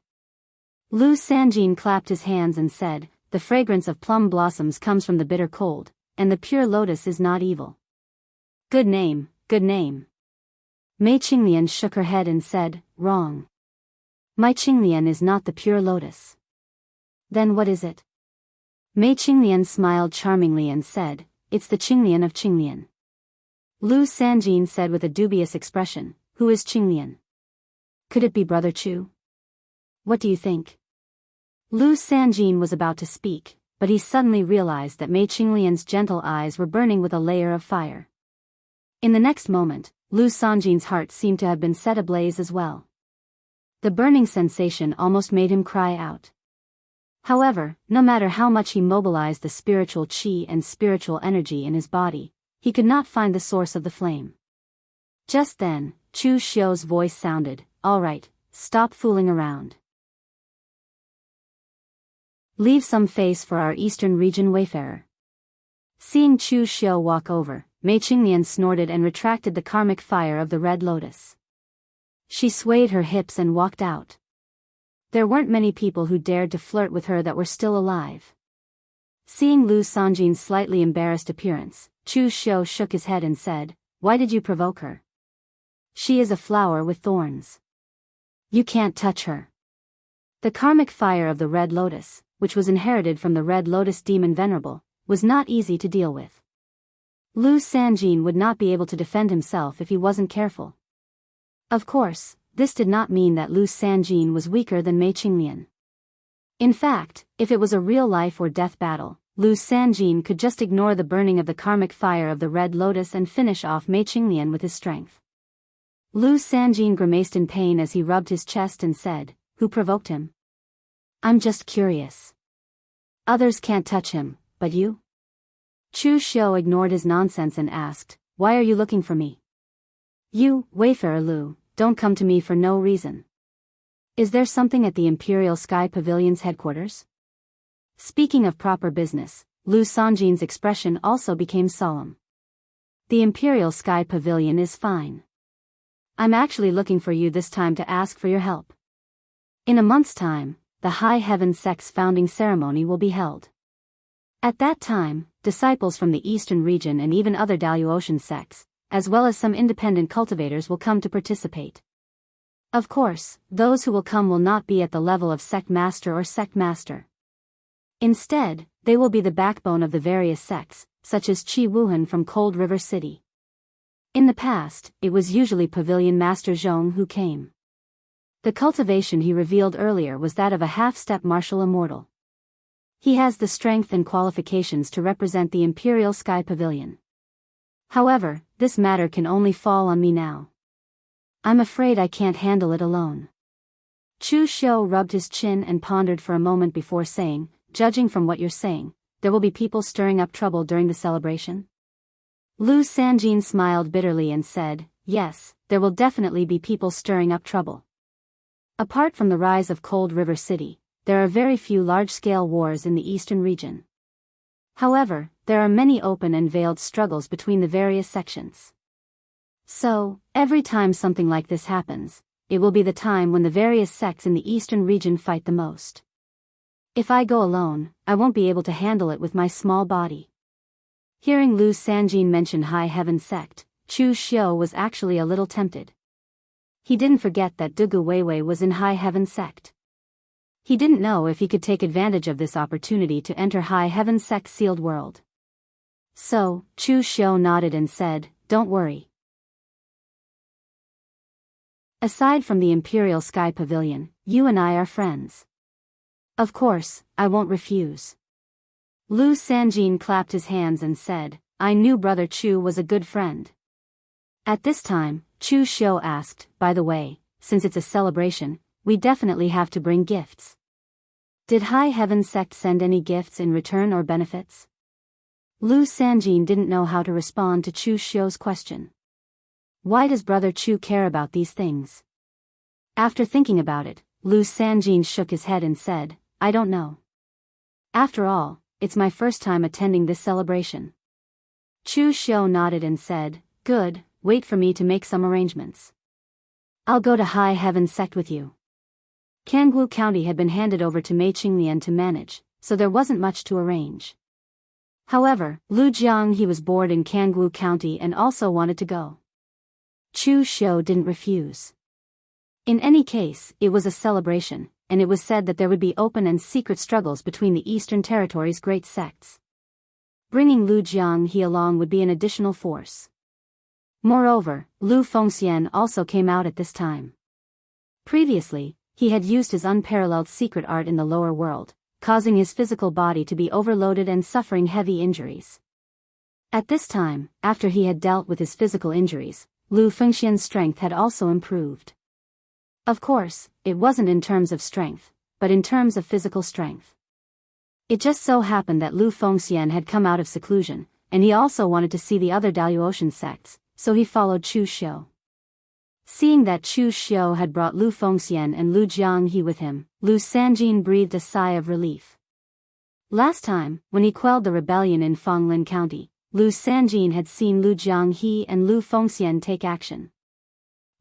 Lu Sanjin clapped his hands and said, the fragrance of plum blossoms comes from the bitter cold, and the pure lotus is not evil. Good name, good name. Mei Qinglian shook her head and said, wrong. My Qinglian is not the pure lotus. Then what is it? Mei Qinglian smiled charmingly and said, it's the Qinglian of Qinglian. Lu Sanjin said with a dubious expression, who is Qinglian? Could it be Brother Chu? What do you think? Lu Sanjin was about to speak, but he suddenly realized that Mei Qinglian's gentle eyes were burning with a layer of fire. In the next moment, Lu Sanjin's heart seemed to have been set ablaze as well. The burning sensation almost made him cry out. However, no matter how much he mobilized the spiritual qi and spiritual energy in his body, he could not find the source of the flame. Just then, Chu Xiu's voice sounded, all right, stop fooling around. Leave some face for our eastern region wayfarer. Seeing Chu Xiu walk over, Mei Qinglian snorted and retracted the karmic fire of the red lotus. She swayed her hips and walked out. There weren't many people who dared to flirt with her that were still alive. Seeing Lu Sanjin's slightly embarrassed appearance, Chu Xiu shook his head and said, why did you provoke her? She is a flower with thorns. You can't touch her. The karmic fire of the red lotus, which was inherited from the red lotus demon venerable, was not easy to deal with. Lu Sanjin would not be able to defend himself if he wasn't careful. Of course, this did not mean that Lu Sanjin was weaker than Mei Qinglian. In fact, if it was a real life or death battle, Lu Sanjin could just ignore the burning of the karmic fire of the red lotus and finish off Mei Qinglian with his strength. Lu Sanjin grimaced in pain as he rubbed his chest and said, who provoked him? I'm just curious. Others can't touch him, but you? Chu Xiu ignored his nonsense and asked, why are you looking for me? You, wayfarer Lu, don't come to me for no reason. Is there something at the Imperial Sky Pavilion's headquarters? Speaking of proper business, Lu Sanjin's expression also became solemn. The Imperial Sky Pavilion is fine. I'm actually looking for you this time to ask for your help. In a month's time, the High Heaven Sect's founding ceremony will be held. At that time, disciples from the Eastern region and even other Daoist sects, as well as some independent cultivators will come to participate. Of course, those who will come will not be at the level of sect master or sect master. Instead, they will be the backbone of the various sects, such as Qi Wuhan from Cold River City. In the past, it was usually Pavilion Master Zhong who came. The cultivation he revealed earlier was that of a half-step martial immortal. He has the strength and qualifications to represent the Imperial Sky Pavilion. However, this matter can only fall on me now. I'm afraid I can't handle it alone. Chu Xiu rubbed his chin and pondered for a moment before saying, judging from what you're saying, there will be people stirring up trouble during the celebration? Lu Sanjin smiled bitterly and said, yes, there will definitely be people stirring up trouble. Apart from the rise of Cold River City, there are very few large-scale wars in the eastern region. However, there are many open and veiled struggles between the various sections. So, every time something like this happens, it will be the time when the various sects in the eastern region fight the most. If I go alone, I won't be able to handle it with my small body. Hearing Lu Sanjin mention High Heaven Sect, Chu Xiu was actually a little tempted. He didn't forget that Dugu Weiwei was in High Heaven Sect. He didn't know if he could take advantage of this opportunity to enter High Heaven Sect's sealed world. So, Chu Xiu nodded and said, "Don't worry. Aside from the Imperial Sky Pavilion, you and I are friends. Of course, I won't refuse." Lu Sanjin clapped his hands and said, "I knew Brother Chu was a good friend." At this time, Chu Xiu asked, "By the way, since it's a celebration, we definitely have to bring gifts. Did High Heaven Sect send any gifts in return or benefits?" Lu Sanjin didn't know how to respond to Chu Xiu's question. Why does Brother Chu care about these things? After thinking about it, Lu Sanjin shook his head and said, "I don't know. After all, it's my first time attending this celebration." Chu Xiu nodded and said, "Good, wait for me to make some arrangements. I'll go to High Heaven Sect with you." Jianghu County had been handed over to Mei Qinglian to manage, so there wasn't much to arrange. However, Lu Jianghe was bored in Jianghu County and also wanted to go. Chu Xiu didn't refuse. In any case, it was a celebration, and it was said that there would be open and secret struggles between the Eastern Territory's great sects. Bringing Lu Jianghe along would be an additional force. Moreover, Lu Fengxian also came out at this time. Previously, he had used his unparalleled secret art in the lower world, causing his physical body to be overloaded and suffering heavy injuries. At this time, after he had dealt with his physical injuries, Lu Fengxian's strength had also improved. Of course, it wasn't in terms of strength, but in terms of physical strength. It just so happened that Lu Fengxian had come out of seclusion, and he also wanted to see the other Daoist sects, so he followed Chu Xiu. Seeing that Chu Xiu had brought Lu Fengxian and Lu Jianghe with him, Lu Sanjin breathed a sigh of relief. Last time, when he quelled the rebellion in Fenglin County, Lu Sanjin had seen Lu Jianghe and Lu Fengxian take action.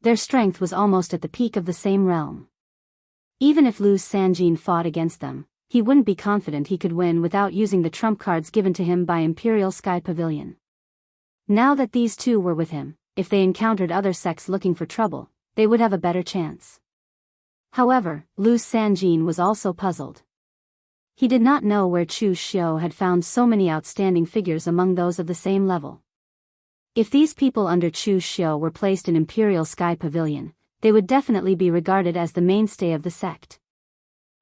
Their strength was almost at the peak of the same realm. Even if Lu Sanjin fought against them, he wouldn't be confident he could win without using the trump cards given to him by Imperial Sky Pavilion. Now that these two were with him, if they encountered other sects looking for trouble, they would have a better chance. However, Lu Sanjin was also puzzled. He did not know where Chu Xiu had found so many outstanding figures among those of the same level. If these people under Chu Xiu were placed in Imperial Sky Pavilion, they would definitely be regarded as the mainstay of the sect.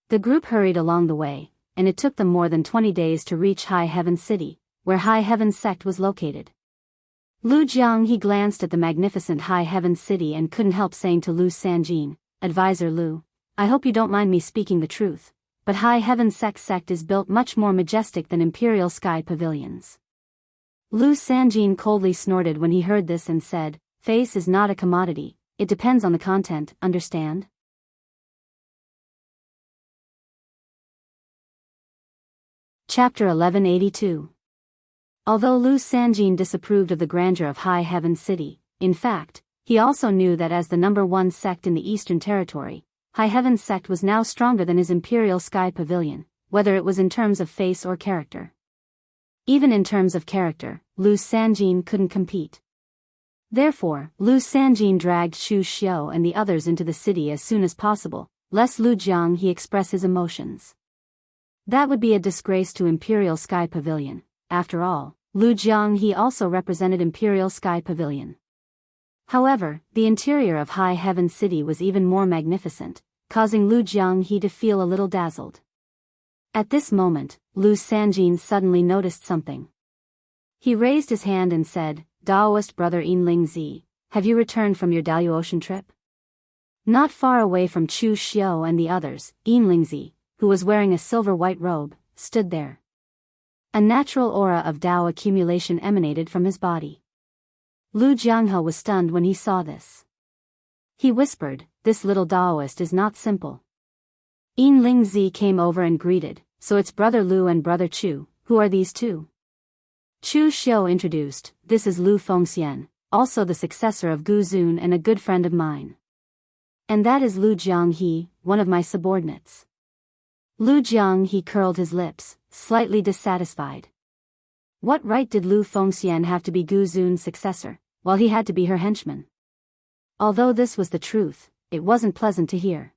The group hurried along the way, and it took them more than 20 days to reach High Heaven City, where High Heaven Sect was located. Lu Jianghe glanced at the magnificent High Heaven City and couldn't help saying to Lu Sanjin, "Advisor Lu, I hope you don't mind me speaking the truth, but High Heaven Sect is built much more majestic than Imperial Sky Pavilions." Lu Sanjin coldly snorted when he heard this and said, "Face is not a commodity, it depends on the content, understand?" Chapter 1182. Although Lu Sanjin disapproved of the grandeur of High Heaven City, in fact, he also knew that as the #1 sect in the Eastern Territory, High Heaven Sect was now stronger than his Imperial Sky Pavilion, whether it was in terms of face or character. Even in terms of character, Lu Sanjin couldn't compete. Therefore, Lu Sanjin dragged Chu Xiu and the others into the city as soon as possible, lest Lu Jianghe express his emotions. That would be a disgrace to Imperial Sky Pavilion. After all, Lu Jianghe also represented Imperial Sky Pavilion. However, the interior of High Heaven City was even more magnificent, causing Lu Jianghe to feel a little dazzled. At this moment, Lu Sanjin suddenly noticed something. He raised his hand and said, "Daoist brother Yinlingzi, have you returned from your Daoist trip?" Not far away from Chu Xiu and the others, Yinlingzi, who was wearing a silver-white robe, stood there. A natural aura of Dao accumulation emanated from his body. Lu Jianghe was stunned when he saw this. He whispered, "This little Daoist is not simple." Yinlingzi came over and greeted, "So it's Brother Lu and Brother Chu, who are these two?" Chu Xiu introduced, "This is Lu Fengxian, also the successor of Gu Zun and a good friend of mine. And that is Lu Jianghe, one of my subordinates." Lu Jianghe curled his lips, slightly dissatisfied. What right did Lu Fengxian have to be Gu Zun's successor, while he had to be her henchman? Although this was the truth, it wasn't pleasant to hear.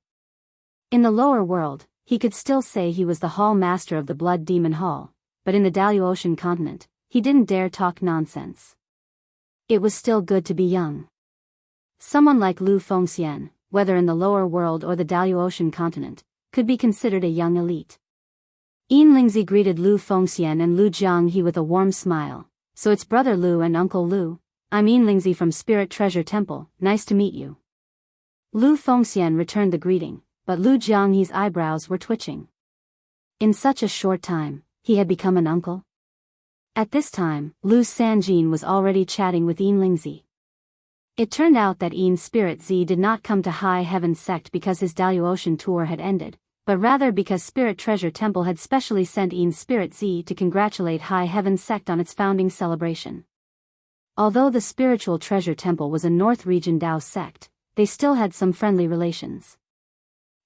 In the lower world, he could still say he was the hall master of the Blood Demon Hall, but in the Daoist continent, he didn't dare talk nonsense. It was still good to be young. Someone like Lu Fengxian, whether in the lower world or the Daoist continent, could be considered a young elite. Yin Lingzi greeted Lu Fengxian and Lu Jianghu with a warm smile. So it's Brother Lu and Uncle Lu. I'm Yin Lingzi from Spirit Treasure Temple, nice to meet you. Lu Fengxian returned the greeting, but Lu Jianghu's eyebrows were twitching. In such a short time, he had become an uncle? At this time, Lu Sanjin was already chatting with Yin Lingzi. It turned out that Yin Spirit Z did not come to High Heaven Sect because his Daoist tour had ended, but rather because Spirit Treasure Temple had specially sent Yin Spirit Z to congratulate High Heaven Sect on its founding celebration. Although the Spiritual Treasure Temple was a North Region Dao sect, they still had some friendly relations.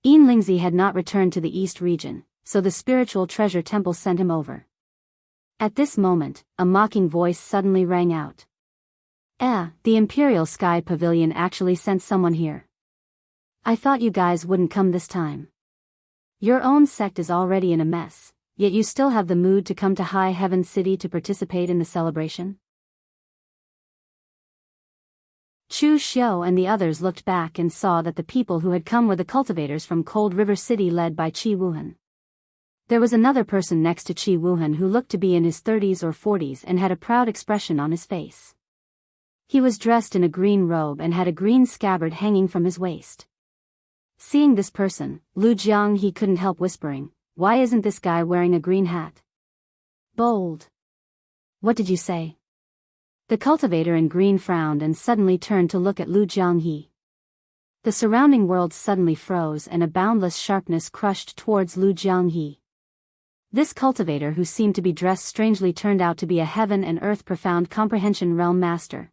Yin Lingzi had not returned to the East Region, so the Spiritual Treasure Temple sent him over. At this moment, a mocking voice suddenly rang out. The Imperial Sky Pavilion actually sent someone here. I thought you guys wouldn't come this time. Your own sect is already in a mess, yet you still have the mood to come to High Heaven City to participate in the celebration? Chu Xiu and the others looked back and saw that the people who had come were the cultivators from Cold River City led by Qi Wuhan. There was another person next to Qi Wuhan who looked to be in his 30s or 40s and had a proud expression on his face. He was dressed in a green robe and had a green scabbard hanging from his waist. Seeing this person, Lu Jianghu couldn't help whispering, "Why isn't this guy wearing a green hat?" Bold. What did you say? The cultivator in green frowned and suddenly turned to look at Lu Jianghu. The surrounding world suddenly froze and a boundless sharpness crushed towards Lu Jianghu. This cultivator who seemed to be dressed strangely turned out to be a heaven and earth profound comprehension realm master.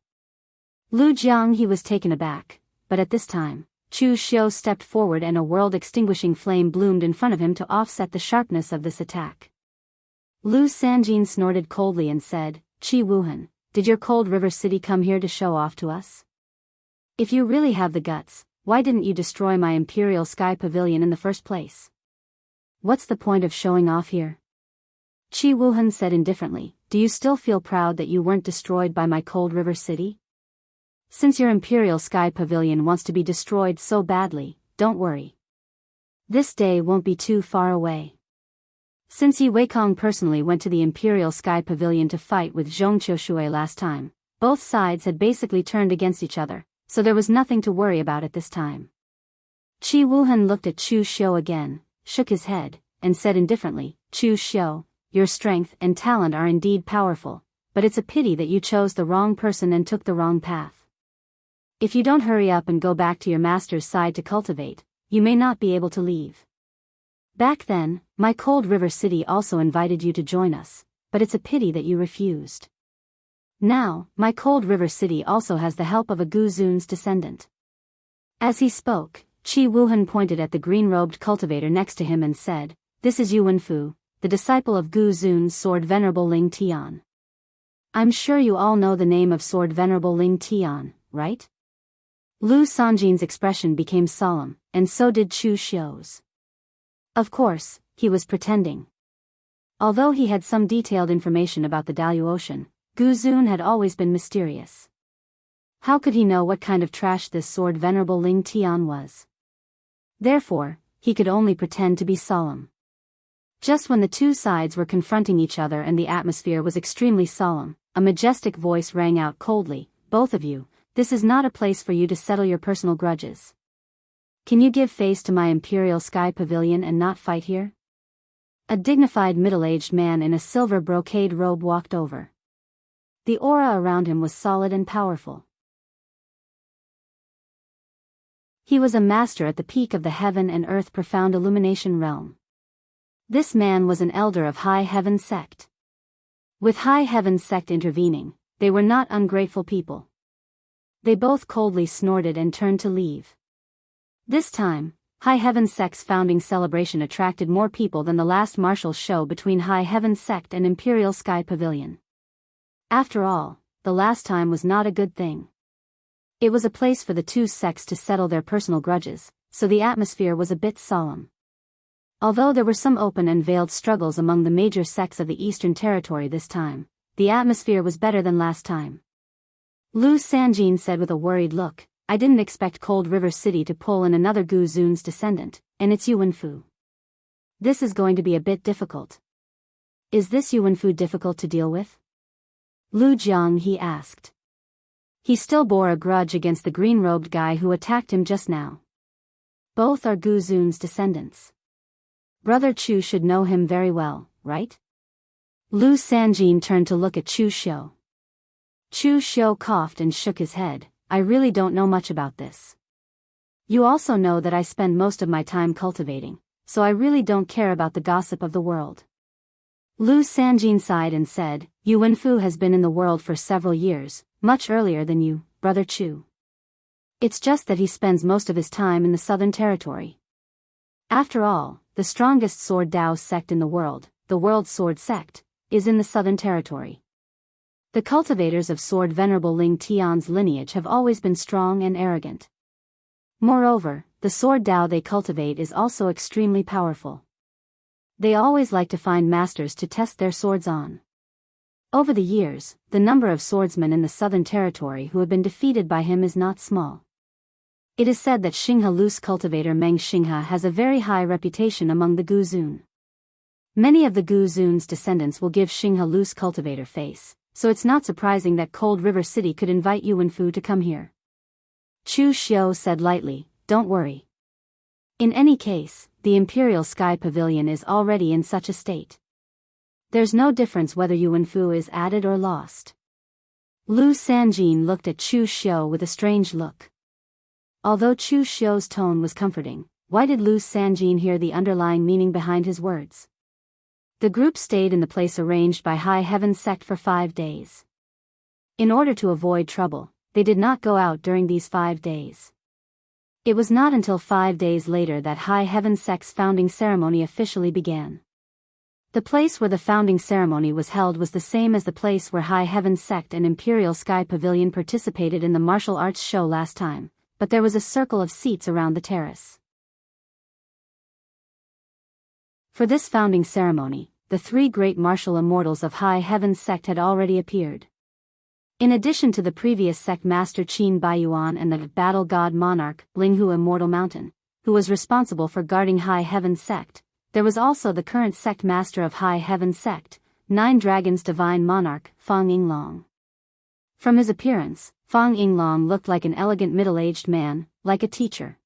Lu Jianghu was taken aback, but at this time, Chu Xiu stepped forward and a world-extinguishing flame bloomed in front of him to offset the sharpness of this attack. Lu Sanjin snorted coldly and said, "Qi Wuhan, did your Cold River City come here to show off to us? If you really have the guts, why didn't you destroy my Imperial Sky Pavilion in the first place? What's the point of showing off here?" Qi Wuhan said indifferently, "Do you still feel proud that you weren't destroyed by my Cold River City? Since your Imperial Sky Pavilion wants to be destroyed so badly, don't worry. This day won't be too far away." Since Yi Weikong personally went to the Imperial Sky Pavilion to fight with Zhongqiushui last time, both sides had basically turned against each other, so there was nothing to worry about at this time. Qi Wuhan looked at Chu Xiu again, shook his head, and said indifferently, "Chu Xiu, your strength and talent are indeed powerful, but it's a pity that you chose the wrong person and took the wrong path. If you don't hurry up and go back to your master's side to cultivate, you may not be able to leave. Back then, my Cold River City also invited you to join us, but it's a pity that you refused. Now, my Cold River City also has the help of a Gu Zun's descendant." As he spoke, Qi Wuhan pointed at the green-robed cultivator next to him and said, "This is Yuan Fu, the disciple of Gu Zun's sword Venerable Ling Tian. I'm sure you all know the name of sword Venerable Ling Tian, right?" Lu Sanjin's expression became solemn, and so did Chu Xiu's. Of course, he was pretending. Although he had some detailed information about the Daoist, Gu Zun had always been mysterious. How could he know what kind of trash this sword Venerable Ling Tian was? Therefore, he could only pretend to be solemn. Just when the two sides were confronting each other and the atmosphere was extremely solemn, a majestic voice rang out coldly, "Both of you, this is not a place for you to settle your personal grudges. Can you give face to my Imperial Sky Pavilion and not fight here?" A dignified middle-aged man in a silver brocade robe walked over. The aura around him was solid and powerful. He was a master at the peak of the heaven and earth profound illumination realm. This man was an elder of High Heaven Sect. With High Heaven Sect intervening, they were not ungrateful people. They both coldly snorted and turned to leave. This time, High Heaven Sect's founding celebration attracted more people than the last martial show between High Heaven Sect and Imperial Sky Pavilion. After all, the last time was not a good thing. It was a place for the two sects to settle their personal grudges, so the atmosphere was a bit solemn. Although there were some open and veiled struggles among the major sects of the Eastern Territory this time, the atmosphere was better than last time. Lu Sanjin said with a worried look, I didn't expect Cold River City to pull in another Gu Zun's descendant, and it's Yuanfu. This is going to be a bit difficult. Is this Yuanfu difficult to deal with? Lu Jiang, he asked. He still bore a grudge against the green-robed guy who attacked him just now. Both are Gu Zun's descendants. Brother Chu should know him very well, right? Lu Sanjin turned to look at Chu Xiu. Chu Xiu coughed and shook his head. I really don't know much about this. You also know that I spend most of my time cultivating, so I really don't care about the gossip of the world. Lu Sanjin sighed and said, Yuanfu has been in the world for several years, much earlier than you, Brother Chu. It's just that he spends most of his time in the Southern Territory. After all, the strongest sword Daoist sect in the world World Sword Sect, is in the Southern Territory. The cultivators of sword Venerable Ling Tian's lineage have always been strong and arrogant. Moreover, the sword Dao they cultivate is also extremely powerful. They always like to find masters to test their swords on. Over the years, the number of swordsmen in the Southern Territory who have been defeated by him is not small. It is said that Xinghe Lu's cultivator Meng Xinghe has a very high reputation among the Gu Zun. Many of the Gu Zun's descendants will give Xinghe Lu's cultivator face, so it's not surprising that Cold River City could invite Yuanfu to come here. Chu Xiu said lightly, don't worry. In any case, the Imperial Sky Pavilion is already in such a state. There's no difference whether Yuanfu is added or lost. Lu Sanjin looked at Chu Xiu with a strange look. Although Chu Xiu's tone was comforting, why did Lu Sanjin hear the underlying meaning behind his words? The group stayed in the place arranged by High Heaven Sect for 5 days. In order to avoid trouble, they did not go out during these 5 days. It was not until 5 days later that High Heaven Sect's founding ceremony officially began. The place where the founding ceremony was held was the same as the place where High Heaven Sect and Imperial Sky Pavilion participated in the martial arts show last time, but there was a circle of seats around the terrace. For this founding ceremony, the 3 great martial immortals of High Heaven Sect had already appeared. In addition to the previous sect master Qin Baiyuan and the battle god monarch, Linghu Immortal Mountain, who was responsible for guarding High Heaven Sect, there was also the current sect master of High Heaven Sect, 9 Dragons Divine Monarch, Fang Yinglong. From his appearance, Fang Yinglong looked like an elegant middle-aged man, like a teacher.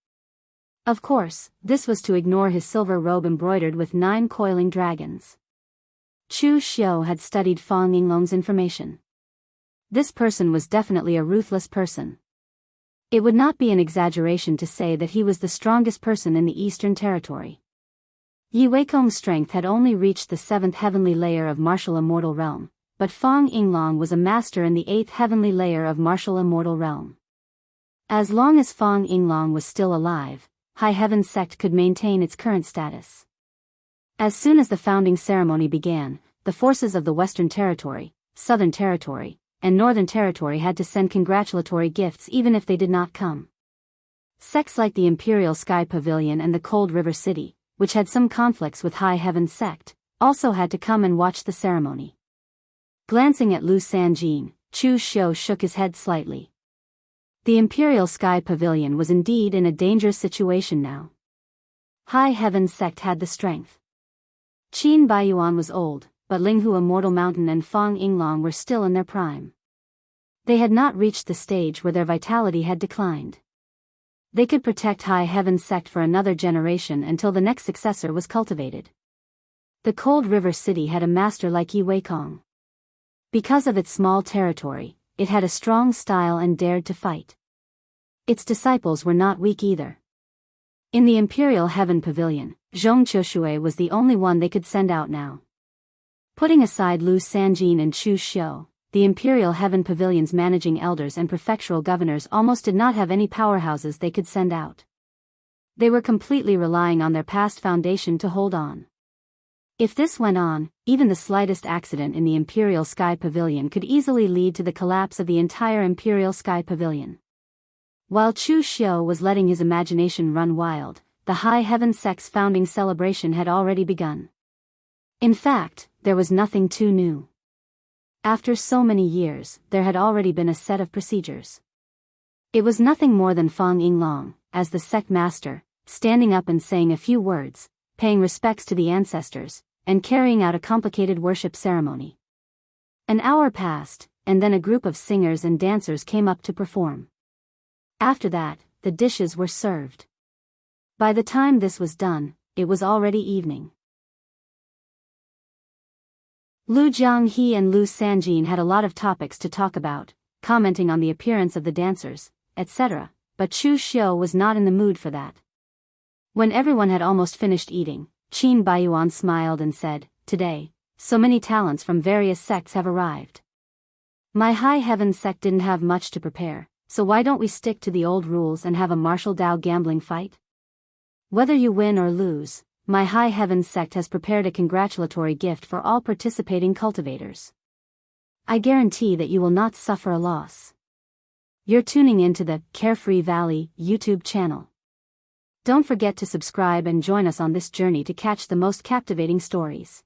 Of course, this was to ignore his silver robe embroidered with 9 coiling dragons. Chu Xiu had studied Fang Yinglong's information. This person was definitely a ruthless person. It would not be an exaggeration to say that he was the strongest person in the Eastern Territory. Yi Weikong's strength had only reached the 7th heavenly layer of Martial Immortal Realm, but Fang Yinglong was a master in the 8th heavenly layer of Martial Immortal Realm. As long as Fang Yinglong was still alive, High Heaven Sect could maintain its current status. As soon as the founding ceremony began, the forces of the Western Territory, Southern Territory, and Northern Territory had to send congratulatory gifts even if they did not come. Sects like the Imperial Sky Pavilion and the Cold River City, which had some conflicts with High Heaven Sect, also had to come and watch the ceremony. Glancing at Lu Sanjin, Chu Xiu shook his head slightly. The Imperial Sky Pavilion was indeed in a dangerous situation now. High Heaven Sect had the strength. Qin Baiyuan was old, but Linghu Immortal Mountain and Fang Yinglong were still in their prime. They had not reached the stage where their vitality had declined. They could protect High Heaven Sect for another generation until the next successor was cultivated. The Cold River City had a master like Yi Weikong. Because of its small territory, it had a strong style and dared to fight. Its disciples were not weak either. In the Imperial Heaven Pavilion, Zhong Qiushui was the only one they could send out now. Putting aside Lu Sanjin and Chu Xiu, the Imperial Heaven Pavilion's managing elders and prefectural governors almost did not have any powerhouses they could send out. They were completely relying on their past foundation to hold on. If this went on, even the slightest accident in the Imperial Sky Pavilion could easily lead to the collapse of the entire Imperial Sky Pavilion. While Chu Xiu was letting his imagination run wild, the High Heaven sect's founding celebration had already begun. In fact, there was nothing too new. After so many years, there had already been a set of procedures. It was nothing more than Fang Yinglong, as the sect master, standing up and saying a few words, paying respects to the ancestors, and carrying out a complicated worship ceremony. An hour passed, and then a group of singers and dancers came up to perform. After that, the dishes were served. By the time this was done, it was already evening. Lu Jianghe and Lu Sanjin had a lot of topics to talk about, commenting on the appearance of the dancers, etc., but Chu Xiu was not in the mood for that. When everyone had almost finished eating, Qin Baiyuan smiled and said, "Today, so many talents from various sects have arrived. My High Heaven sect didn't have much to prepare, so why don't we stick to the old rules and have a martial Dao gambling fight? Whether you win or lose, my High Heaven sect has prepared a congratulatory gift for all participating cultivators. I guarantee that you will not suffer a loss." You're tuning into the Carefree Valley YouTube channel. Don't forget to subscribe and join us on this journey to catch the most captivating stories.